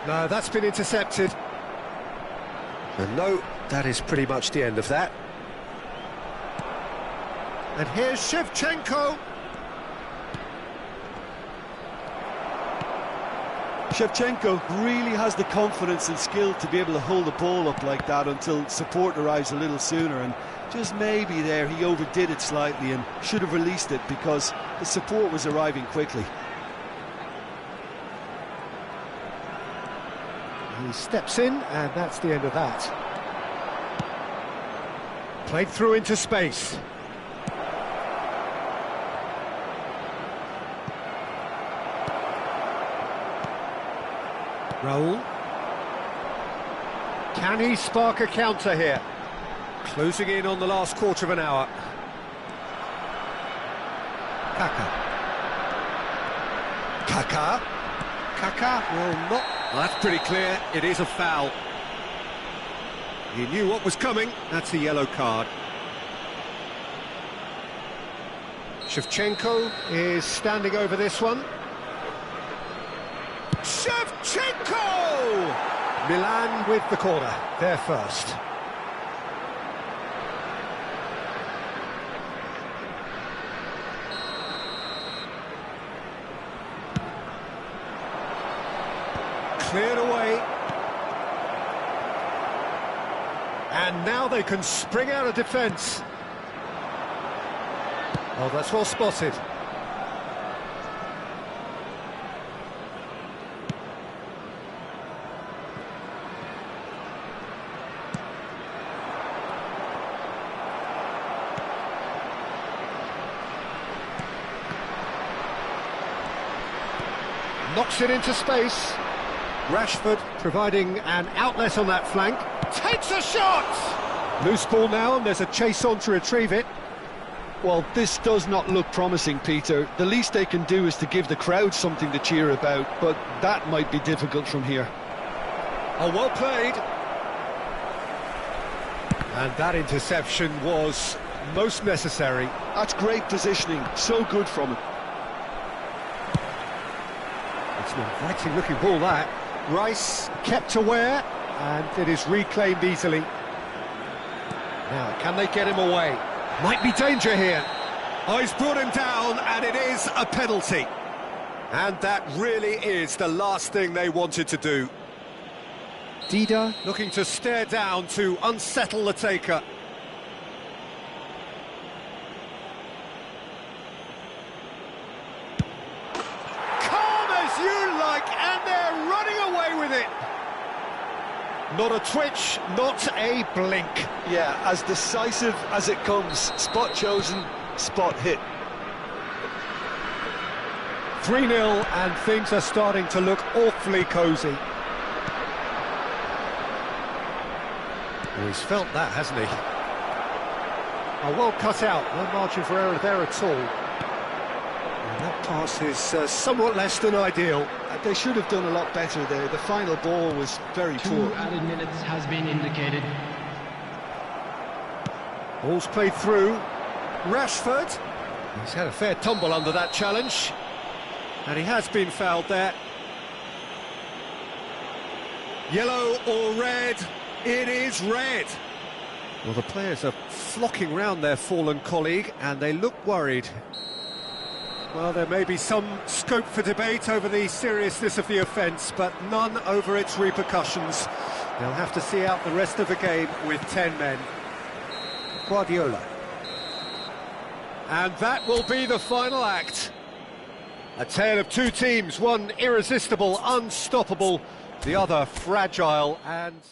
No, that's been intercepted. And no, that is pretty much the end of that. And here's Shevchenko. Shevchenko really has the confidence and skill to be able to hold the ball up like that until support arrives a little sooner, and just maybe there he overdid it slightly and should have released it because the support was arriving quickly. He steps in, and that's the end of that. Played through into space. Raul. Can he spark a counter here? Closing in on the last quarter of an hour. Kaka will not... That's pretty clear, it is a foul. He knew what was coming, that's a yellow card. Shevchenko is standing over this one. Shevchenko! Milan with the corner, they're first. Cleared away. And now they can spring out of defence. Oh, that's well spotted. Knocks it into space. Rashford providing an outlet on that flank. Takes a shot! Loose ball now, and there's a chase on to retrieve it. Well, this does not look promising, Peter. The least they can do is to give the crowd something to cheer about, but that might be difficult from here. Oh, well played. And that interception was most necessary. That's great positioning, so good from him. It's an inviting looking ball, that. Rice kept aware, and it is reclaimed easily. Now, can they get him away? Might be danger here. Oh, he's brought him down, and it is a penalty. And that really is the last thing they wanted to do. Dida looking to stare down to unsettle the taker. Calm as you like, and they're running away with it. Not a twitch, not a blink. Yeah, as decisive as it comes. Spot chosen, spot hit. 3-0, and things are starting to look awfully cosy. Well, he's felt that, hasn't he? Oh, well cut out, no margin for error there at all. And that pass is somewhat less than ideal. They should have done a lot better there. The final ball was very poor. 2 added minutes has been indicated. Ball's played through. Rashford. He's had a fair tumble under that challenge. And he has been fouled there. Yellow or red? It is red. Well, the players are flocking round their fallen colleague, and they look worried. Well, there may be some scope for debate over the seriousness of the offence, but none over its repercussions. They'll have to see out the rest of the game with 10 men. Guardiola. And that will be the final act. A tale of two teams, one irresistible, unstoppable, the other fragile and...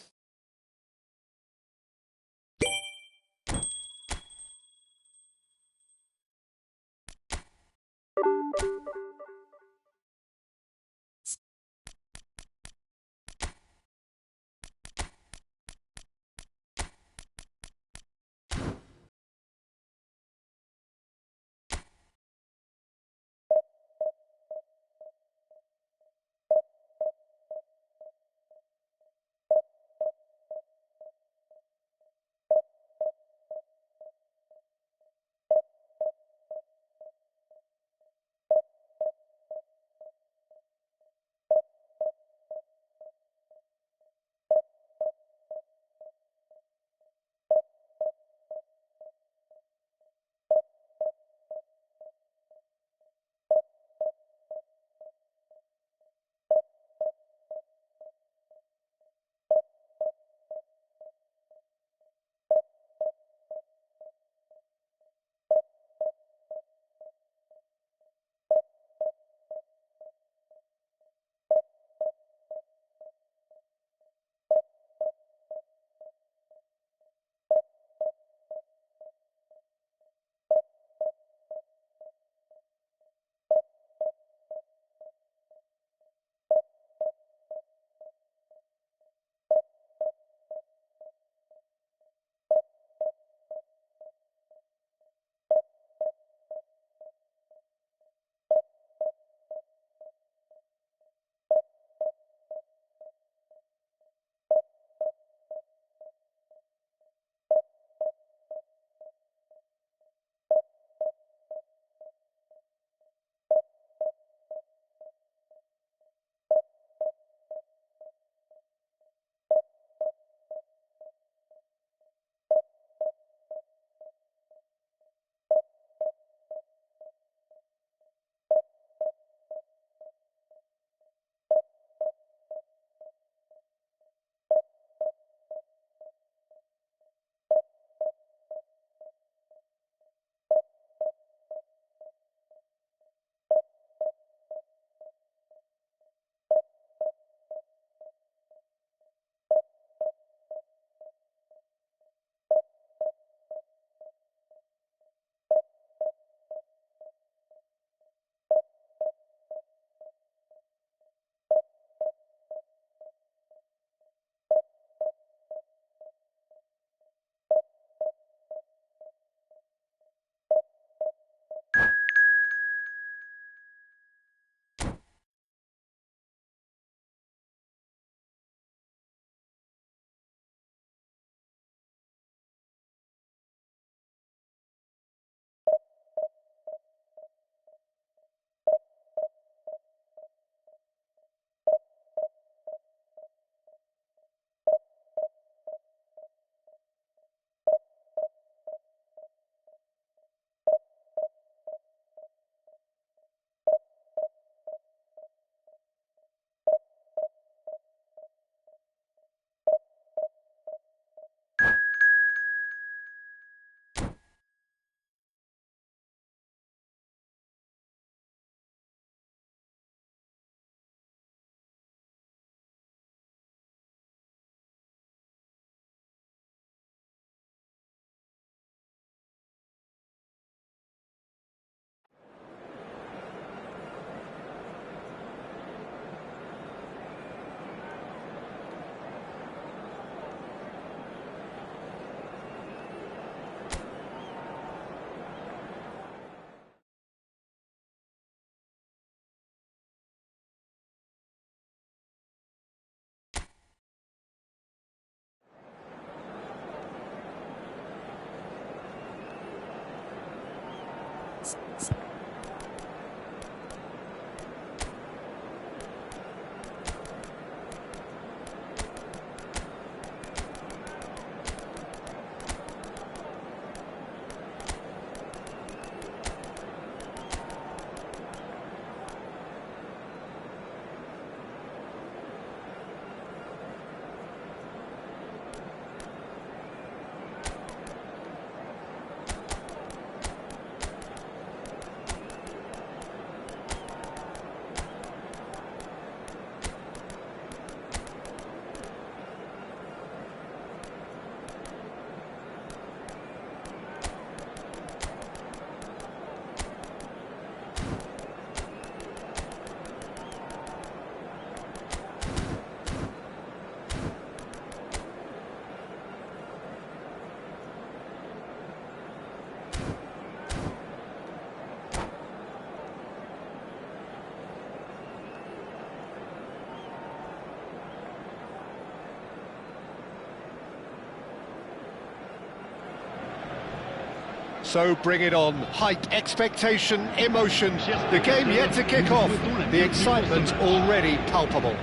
So bring it on. Height, expectation, emotion. The game yet to kick off. The excitement already palpable.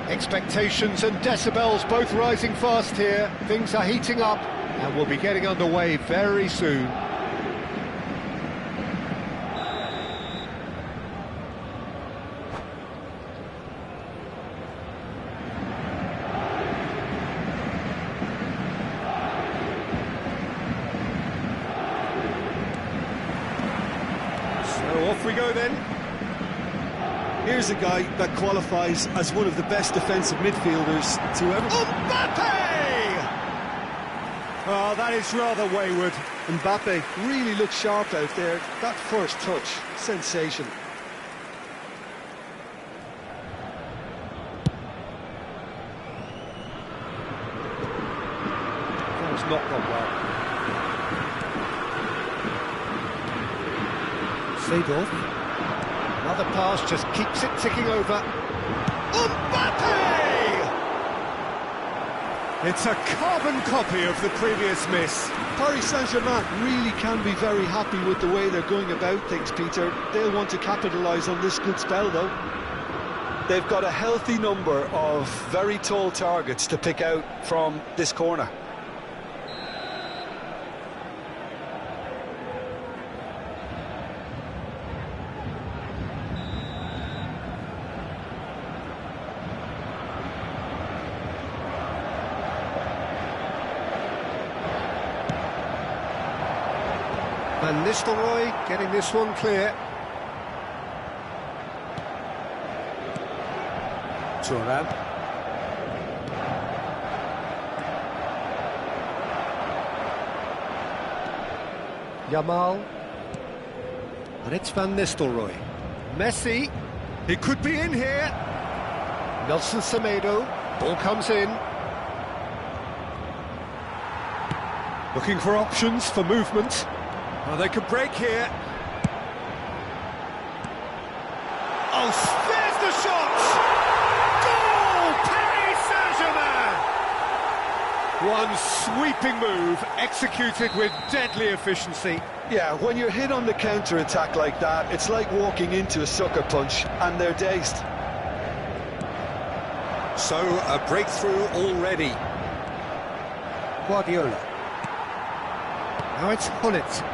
Expectations and decibels both rising fast here. Things are heating up and we'll be getting underway very soon. Off we go then. Here's a guy that qualifies as one of the best defensive midfielders to ever... Mbappe! Oh, that is rather wayward. Mbappe really looks sharp out there. That first touch, sensation. That was not gone well. Seedorf. Another pass just keeps it ticking over. Mbappe! It's a carbon copy of the previous miss. Paris Saint-Germain really can be very happy with the way they're going about things, Peter. They'll want to capitalise on this good spell, though. They've got a healthy number of very tall targets to pick out from this corner. Van Nistelrooy getting this one clear. Thuram. Yamal. And it's Van Nistelrooy. Messi. He could be in here. Nelson Semedo. Ball comes in. Looking for options for movement. Oh, they could break here. Oh, there's the shot! Goal! Paris Saint-Germain! One sweeping move, executed with deadly efficiency. Yeah, when you're hit on the counter-attack like that, it's like walking into a sucker punch, and they're dazed. So, a breakthrough already. Guardiola. Now it's Hullet.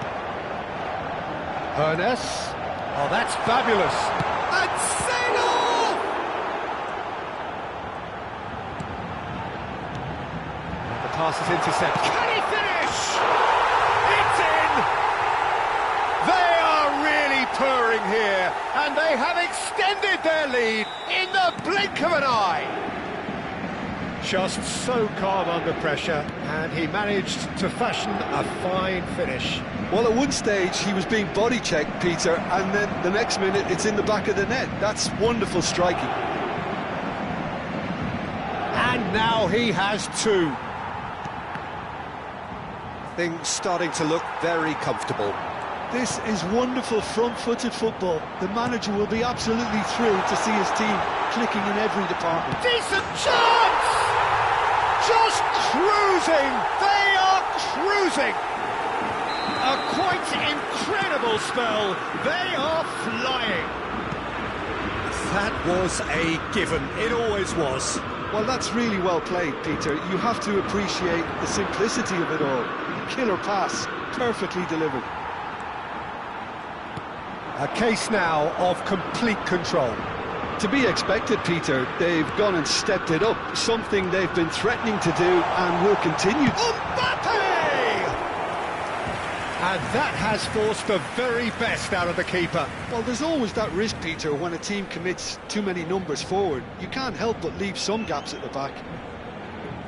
Ernest. Oh, that's fabulous. And Seedorf! The pass is intercepted. Can he finish? It's in! They are really purring here, and they have extended their lead in the blink of an eye. Just so calm under pressure, and he managed to fashion a fine finish. Well, at one stage, he was being body-checked, Peter, and then the next minute, it's in the back of the net. That's wonderful striking. And now he has two. Things starting to look very comfortable. This is wonderful front-footed football. The manager will be absolutely thrilled to see his team clicking in every department. Decent chance! Just cruising! They are cruising! A quite incredible spell. They are flying. That was a given. It always was. Well, that's really well played, Peter. You have to appreciate the simplicity of it all. Killer pass, perfectly delivered. A case now of complete control. To be expected, Peter. They've gone and stepped it up, something they've been threatening to do and will continue. Mbappe! And that has forced the very best out of the keeper. Well, there's always that risk, Peter, when a team commits too many numbers forward. You can't help but leave some gaps at the back.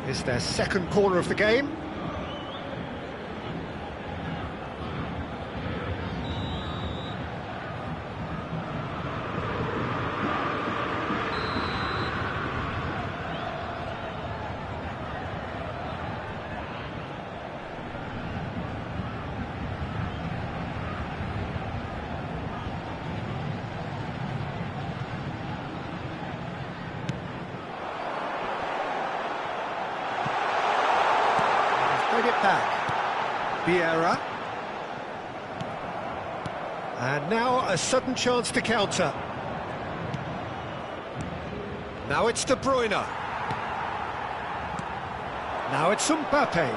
It's their second corner of the game. Bring it back. Vieira. And now a sudden chance to counter. Now it's De Bruyne. Now it's Mbappe.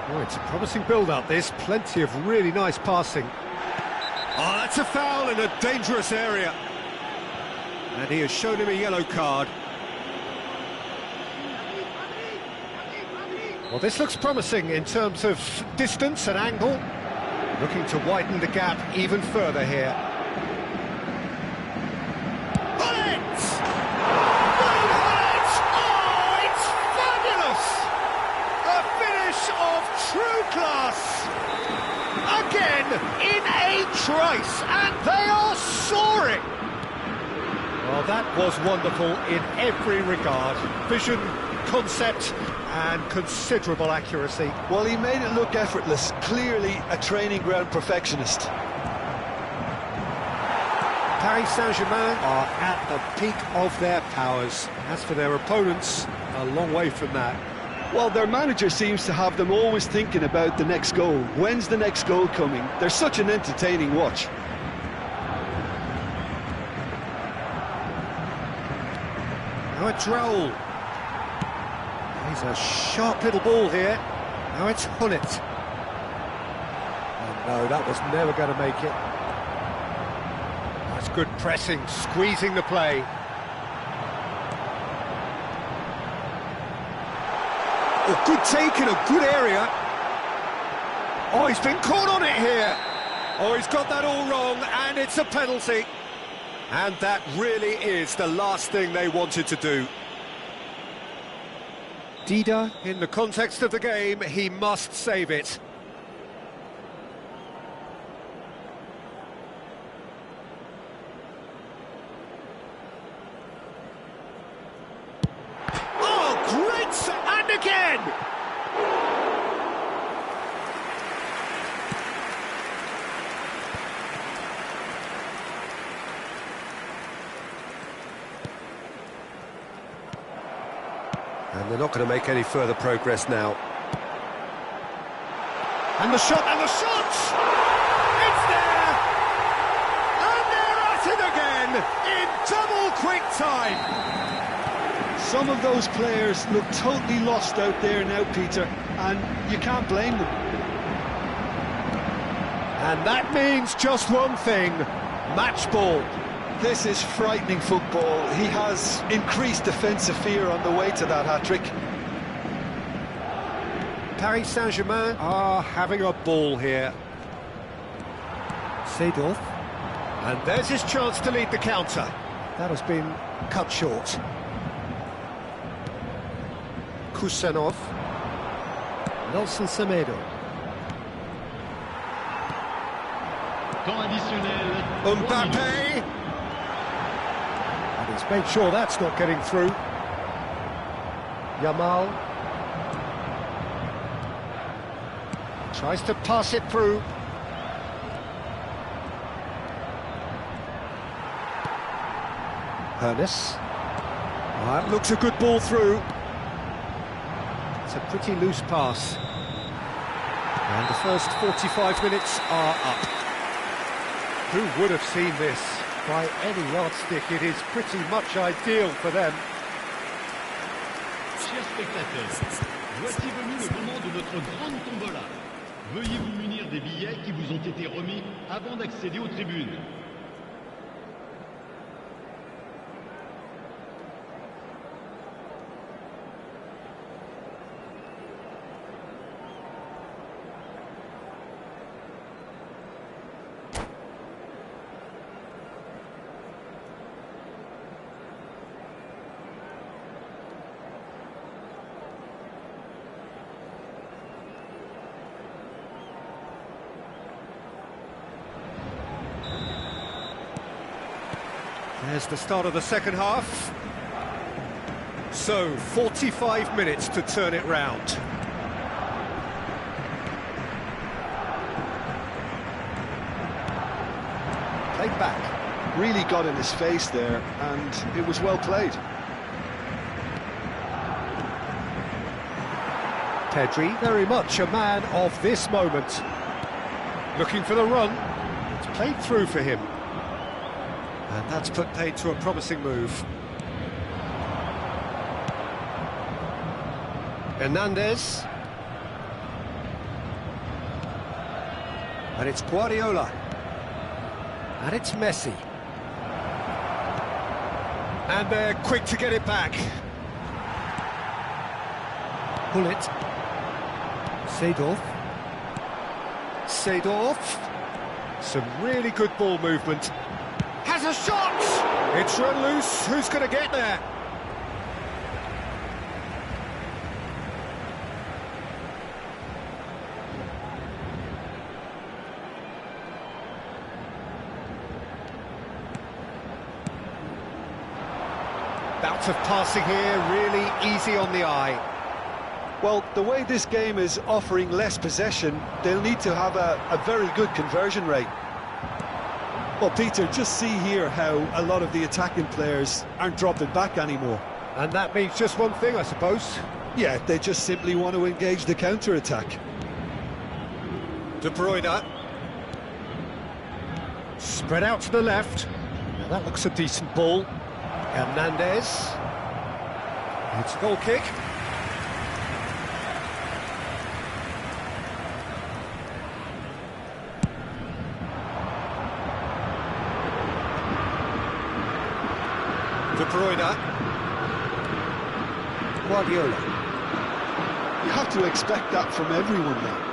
Oh, it's a promising build-up, this. Plenty of really nice passing. Oh, that's a foul in a dangerous area. And he has shown him a yellow card. Well, this looks promising in terms of distance and angle. Looking to widen the gap even further here. Hullet! Hullet! Oh, it's fabulous! A finish of true class! Again, in a trice, and they are soaring! Well, that was wonderful in every regard. Vision, concept, and considerable accuracy. Well, he made it look effortless. Clearly a training ground perfectionist. Paris Saint-Germain are at the peak of their powers. As for their opponents, a long way from that. Well, their manager seems to have them always thinking about the next goal. When's the next goal coming? They're such an entertaining watch. Now it's Raul. He's a sharp little ball here. Now it's Hullet. Oh no, that was never going to make it. That's good pressing, squeezing the play. Oh, good take in a good area. Oh, he's been caught on it here. Oh, he's got that all wrong, and it's a penalty. And that really is the last thing they wanted to do. Dida, in the context of the game, he must save it. Oh, great save! And again! And they're not going to make any further progress now. And the shot, and the shot! It's there! And they're at it again, in double quick time! Some of those players look totally lost out there now, Peter, and you can't blame them. And that means just one thing, match ball. This is frightening football. He has increased defensive fear on the way to that hat-trick. Paris Saint-Germain are having a ball here. Seedorf. And there's his chance to lead the counter. That has been cut short. Kusanov. Nelson Semedo. Mbappe. He's made sure that's not getting through. Yamal tries to pass it through. Hernes. That looks a good ball through. It's a pretty loose pass. And the first 45 minutes are up. Who would have seen this? By any yardstick, it is pretty much ideal for them. Chers spectateurs, voici venu le moment de notre grande tombola. Veuillez vous munir des billets qui vous ont été remis avant d'accéder aux tribunes. There's the start of the second half. So, 45 minutes to turn it round. Played back. Really got in his face there, and it was well played. Pedri, very much a man of this moment. Looking for the run. It's played through for him. And that's put paid to a promising move. Hernandez. And it's Guardiola. And it's Messi. And they're quick to get it back. Bullet. Seedorf. Seedorf. Some really good ball movement. Has a shot! It's run loose. Who's going to get there? Bout of passing here, really easy on the eye. Well, the way this game is offering less possession, they'll need to have a very good conversion rate. Well, Peter, just see here how a lot of the attacking players aren't dropping back anymore. And that means just one thing, I suppose. Yeah, they just simply want to engage the counter-attack. De Bruyne. Spread out to the left. Now that looks a decent ball. Hernandez. It's a goal kick. De Bruyne. Guardiola. You have to expect that from everyone now.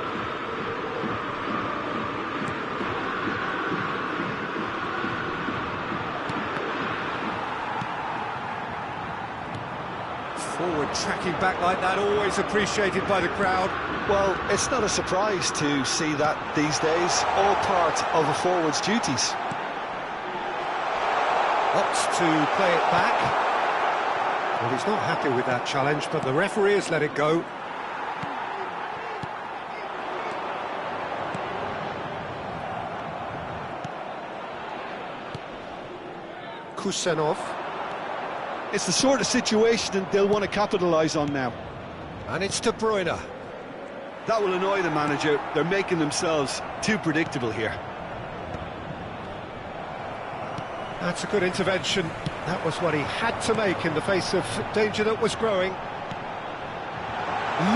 Forward tracking back like that, always appreciated by the crowd. Well, it's not a surprise to see that these days, all part of a forward's duties. Opts to play it back. Well, he's not happy with that challenge, but the referee has let it go. Kusanov. It's the sort of situation they'll want to capitalise on now. And it's De Bruyne. That will annoy the manager. They're making themselves too predictable here. That's a good intervention. That was what he had to make in the face of danger that was growing.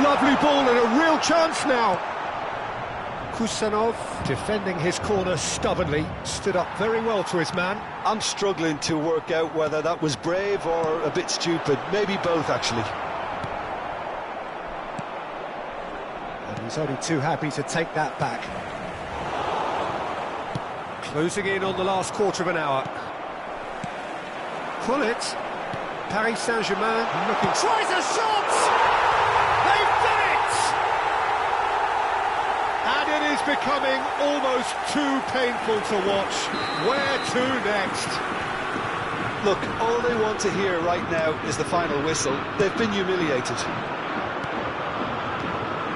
Lovely ball and a real chance now. Kusanov defending his corner stubbornly, stood up very well to his man. I'm struggling to work out whether that was brave or a bit stupid. Maybe both, actually. And he's only too happy to take that back. Closing in on the last quarter of an hour. Pull it. Paris Saint-Germain looking... Tries a shot! They've done it! And it is becoming almost too painful to watch. Where to next? Look, all they want to hear right now is the final whistle. They've been humiliated.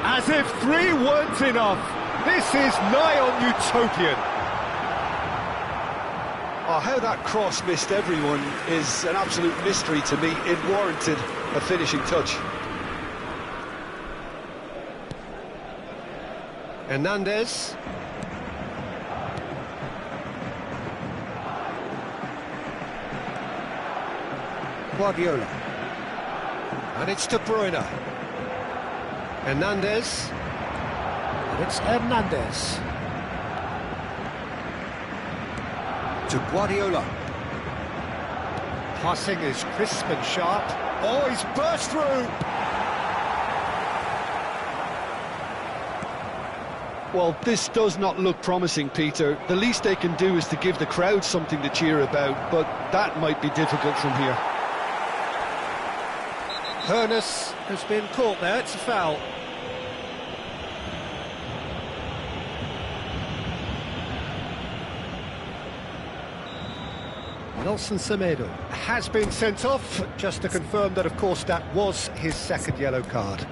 As if 3 weren't enough. This is nigh on utopian. Oh, how that cross missed everyone is an absolute mystery to me. It warranted a finishing touch. Hernandez. Guardiola. And it's De Bruyne. Hernandez. And it's Hernandez. To Guardiola. Passing is crisp and sharp. Oh, he's burst through! Well, this does not look promising, Peter. The least they can do is to give the crowd something to cheer about, but that might be difficult from here. Hernus has been caught there, it's a foul. Nelson Semedo has been sent off, just to confirm that, of course, that was his second yellow card.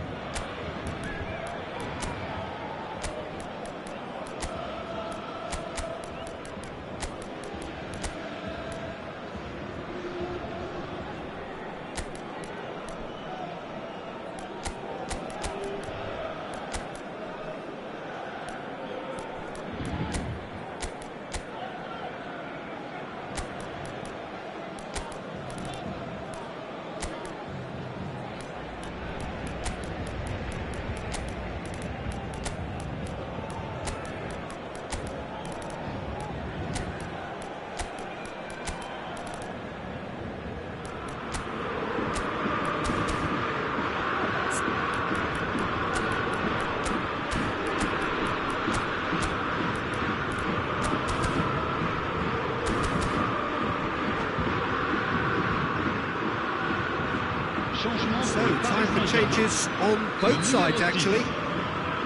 So, time for changes on both sides, actually.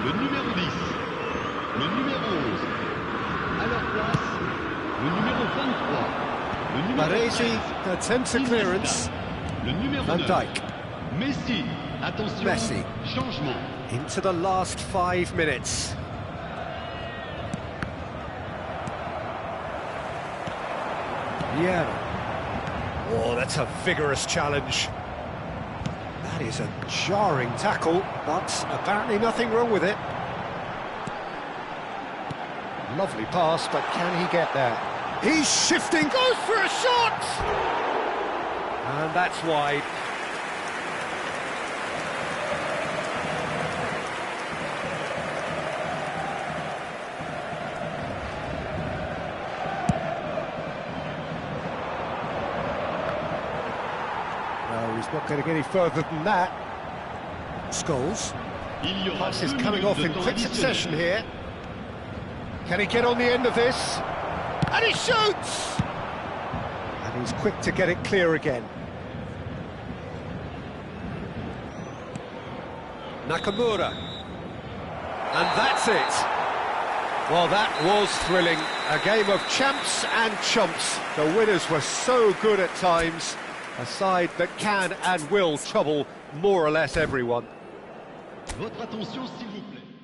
Le numéro 10, le numéro 11, à leur place, le numéro 23, le numéro Baresi attempts a clearance. le numéro Van 9, Dijk. Messi, attention, Messi. changement. Into the last 5 minutes. Yeah. Oh, that's a vigorous challenge. That is a jarring tackle, but apparently nothing wrong with it. Lovely pass, but can he get there? He's shifting, goes for a shot! And that's wide. No, he's not going to get any further than that. Scholes. Il y aura Pass is 2 coming minutes off de in temps quick additionnel. succession here. Can he get on the end of this? And he shoots! And he's quick to get it clear again. Nakamura. And that's it. Well, that was thrilling. A game of champs and chumps. The winners were so good at times. A side that can and will trouble more or less everyone. Votre attention, s'il vous plaît.